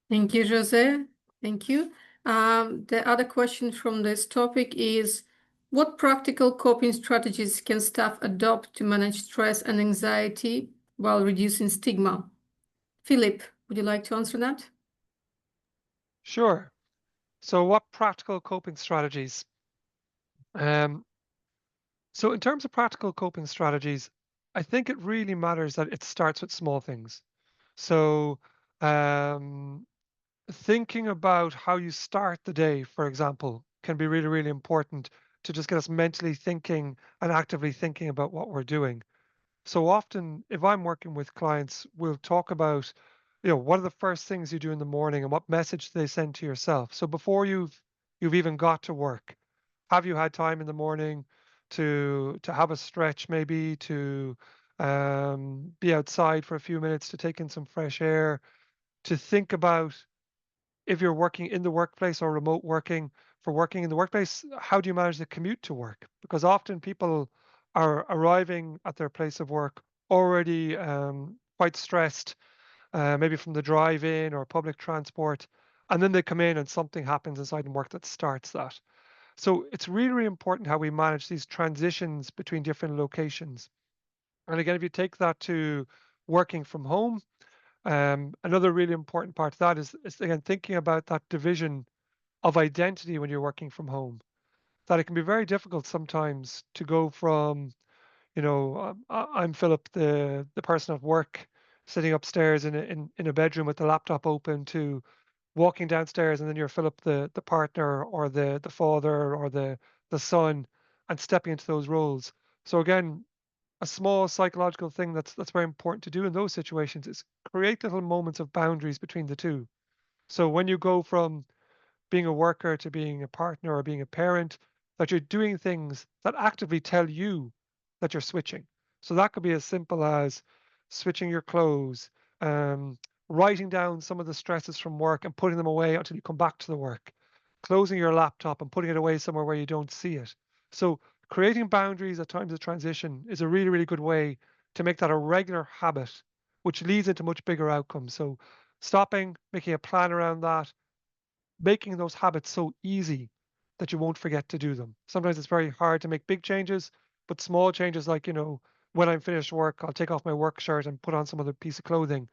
Thank you, José. Thank you. The other question from this topic is, what practical coping strategies can staff adopt to manage stress and anxiety while reducing stigma? Philip, would you like to answer that? Sure. So what practical coping strategies? So in terms of practical coping strategies, I think it really matters that it starts with small things. So thinking about how you start the day, for example, can be really, really important to just get us mentally thinking and actively thinking about what we're doing. So often, if I'm working with clients, we'll talk about, what are the first things you do in the morning and what message they send to yourself. So before you've even got to work, have you had time in the morning to have a stretch, maybe to be outside for a few minutes to take in some fresh air, to think about if you're working in the workplace or remote working. For working in the workplace, how do you manage the commute to work? Because often people are arriving at their place of work already quite stressed, maybe from the drive-in or public transport, and then they come in and something happens inside and work that starts that. So it's really, really important how we manage these transitions between different locations. And again, if you take that to working from home, another really important part of that is again thinking about that division of identity when you're working from home. That it can be very difficult sometimes to go from, I'm Philip, the person at work, sitting upstairs in a bedroom with the laptop open, to walking downstairs and then you're Philip, the partner or the father or the son, and stepping into those roles. So again, a small psychological thing that's very important to do in those situations is create little moments of boundaries between the two. So when you go from being a worker to being a partner or being a parent, that you're doing things that actively tell you that you're switching. So that could be as simple as switching your clothes, writing down some of the stresses from work and putting them away until you come back to the work, closing your laptop and putting it away somewhere where you don't see it. So creating boundaries at times of transition is a really, really good way to make that a regular habit, which leads into much bigger outcomes. So stopping, making a plan around that, making those habits so easy that you won't forget to do them. Sometimes it's very hard to make big changes, but small changes like, when I'm finished work, I'll take off my work shirt and put on some other piece of clothing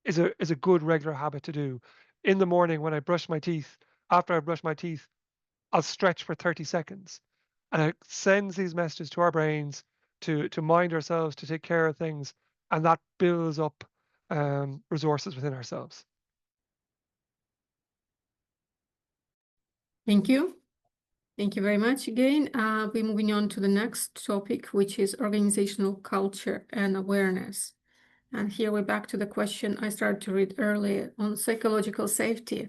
is a good regular habit to do. In the morning when I brush my teeth, after I brush my teeth, I'll stretch for 30 seconds. And it sends these messages to our brains to mind ourselves, to take care of things, and that builds up resources within ourselves. Thank you. Thank you very much again. We're moving on to the next topic, which is organizational culture and awareness. And here we're back to the question I started to read earlier on psychological safety.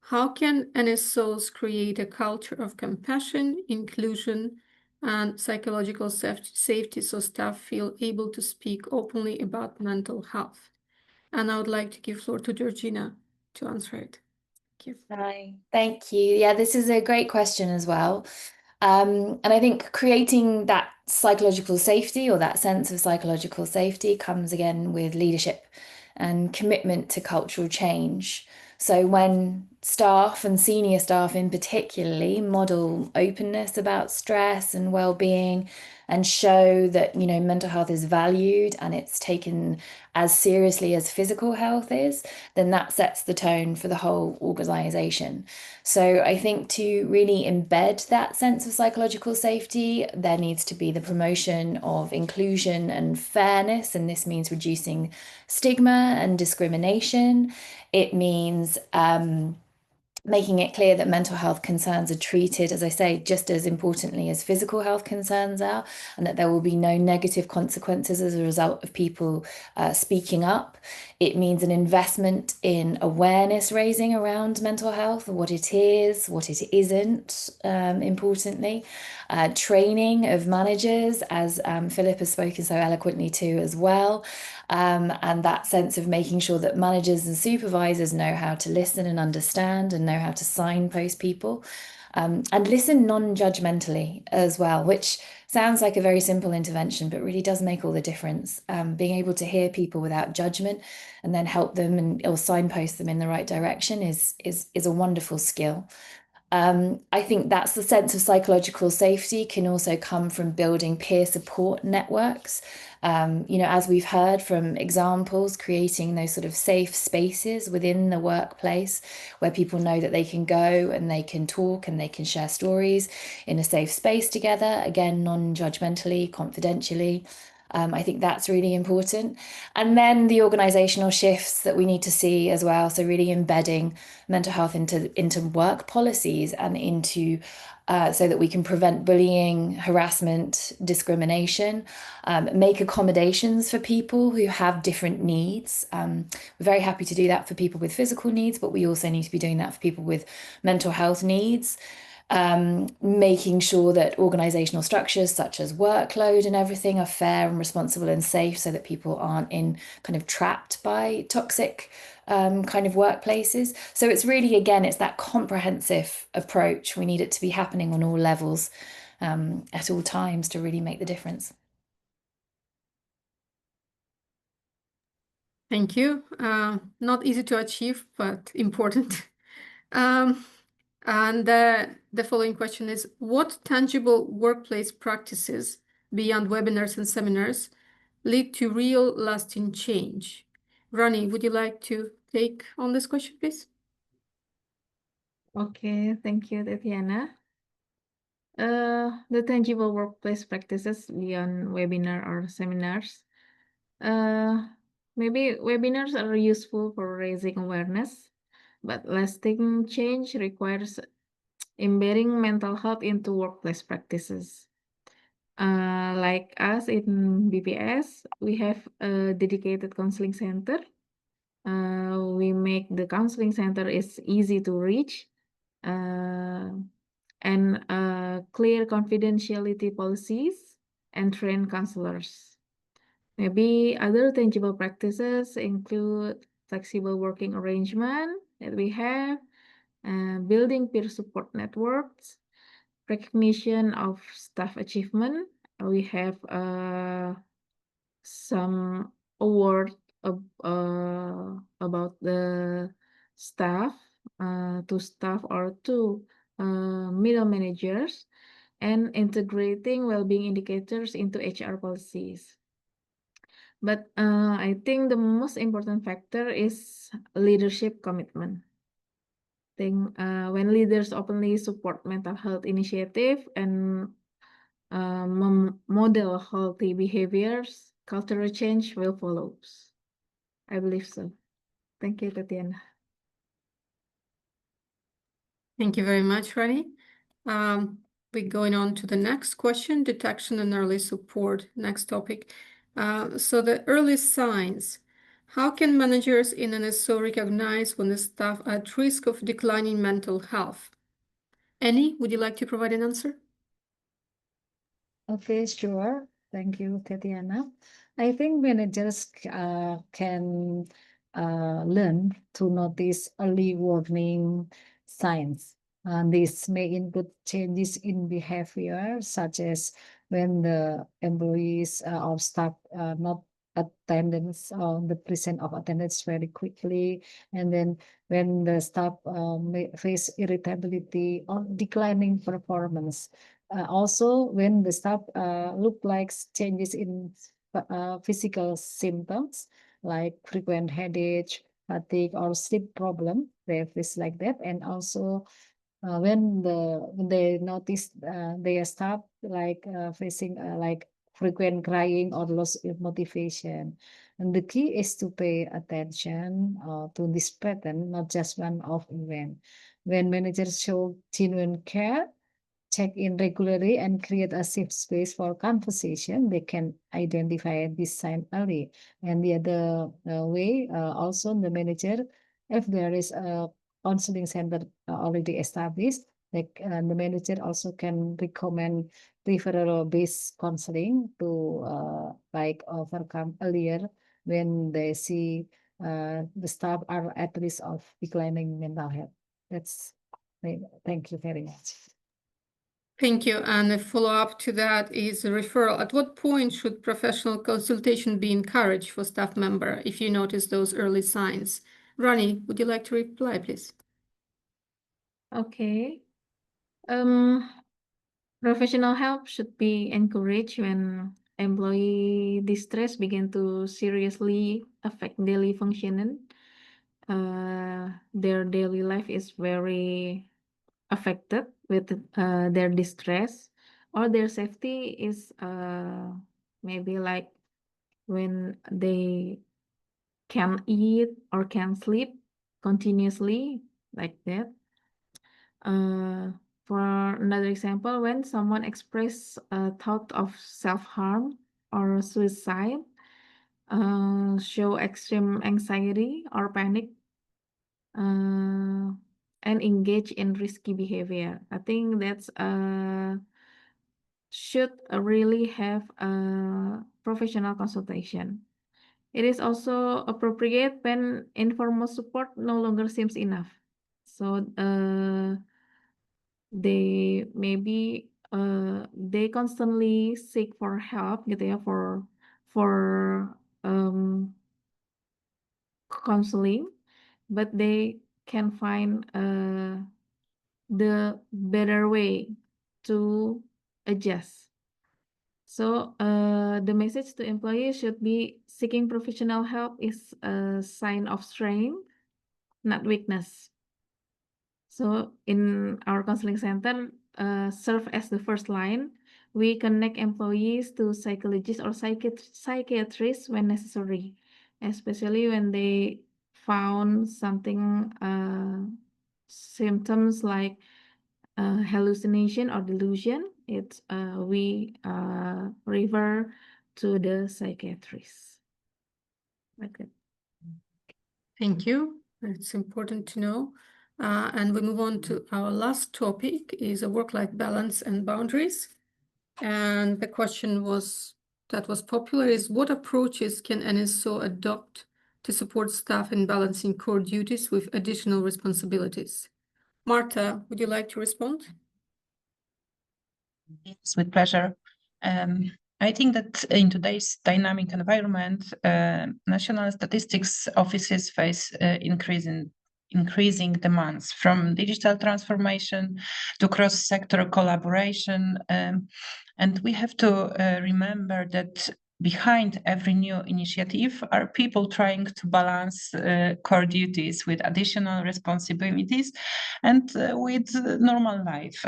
How can NSOs create a culture of compassion, inclusion, and psychological safety so staff feel able to speak openly about mental health? And I would like to give floor to Georgina to answer it. Thank you. Hi, thank you. Yeah, this is a great question as well. And I think creating that psychological safety or that sense of psychological safety comes again with leadership and commitment to cultural change. So when staff and senior staff in particularly model openness about stress and well-being and show that, mental health is valued and it's taken as seriously as physical health is, then that sets the tone for the whole organization. So I think to really embed that sense of psychological safety, there needs to be the promotion of inclusion and fairness, and this means reducing stigma and discrimination. It means making it clear that mental health concerns are treated, as I say, just as importantly as physical health concerns are, and that there will be no negative consequences as a result of people speaking up. It means an investment in awareness raising around mental health, what it is, what it isn't, importantly. Training of managers, as Philip has spoken so eloquently to as well. And that sense of making sure that managers and supervisors know how to listen and understand and know how to signpost people, and listen non-judgmentally as well, which sounds like a very simple intervention, but really does make all the difference. Being able to hear people without judgment and then help them or signpost them in the right direction is a wonderful skill. I think that's the sense of psychological safety can also come from building peer support networks. As we've heard from examples, creating those sort of safe spaces within the workplace where people know that they can go and they can talk and they can share stories in a safe space together, again, non-judgmentally, confidentially. I think that's really important. And then the organizational shifts that we need to see as well. So really embedding mental health into work policies and into so that we can prevent bullying, harassment, discrimination, make accommodations for people who have different needs. We're very happy to do that for people with physical needs, but we also need to be doing that for people with mental health needs. making sure that organizational structures such as workload and everything are fair and responsible and safe so that people aren't in kind of trapped by toxic kind of workplaces. So it's really, again, it's that comprehensive approach. We need it to be happening on all levels at all times to really make the difference. Thank you. Not easy to achieve, but important. And the following question is, what tangible workplace practices beyond webinars and seminars lead to real lasting change? Rany, would you like to take on this question, please? Okay, thank you, Tatiana. The tangible workplace practices beyond webinar or seminars. Maybe webinars are useful for raising awareness, but lasting change requires embedding mental health into workplace practices. Like us in BPS, we have a dedicated counseling center. We make the counseling center is easy to reach, and clear confidentiality policies and train counselors. Maybe other tangible practices include flexible working arrangement that we have, building peer support networks, recognition of staff achievement. We have some award about the staff, to staff or to middle managers, and integrating well-being indicators into HR policies. But I think the most important factor is leadership commitment. I think when leaders openly support mental health initiative and model healthy behaviors, cultural change will follow. I believe so. Thank you, Tatiana. Thank you very much, Rany. We're going on to the next question, detection and early support, next topic. So the early signs. How can managers in NSO recognize when the staff are at risk of declining mental health? Annie, would you like to provide an answer? Okay, sure. Thank you, Tatiana. I think managers can learn to notice early warning signs. This may include changes in behavior, such as when the employees or staff not attendance the present of attendance very quickly, and then when the staff may face irritability or declining performance. Also, when the staff look like changes in physical symptoms like frequent headache, fatigue, or sleep problem, they face like that. And also, when they notice their staff like facing like frequent crying or loss of motivation. And the key is to pay attention to this pattern, not just one-off event. When managers show genuine care, check in regularly, and create a safe space for conversation, they can identify this sign early. And the other way, also the manager, if there is a counseling center already established, like the manager also can recommend referral-based counseling to like overcome earlier when they see the staff are at risk of declining mental health. That's thank you very much. Thank you. And a follow-up to that is a referral. At what point should professional consultation be encouraged for staff member if you notice those early signs? Rany, would you like to reply, please? Okay. Professional help should be encouraged when employee distress begin to seriously affect daily functioning. Their daily life is very affected with their distress, or their safety is maybe like when they can eat or can sleep continuously like that. For another example, when someone express a thought of self-harm or suicide, show extreme anxiety or panic, and and engage in risky behavior. I think that's should really have a professional consultation. It is also appropriate when informal support no longer seems enough. So they maybe they constantly seek for help gitu ya, for counseling, but they can find the better way to adjust. So the message to employees should be seeking professional help is a sign of strength, not weakness. So in our counseling center, serve as the first line. We connect employees to psychologists or psychiatrists when necessary, especially when they found something symptoms like hallucination or delusion. It's we refer to the psychiatrist. Okay. Thank you. It's important to know. And we move on to our last topic is a work-life balance and boundaries. And the question that was popular is what approaches can NSO adopt to support staff in balancing core duties with additional responsibilities? Marta, would you like to respond? Yes, with pleasure. I think that in today's dynamic environment, national statistics offices face increasing demands from digital transformation to cross-sector collaboration. And we have to remember that behind every new initiative are people trying to balance core duties with additional responsibilities and with normal life.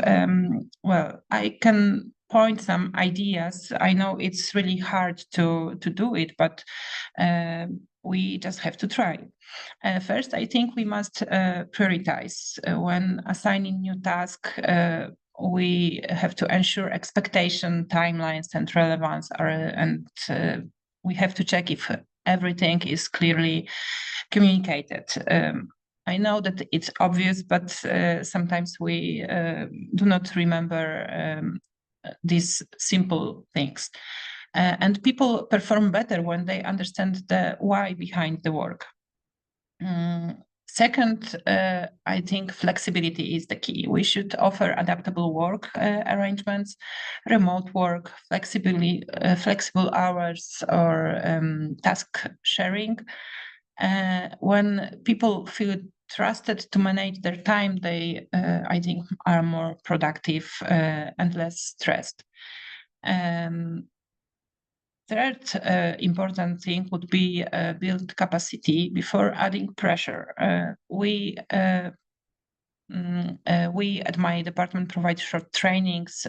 Well, I can point some ideas. I know it's really hard to do it, but we just have to try. First, I think we must prioritize when assigning new tasks. We have to ensure expectation, timelines, and relevance we have to check if everything is clearly communicated. I know that it's obvious, but sometimes we do not remember these simple things. And people perform better when they understand the why behind the work. Second, I think flexibility is the key. We should offer adaptable work arrangements, remote work, flexible hours, or task sharing. When people feel trusted to manage their time, they, I think, are more productive and less stressed. Third important thing would be build capacity before adding pressure. We at my department provide short trainings,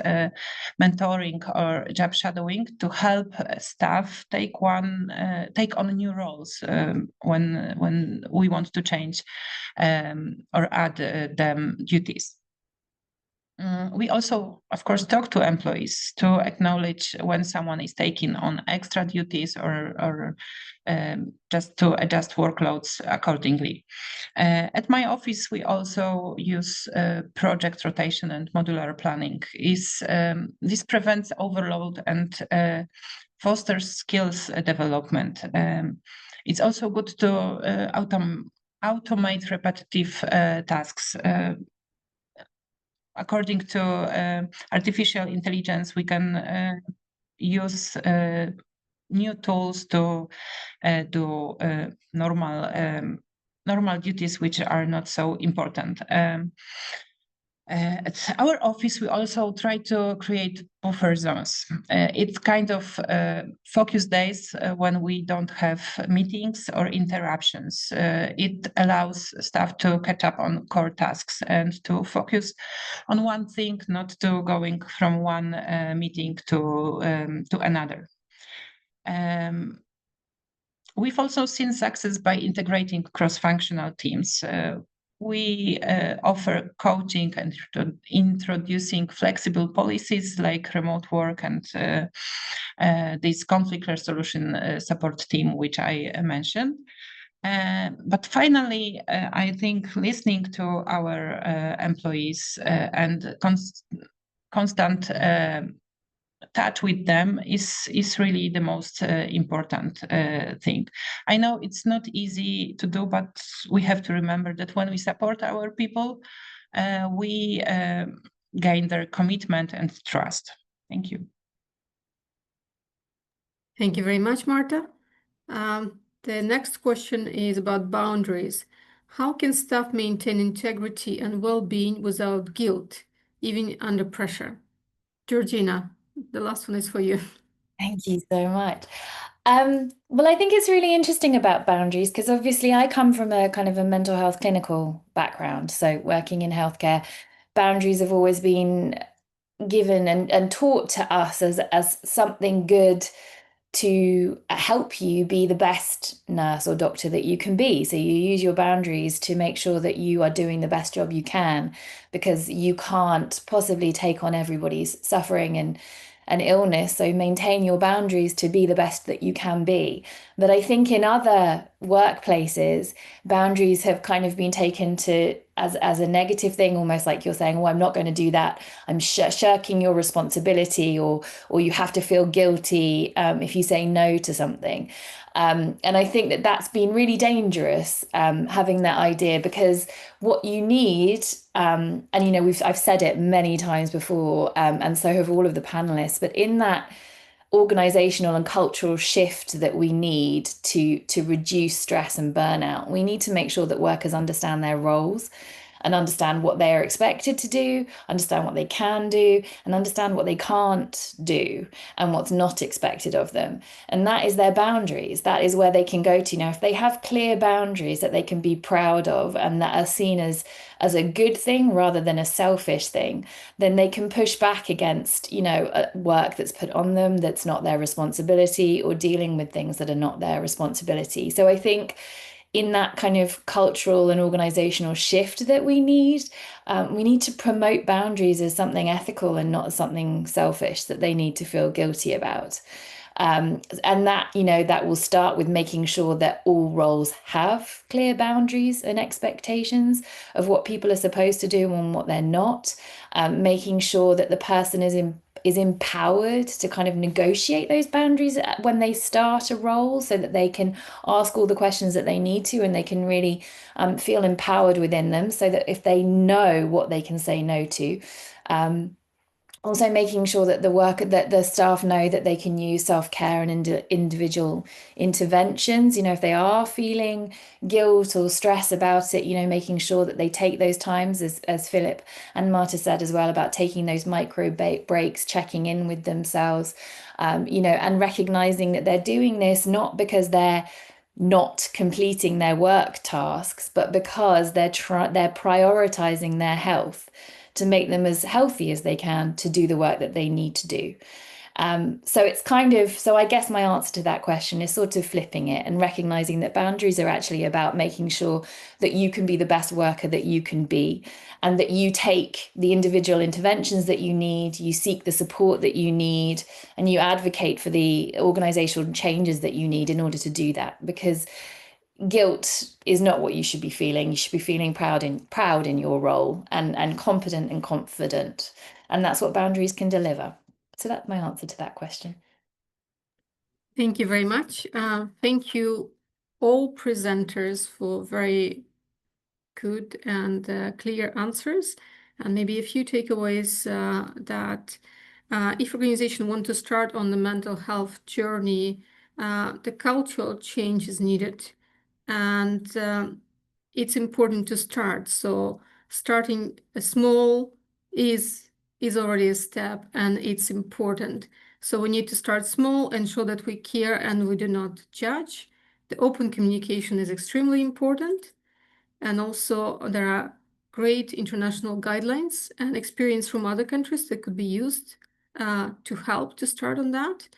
mentoring, or job shadowing to help staff take on new roles when we want to change or add them duties. We also, of course, talk to employees to acknowledge when someone is taking on extra duties or just to adjust workloads accordingly. At my office, we also use project rotation and modular planning. This prevents overload and fosters skills development. It's also good to automate repetitive tasks. According to artificial intelligence, we can use new tools to do normal duties which are not so important. At our office, we also try to create buffer zones. It's kind of focus days when we don't have meetings or interruptions. It allows staff to catch up on core tasks and to focus on one thing, not to going from one meeting to another. We've also seen success by integrating cross-functional teams. We offer coaching and introducing flexible policies like remote work and this conflict resolution support team, which I mentioned. But finally, I think listening to our employees and constant touch with them is really the most important thing. I know it's not easy to do, but we have to remember that when we support our people, we gain their commitment and trust. Thank you. Thank you very much, Marta. The next question is about boundaries. How can staff maintain integrity and well-being without guilt, even under pressure? Georgina, the last one is for you. Thank you so much. Well, I think it's really interesting about boundaries because obviously I come from a kind of a mental health clinical background. So working in healthcare, boundaries have always been given and taught to us as something good to help you be the best nurse or doctor that you can be. So you use your boundaries to make sure that you are doing the best job you can, because you can't possibly take on everybody's suffering and illness. So maintain your boundaries to be the best that you can be. But I think in other workplaces, boundaries have kind of been taken to as a negative thing, almost like you're saying, oh, I'm not going to do that. I'm shirking your responsibility, or you have to feel guilty if you say no to something. And I think that that's been really dangerous, having that idea, because what you need, and you know, I've said it many times before, and so have all of the panelists, but in that organizational and cultural shift that we need to reduce stress and burnout, we need to make sure that workers understand their roles and understand what they are expected to do, understand what they can do, and understand what they can't do and what's not expected of them. And that is their boundaries. That is where they can go to. Now, if they have clear boundaries that they can be proud of and that are seen as a good thing rather than a selfish thing, then they can push back against, you know, work that's put on them that's not their responsibility, or dealing with things that are not their responsibility. So I think in that kind of cultural and organizational shift that we need to promote boundaries as something ethical and not as something selfish that they need to feel guilty about. And that, you know, that will start with making sure that all roles have clear boundaries and expectations of what people are supposed to do and what they're not, making sure that the person is empowered to kind of negotiate those boundaries when they start a role, so that they can ask all the questions that they need to, and they can really feel empowered within them, so that if they know what they can say no to. Also making sure that the staff know that they can use self-care and individual interventions. You know, if they are feeling guilt or stress about it, you know, making sure that they take those times, as Philip and Marta said as well, about taking those micro breaks, checking in with themselves, you know, and recognizing that they're doing this not because they're not completing their work tasks, but because they're prioritizing their health to make them as healthy as they can to do the work that they need to do. So it's kind of, so I guess my answer to that question is sort of flipping it and recognizing that boundaries are actually about making sure that you can be the best worker that you can be, and that you take the individual interventions that you need, you seek the support that you need, and you advocate for the organizational changes that you need in order to do that. Because guilt is not what you should be feeling. You should be feeling proud in your role, and competent and confident. And that's what boundaries can deliver. So that's my answer to that question. Thank you very much. Thank you all presenters for very good and clear answers, and maybe a few takeaways that if organizations want to start on the mental health journey, the cultural change is needed. And it's important to start. So starting small is already a step, and it's important. So we need to start small and show that we care and we do not judge. The open communication is extremely important. And also there are great international guidelines and experience from other countries that could be used to help to start on that.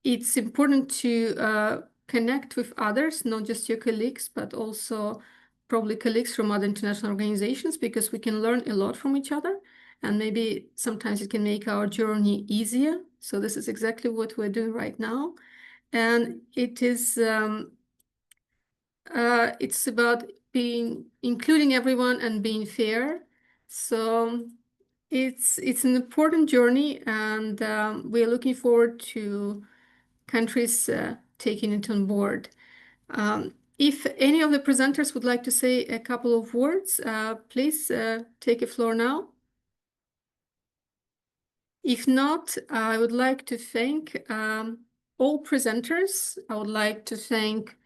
It's important to connect with others, not just your colleagues, but also probably colleagues from other international organizations, because we can learn a lot from each other, and maybe sometimes it can make our journey easier. So this is exactly what we're doing right now. And it is it's about including everyone and being fair. So it's an important journey, and we're looking forward to countries taking it on board. If any of the presenters would like to say a couple of words, please take a floor now. If not, I would like to thank all presenters. I would like to thank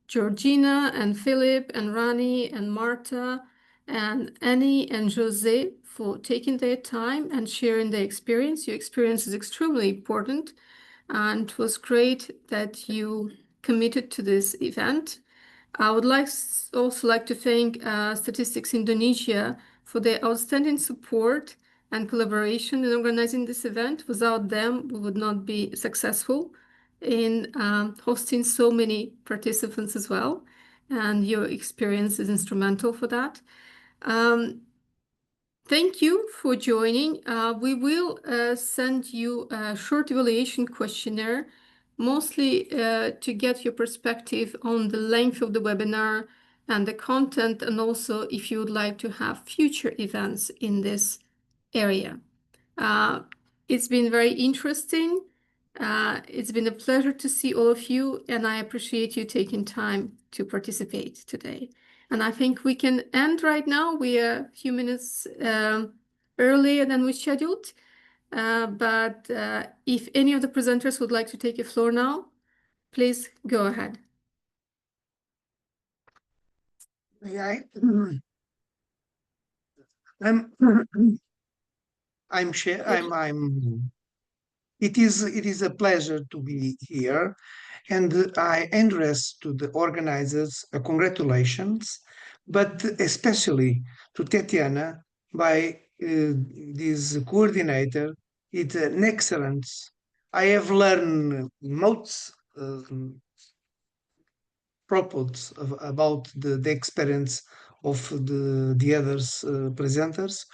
Georgina and Philip and Rany and Marta and Annie and José for taking their time and sharing their experience. Your experience is extremely important, and it was great that you committed to this event. I would also like to thank Statistics Indonesia for their outstanding support and collaboration in organizing this event. Without them, we would not be successful in hosting so many participants as well. And your experience is instrumental for that. Thank you for joining. We will send you a short evaluation questionnaire, mostly to get your perspective on the length of the webinar and the content, and also if you would like to have future events in this area. It's been very interesting. It's been a pleasure to see all of you, and I appreciate you taking time to participate today. And I think we can end right now. We are a few minutes earlier than we scheduled. But if any of the presenters would like to take a floor now, please go ahead. It is a pleasure to be here, and I address to the organizers congratulations, but especially to Tatiana by this coordinator. It's an excellence. I have learned most proposals about the experience of the others presenters,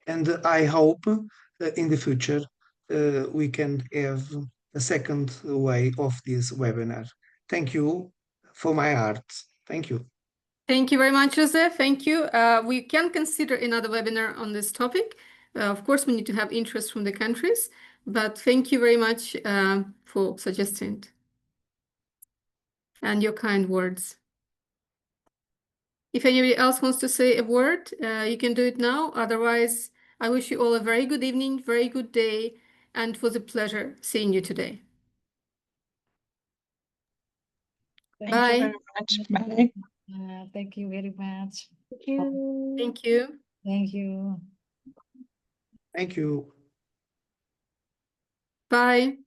and I hope in the future we can have a second way of this webinar. Thank you for my heart. Thank you. Thank you very much, José. Thank you. We can consider another webinar on this topic. Of course, we need to have interest from the countries, but thank you very much for suggesting it and your kind words. If anybody else wants to say a word, you can do it now. Otherwise, I wish you all a very good evening, very good day, and it was a pleasure seeing you today. Thank you very much. Bye. Thank you very much. Thank you. Thank you. Thank you. Thank you. Bye.